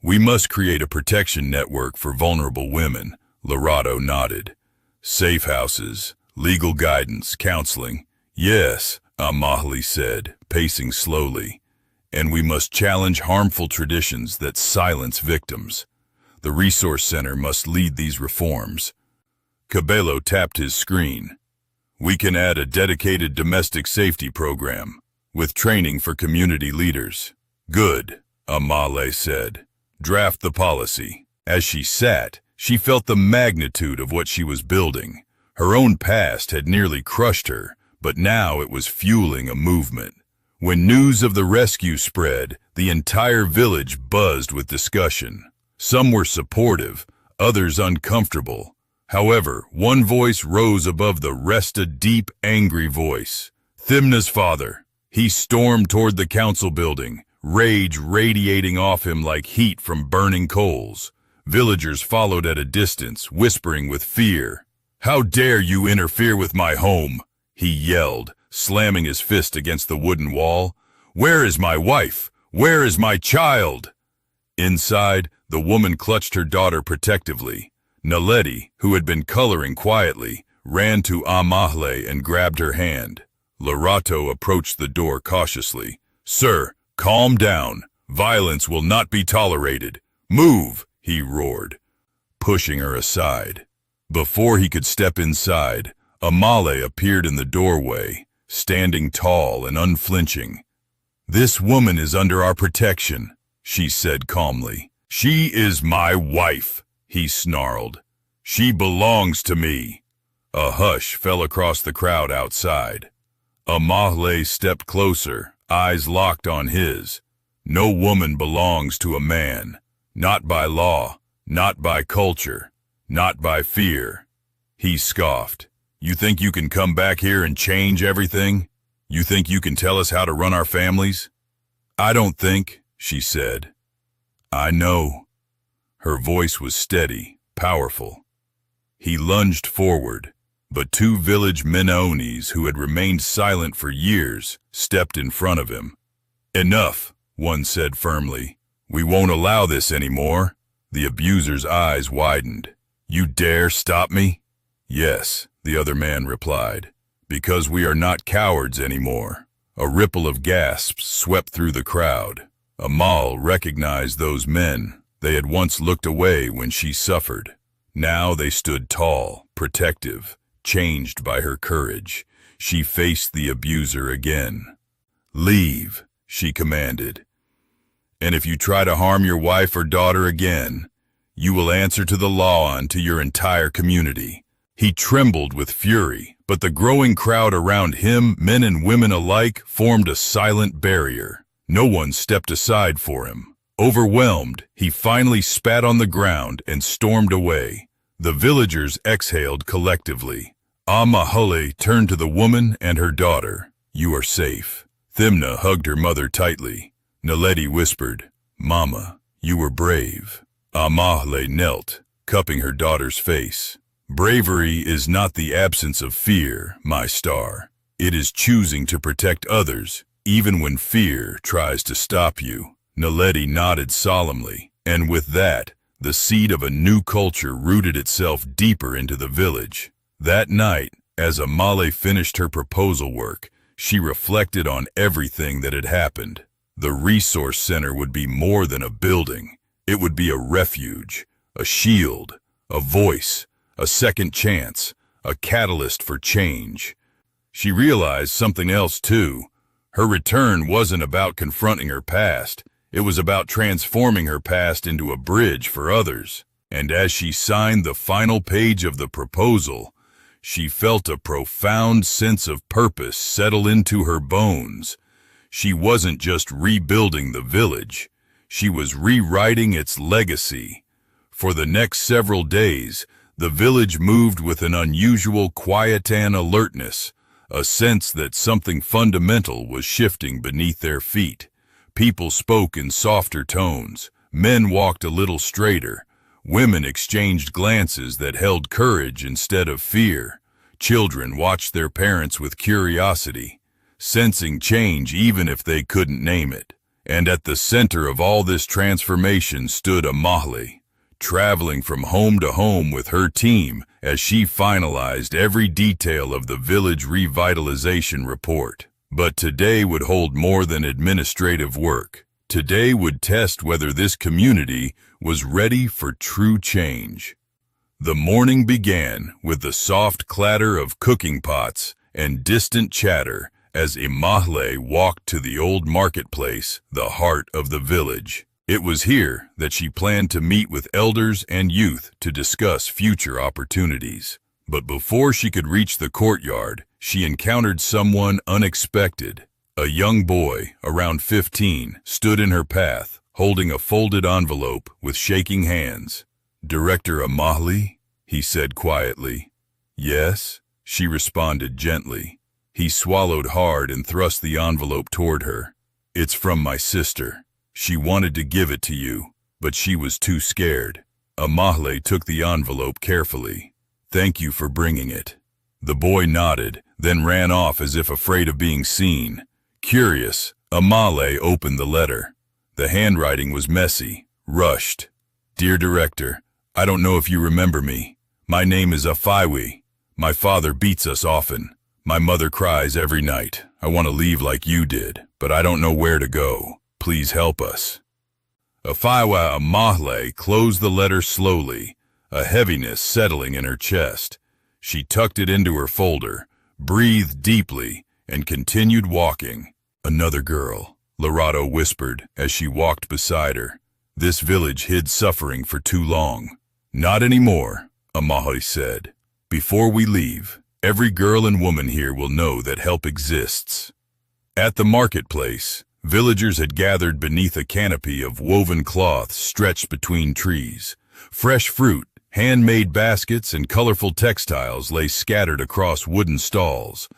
Speaker 1: "We must create a protection network for vulnerable women." Larato nodded. "Safe houses, legal guidance, counseling. Yes, Amahle said, pacing slowly. And we must challenge harmful traditions that silence victims. The Resource Center must lead these reforms. Cabello tapped his screen. We can add a dedicated domestic safety program, with training for community leaders. Good, Amahle said. Draft the policy. As she sat, she felt the magnitude of what she was building. Her own past had nearly crushed her, but now it was fueling a movement. When news of the rescue spread, the entire village buzzed with discussion. Some were supportive, others uncomfortable. However, one voice rose above the rest, a deep, angry voice. Thimna's father. He stormed toward the council building, rage radiating off him like heat from burning coals. Villagers followed at a distance, whispering with fear. How dare you interfere with my home? He yelled, slamming his fist against the wooden wall. Where is my wife? Where is my child? Inside, the woman clutched her daughter protectively. Naledi, who had been coloring quietly, ran to Amahle and grabbed her hand. Lorato approached the door cautiously. Sir, calm down. Violence will not be tolerated. Move, he roared, pushing her aside. Before he could step inside, Amahle appeared in the doorway, standing tall and unflinching. This woman is under our protection, she said calmly. She is my wife, he snarled. She belongs to me. A hush fell across the crowd outside. Amahle stepped closer, eyes locked on his. No woman belongs to a man, not by law, not by culture, not by fear. He scoffed. You think you can come back here and change everything? You think you can tell us how to run our families? I don't think, she said. I know. Her voice was steady, powerful. He lunged forward, but two village Menaonis who had remained silent for years stepped in front of him. Enough, one said firmly. We won't allow this anymore. The abuser's eyes widened. You dare stop me? Yes, the other man replied. Because we are not cowards anymore. A ripple of gasps swept through the crowd. Amal recognized those men. They had once looked away when she suffered. Now they stood tall, protective, changed by her courage. She faced the abuser again. Leave, she commanded. And if you try to harm your wife or daughter again, you will answer to the law and to your entire community. He trembled with fury, but the growing crowd around him, men and women alike, formed a silent barrier. No one stepped aside for him. Overwhelmed, he finally spat on the ground and stormed away. The villagers exhaled collectively. Amahle turned to the woman and her daughter. You are safe. Thimna hugged her mother tightly. Naledi whispered, Mama, you were brave. Amahle knelt, cupping her daughter's face. Bravery is not the absence of fear, my star. It is choosing to protect others, even when fear tries to stop you. Naledi nodded solemnly, and with that, the seed of a new culture rooted itself deeper into the village. That night, as Amahle finished her proposal work, she reflected on everything that had happened. The Resource Center would be more than a building. It would be a refuge, a shield, a voice, a second chance, a catalyst for change. She realized something else too. Her return wasn't about confronting her past. It was about transforming her past into a bridge for others. And as she signed the final page of the proposal, she felt a profound sense of purpose settle into her bones. She wasn't just rebuilding the village. She was rewriting its legacy. For the next several days, the village moved with an unusual quietan alertness, a sense that something fundamental was shifting beneath their feet. People spoke in softer tones, men walked a little straighter, women exchanged glances that held courage instead of fear. Children watched their parents with curiosity, sensing change even if they couldn't name it. And at the center of all this transformation stood Amahle, traveling from home to home with her team as she finalized every detail of the village revitalization report. But today would hold more than administrative work. Today would test whether this community was ready for true change. The morning began with the soft clatter of cooking pots and distant chatter as Imahle walked to the old marketplace, the heart of the village. It was here that she planned to meet with elders and youth to discuss future opportunities. But before she could reach the courtyard, she encountered someone unexpected. A young boy, around 15, stood in her path, holding a folded envelope with shaking hands. "Director Imahle?" he said quietly. "Yes," she responded gently. He swallowed hard and thrust the envelope toward her. "It's from my sister. She wanted to give it to you, but she was too scared." Imahle took the envelope carefully. "Thank you for bringing it." The boy nodded, then ran off as if afraid of being seen. Curious, Imahle opened the letter. The handwriting was messy, rushed. "Dear Director, I don't know if you remember me. My name is Afaiwi. My father beats us often. My mother cries every night. I want to leave like you did, but I don't know where to go. Please help us." Afaiwa Imahle closed the letter slowly, a heaviness settling in her chest. She tucked it into her folder, breathed deeply, and continued walking. "Another girl," Lorato whispered as she walked beside her. "This village hid suffering for too long." "Not anymore," Imahle said. "Before we leave, every girl and woman here will know that help exists." At the marketplace, villagers had gathered beneath a canopy of woven cloth stretched between trees. Fresh fruit, handmade baskets, and colorful textiles lay scattered across wooden stalls.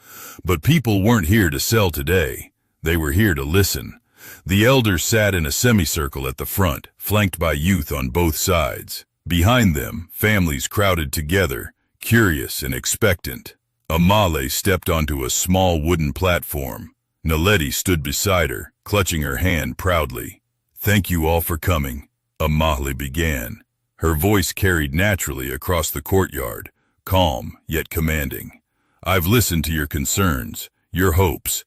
Speaker 1: But people weren't here to sell today. They were here to listen. The elders sat in a semicircle at the front, flanked by youth on both sides. Behind them, families crowded together, curious and expectant. Imahle stepped onto a small wooden platform. Naledi stood beside her, clutching her hand proudly. "Thank you all for coming," Imahle began. Her voice carried naturally across the courtyard, calm yet commanding. "I've listened to your concerns, your hopes,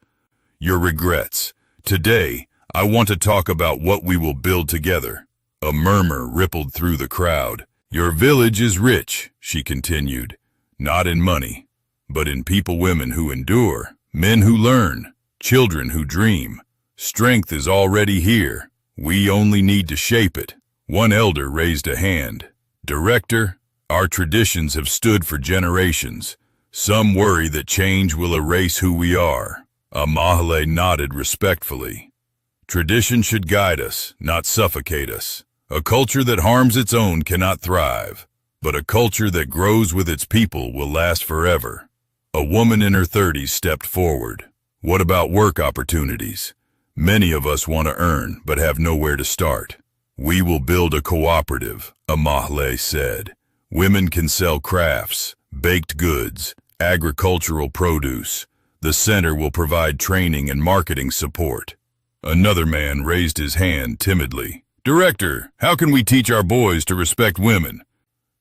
Speaker 1: your regrets. Today, I want to talk about what we will build together." A murmur rippled through the crowd. "Your village is rich," she continued, "not in money, but in women who endure, men who learn, children who dream. Strength is already here. We only need to shape it." One elder raised a hand. "Director, our traditions have stood for generations. Some worry that change will erase who we are." Imahle nodded respectfully. "Tradition should guide us, not suffocate us. A culture that harms its own cannot thrive, but a culture that grows with its people will last forever." A woman in her 30s stepped forward. "What about work opportunities? Many of us want to earn, but have nowhere to start." "We will build a cooperative," Imahle said. "Women can sell crafts, baked goods, agricultural produce. The center will provide training and marketing support." Another man raised his hand timidly. "Director, how can we teach our boys to respect women?"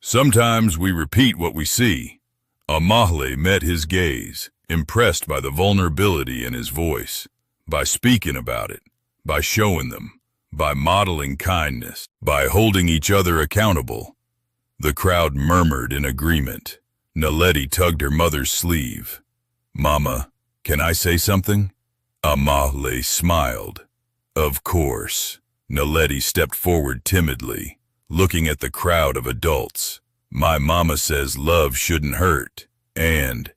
Speaker 1: "Sometimes we repeat what we see." Imahle met his gaze, impressed by the vulnerability in his voice. "By speaking about it, by showing them, by modeling kindness, by holding each other accountable." The crowd murmured in agreement. Naledi tugged her mother's sleeve. "Mama, can I say something?" Imahle smiled. "Of course." Naledi stepped forward timidly, looking at the crowd of adults. "My mama says love shouldn't hurt, and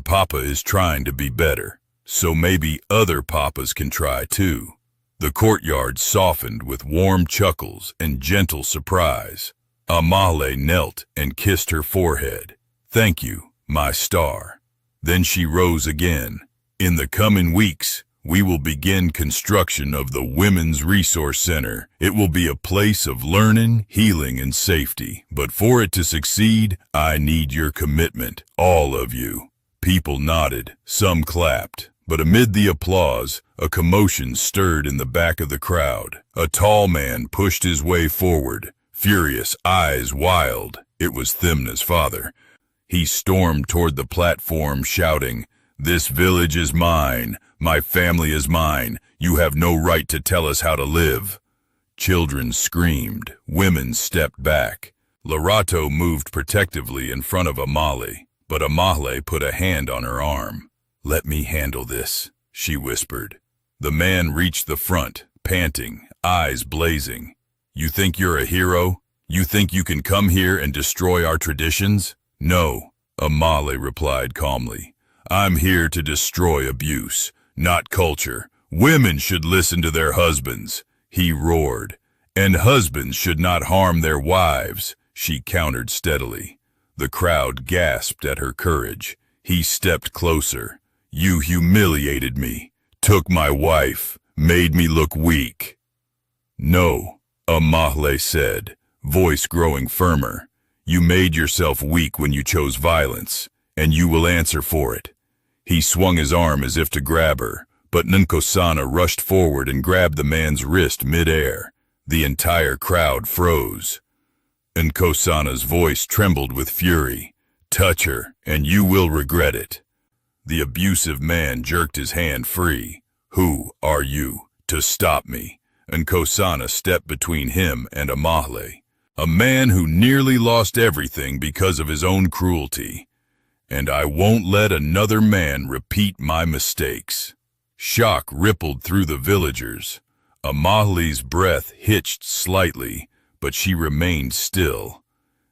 Speaker 1: Papa is trying to be better, so maybe other papas can try too." The courtyard softened with warm chuckles and gentle surprise. Imahle knelt and kissed her forehead. "Thank you, my star." Then she rose again. "In the coming weeks, we will begin construction of the Women's Resource Center. It will be a place of learning, healing, and safety. But for it to succeed, I need your commitment, all of you." People nodded, some clapped, but amid the applause, a commotion stirred in the back of the crowd. A tall man pushed his way forward, Furious, eyes wild, it was Thimna's father. He stormed toward the platform shouting, "This village is mine, my family is mine, you have no right to tell us how to live." Children screamed, women stepped back. Larato moved protectively in front of Amale, but Amale put a hand on her arm. "Let me handle this," she whispered. The man reached the front, panting, eyes blazing. "You think you're a hero? You think you can come here and destroy our traditions?" "No," Amale replied calmly. "I'm here to destroy abuse, not culture. Women should listen to their husbands," he roared. "And husbands should not harm their wives," she countered steadily. The crowd gasped at her courage. He stepped closer. "You humiliated me, took my wife, made me look weak." "No," Amale said, voice growing firmer. "You made yourself weak when you chose violence, and you will answer for it." He swung his arm as if to grab her, but Nkosana rushed forward and grabbed the man's wrist mid-air. The entire crowd froze. Nkosana's voice trembled with fury. "Touch her, and you will regret it." The abusive man jerked his hand free. "Who are you to stop me?" Nkosana stepped between him and Amale, a man who nearly lost everything because of his own cruelty. "And I won't let another man repeat my mistakes." Shock rippled through the villagers. Amale's breath hitched slightly, but she remained still.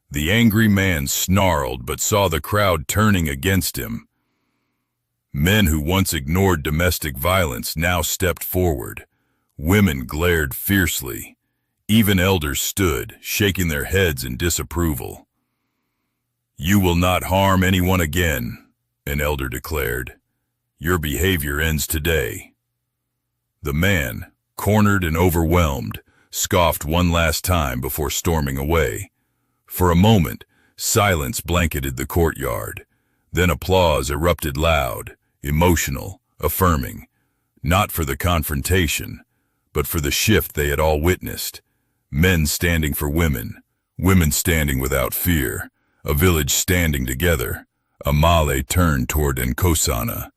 Speaker 1: The angry man snarled but saw the crowd turning against him. Men who once ignored domestic violence now stepped forward. Women glared fiercely. Even elders stood, shaking their heads in disapproval. "You will not harm anyone again," an elder declared. "Your behavior ends today." The man, cornered and overwhelmed, scoffed one last time before storming away. For a moment, silence blanketed the courtyard. Then applause erupted loud, emotional, affirming, not for the confrontation, but for the shift they had all witnessed. Men standing for women, women standing without fear, a village standing together. Amale turned toward Nkosana.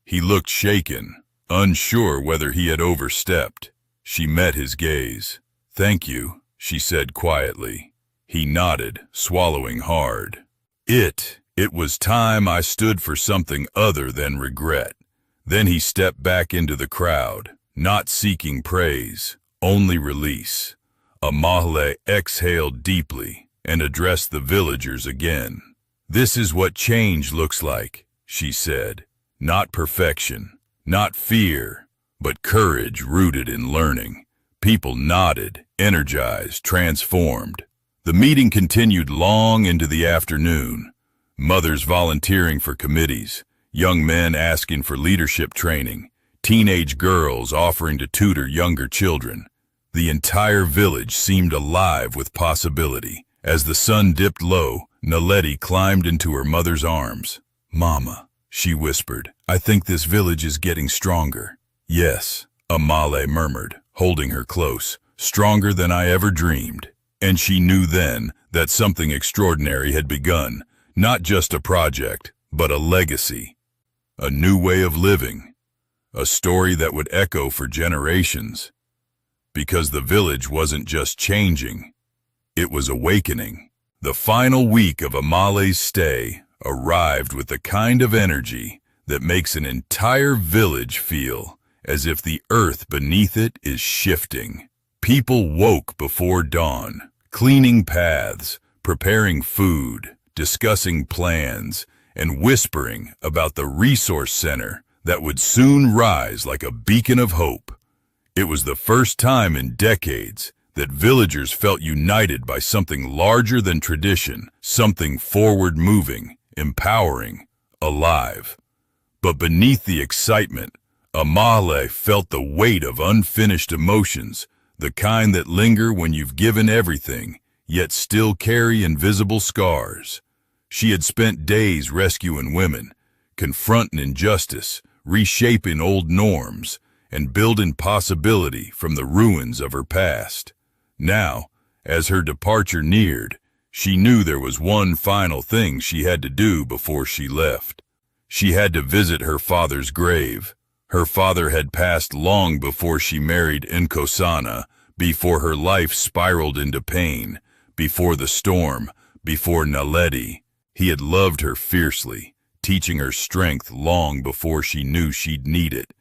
Speaker 1: He looked shaken, unsure whether he had overstepped. She met his gaze. "Thank you," she said quietly. He nodded, swallowing hard. It was time I stood for something other than regret. Then he stepped back into the crowd, not seeking praise, only release. Amale exhaled deeply and addressed the villagers again. "This is what change looks like," she said. "Not perfection, not fear, but courage rooted in learning." People nodded, energized, transformed. The meeting continued long into the afternoon. Mothers volunteering for committees, young men asking for leadership training, teenage girls offering to tutor younger children. The entire village seemed alive with possibility. As the sun dipped low, Naledi climbed into her mother's arms. "Mama," she whispered, "I think this village is getting stronger." "Yes," Amale murmured, holding her close, "stronger than I ever dreamed." And she knew then that something extraordinary had begun, not just a project, but a legacy. A new way of living, a story that would echo for generations. Because the village wasn't just changing, it was awakening. The final week of Amale's stay arrived with the kind of energy that makes an entire village feel as if the earth beneath it is shifting. People woke before dawn, cleaning paths, preparing food, discussing plans, and whispering about the resource center that would soon rise like a beacon of hope. It was the first time in decades that villagers felt united by something larger than tradition, something forward-moving, empowering, alive. But beneath the excitement, Amale felt the weight of unfinished emotions, the kind that linger when you've given everything, yet still carry invisible scars. She had spent days rescuing women, confronting injustice, reshaping old norms, and building possibility from the ruins of her past. Now, As her departure neared, she knew there was one final thing she had to do before she left. She had to visit her father's grave. Her father had passed long before she married Nkosana, before her life spiraled into pain, before the storm, before Naledi. He had loved her fiercely, teaching her strength long before she knew she'd need it.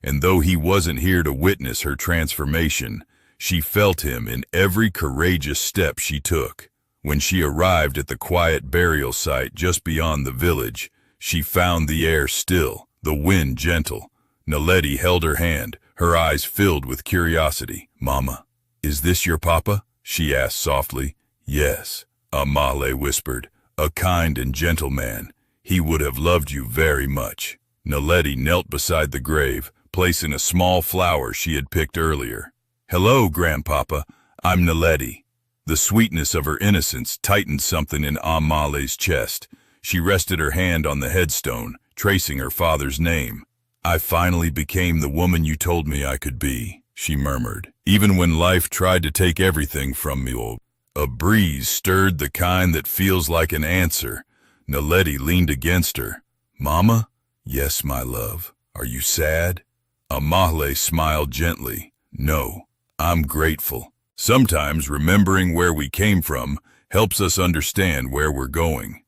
Speaker 1: And though he wasn't here to witness her transformation, she felt him in every courageous step she took. When she arrived at the quiet burial site just beyond the village, she found the air still, the wind gentle. Naledi held her hand, her eyes filled with curiosity. "Mama, is this your papa?" she asked softly. "Yes," Amale whispered. "A kind and gentle man. He would have loved you very much." Naledi knelt beside the grave, placing a small flower she had picked earlier. "Hello, Grandpapa. I'm Naledi." The sweetness of her innocence tightened something in Amale's chest. She rested her hand on the headstone, tracing her father's name. "I finally became the woman you told me I could be," she murmured. "Even when life tried to take everything from me." A breeze stirred the kind that feels like an answer. Naledi leaned against her. "Mama?" "Yes, my love. Are you sad?" Amale smiled gently. "No, I'm grateful. Sometimes remembering where we came from helps us understand where we're going."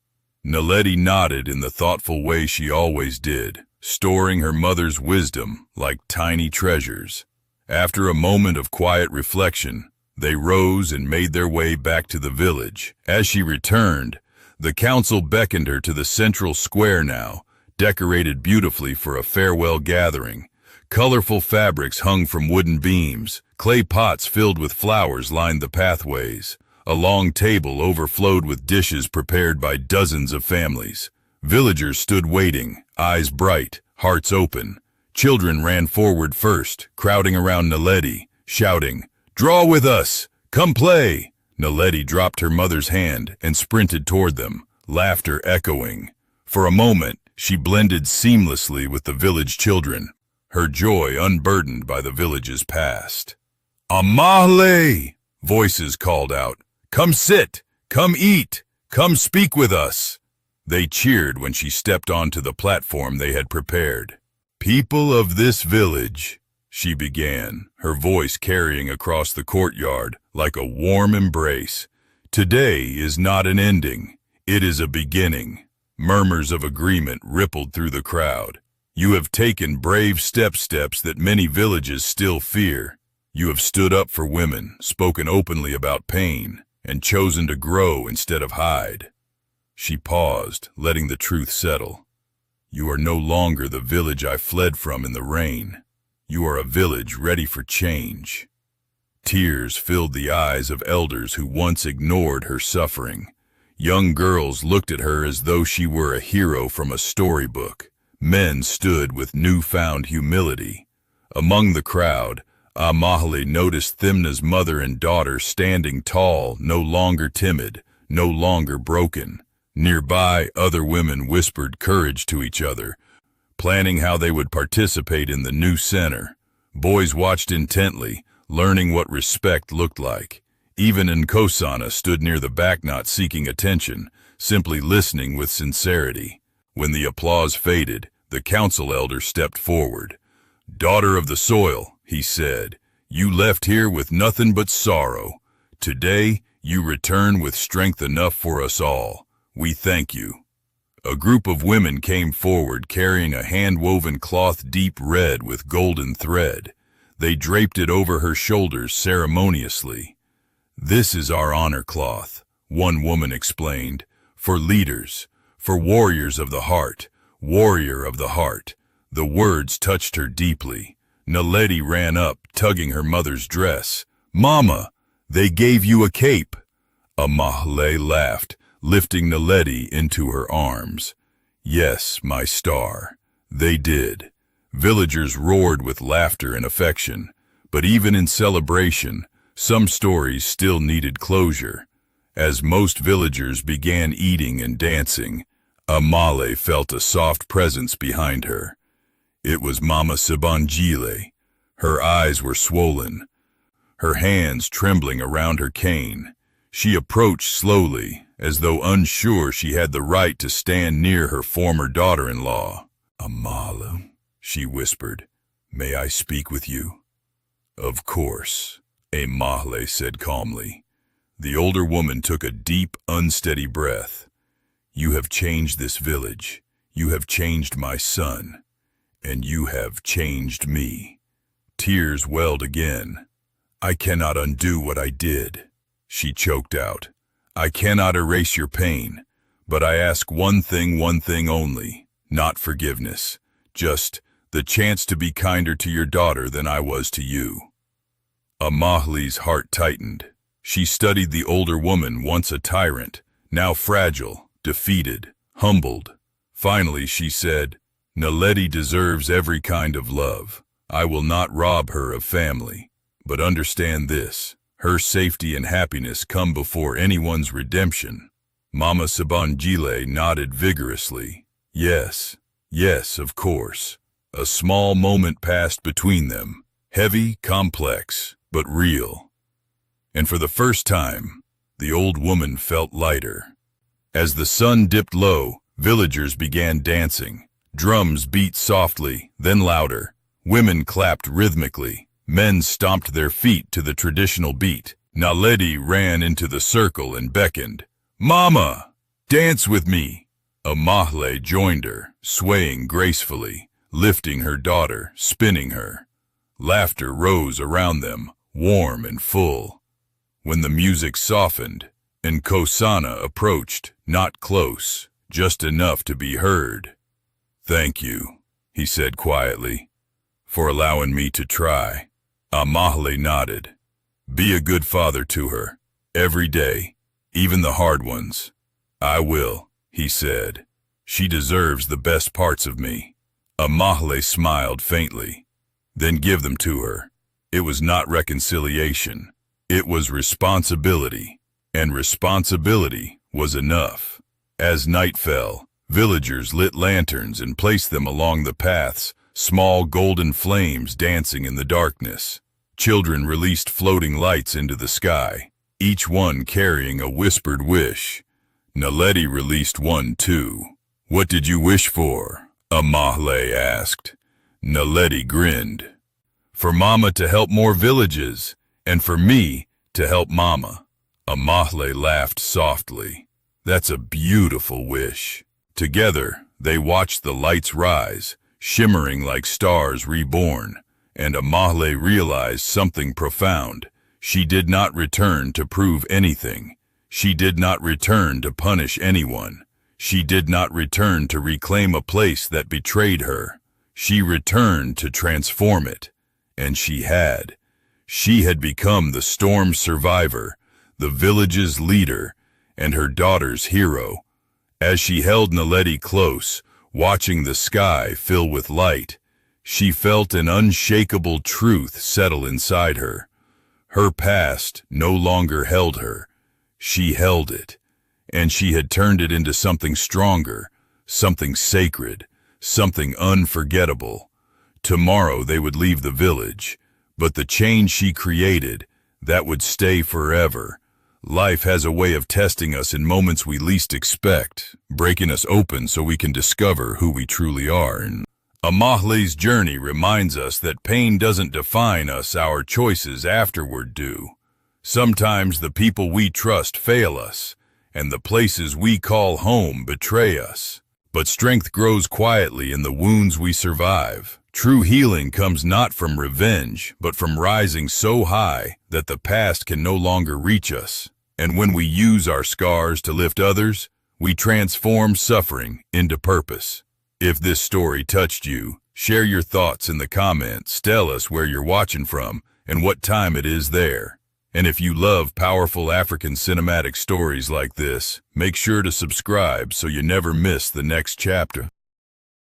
Speaker 1: Naledi nodded in the thoughtful way she always did, storing her mother's wisdom like tiny treasures. After a moment of quiet reflection, they rose and made their way back to the village. As she returned, the council beckoned her to the central square now, decorated beautifully for a farewell gathering. Colorful fabrics hung from wooden beams. Clay pots filled with flowers lined the pathways. A long table overflowed with dishes prepared by dozens of families. Villagers stood waiting, eyes bright, hearts open. Children ran forward first, crowding around Naledi, shouting, "Draw with us! Come play!" Naledi dropped her mother's hand and sprinted toward them, laughter echoing. For a moment, she blended seamlessly with the village children, her joy unburdened by the village's past. "Amale!" voices called out. "Come sit! Come eat! Come speak with us!" They cheered when she stepped onto the platform they had prepared. "People of this village," she began, her voice carrying across the courtyard like a warm embrace. "Today is not an ending. It is a beginning." Murmurs of agreement rippled through the crowd. "You have taken brave steps that many villages still fear. You have stood up for women, spoken openly about pain, and chosen to grow instead of hide." She paused, letting the truth settle. "You are no longer the village I fled from in the rain. You are a village ready for change." Tears filled the eyes of elders who once ignored her suffering. Young girls looked at her as though she were a hero from a storybook. Men stood with newfound humility. Among the crowd, Amahali noticed Thimna's mother and daughter standing tall, no longer timid, no longer broken. Nearby, other women whispered courage to each other, planning how they would participate in the new center. Boys watched intently, learning what respect looked like. Even Nkosana stood near the back, not seeking attention, simply listening with sincerity. When the applause faded, the council elder stepped forward. "Daughter of the soil," he said, "you left here with nothing but sorrow. Today, you return with strength enough for us all. We thank you." A group of women came forward carrying a hand-woven cloth deep red with golden thread. They draped it over her shoulders ceremoniously. "This is our honor cloth," one woman explained, "for leaders, for warriors of the heart, warrior of the heart." The words touched her deeply. Naledi ran up, tugging her mother's dress. "Mama, they gave you a cape." Amahle laughed, lifting Naledi into her arms. "Yes, my star, they did." Villagers roared with laughter and affection, but even in celebration, some stories still needed closure. As most villagers began eating and dancing, Amale felt a soft presence behind her. It was Mama Sibanjile. Her eyes were swollen. her hands trembling around her cane. She approached slowly, as though unsure she had the right to stand near her former daughter-in-law. "Amahle," she whispered, "may I speak with you?" "Of course," Amahle said calmly. The older woman took a deep, unsteady breath. "You have changed this village. You have changed my son. And you have changed me." Tears welled again. "I cannot undo what I did," she choked out. "I cannot erase your pain, but I ask one thing only, not forgiveness, just the chance to be kinder to your daughter than I was to you." Amahle's heart tightened. She studied the older woman, once a tyrant, now fragile, defeated, humbled. Finally she said, "Naledi deserves every kind of love. I will not rob her of family. But understand this, her safety and happiness come before anyone's redemption." Mama Sabangile nodded vigorously. Yes, of course. A small moment passed between them, heavy, complex, but real. And for the first time, the old woman felt lighter. As the sun dipped low, villagers began dancing. Drums beat softly, then louder. Women clapped rhythmically. Men stomped their feet to the traditional beat. Naledi ran into the circle and beckoned. "Mama, dance with me." Amahle joined her, swaying gracefully, lifting her daughter, spinning her. Laughter rose around them, warm and full. When the music softened, Nkosana approached, not close, just enough to be heard. "Thank you," he said quietly, "for allowing me to try." Amahle nodded. "Be a good father to her, every day, even the hard ones." "I will," he said. "She deserves the best parts of me." Amahle smiled faintly. "Then give them to her." It was not reconciliation. It was responsibility, and responsibility was enough. As night fell, villagers lit lanterns and placed them along the paths, small golden flames dancing in the darkness. Children released floating lights into the sky, each one carrying a whispered wish. Naledi released one too. "What did you wish for?" Amahle asked. Naledi grinned. "For Mama to help more villages, and for me to help Mama." Amahle laughed softly. "That's a beautiful wish." Together, they watched the lights rise, shimmering like stars reborn, and Amahle realized something profound. She did not return to prove anything. She did not return to punish anyone. She did not return to reclaim a place that betrayed her. She returned to transform it. And she had. She had become the storm's survivor, the village's leader, and her daughter's hero. As she held Naledi close, watching the sky fill with light, she felt an unshakable truth settle inside her. Her past no longer held her. She held it, and she had turned it into something stronger, something sacred, something unforgettable. Tomorrow they would leave the village, but the change she created, that would stay forever. Life has a way of testing us in moments we least expect, breaking us open so we can discover who we truly are. And Amahle's journey reminds us that pain doesn't define us, our choices afterward do. Sometimes the people we trust fail us, and the places we call home betray us. But strength grows quietly in the wounds we survive. True healing comes not from revenge, but from rising so high that the past can no longer reach us. And when we use our scars to lift others, we transform suffering into purpose. If this story touched you, share your thoughts in the comments. Tell us where you're watching from and what time it is there. And if you love powerful African cinematic stories like this, make sure to subscribe so you never miss the next chapter.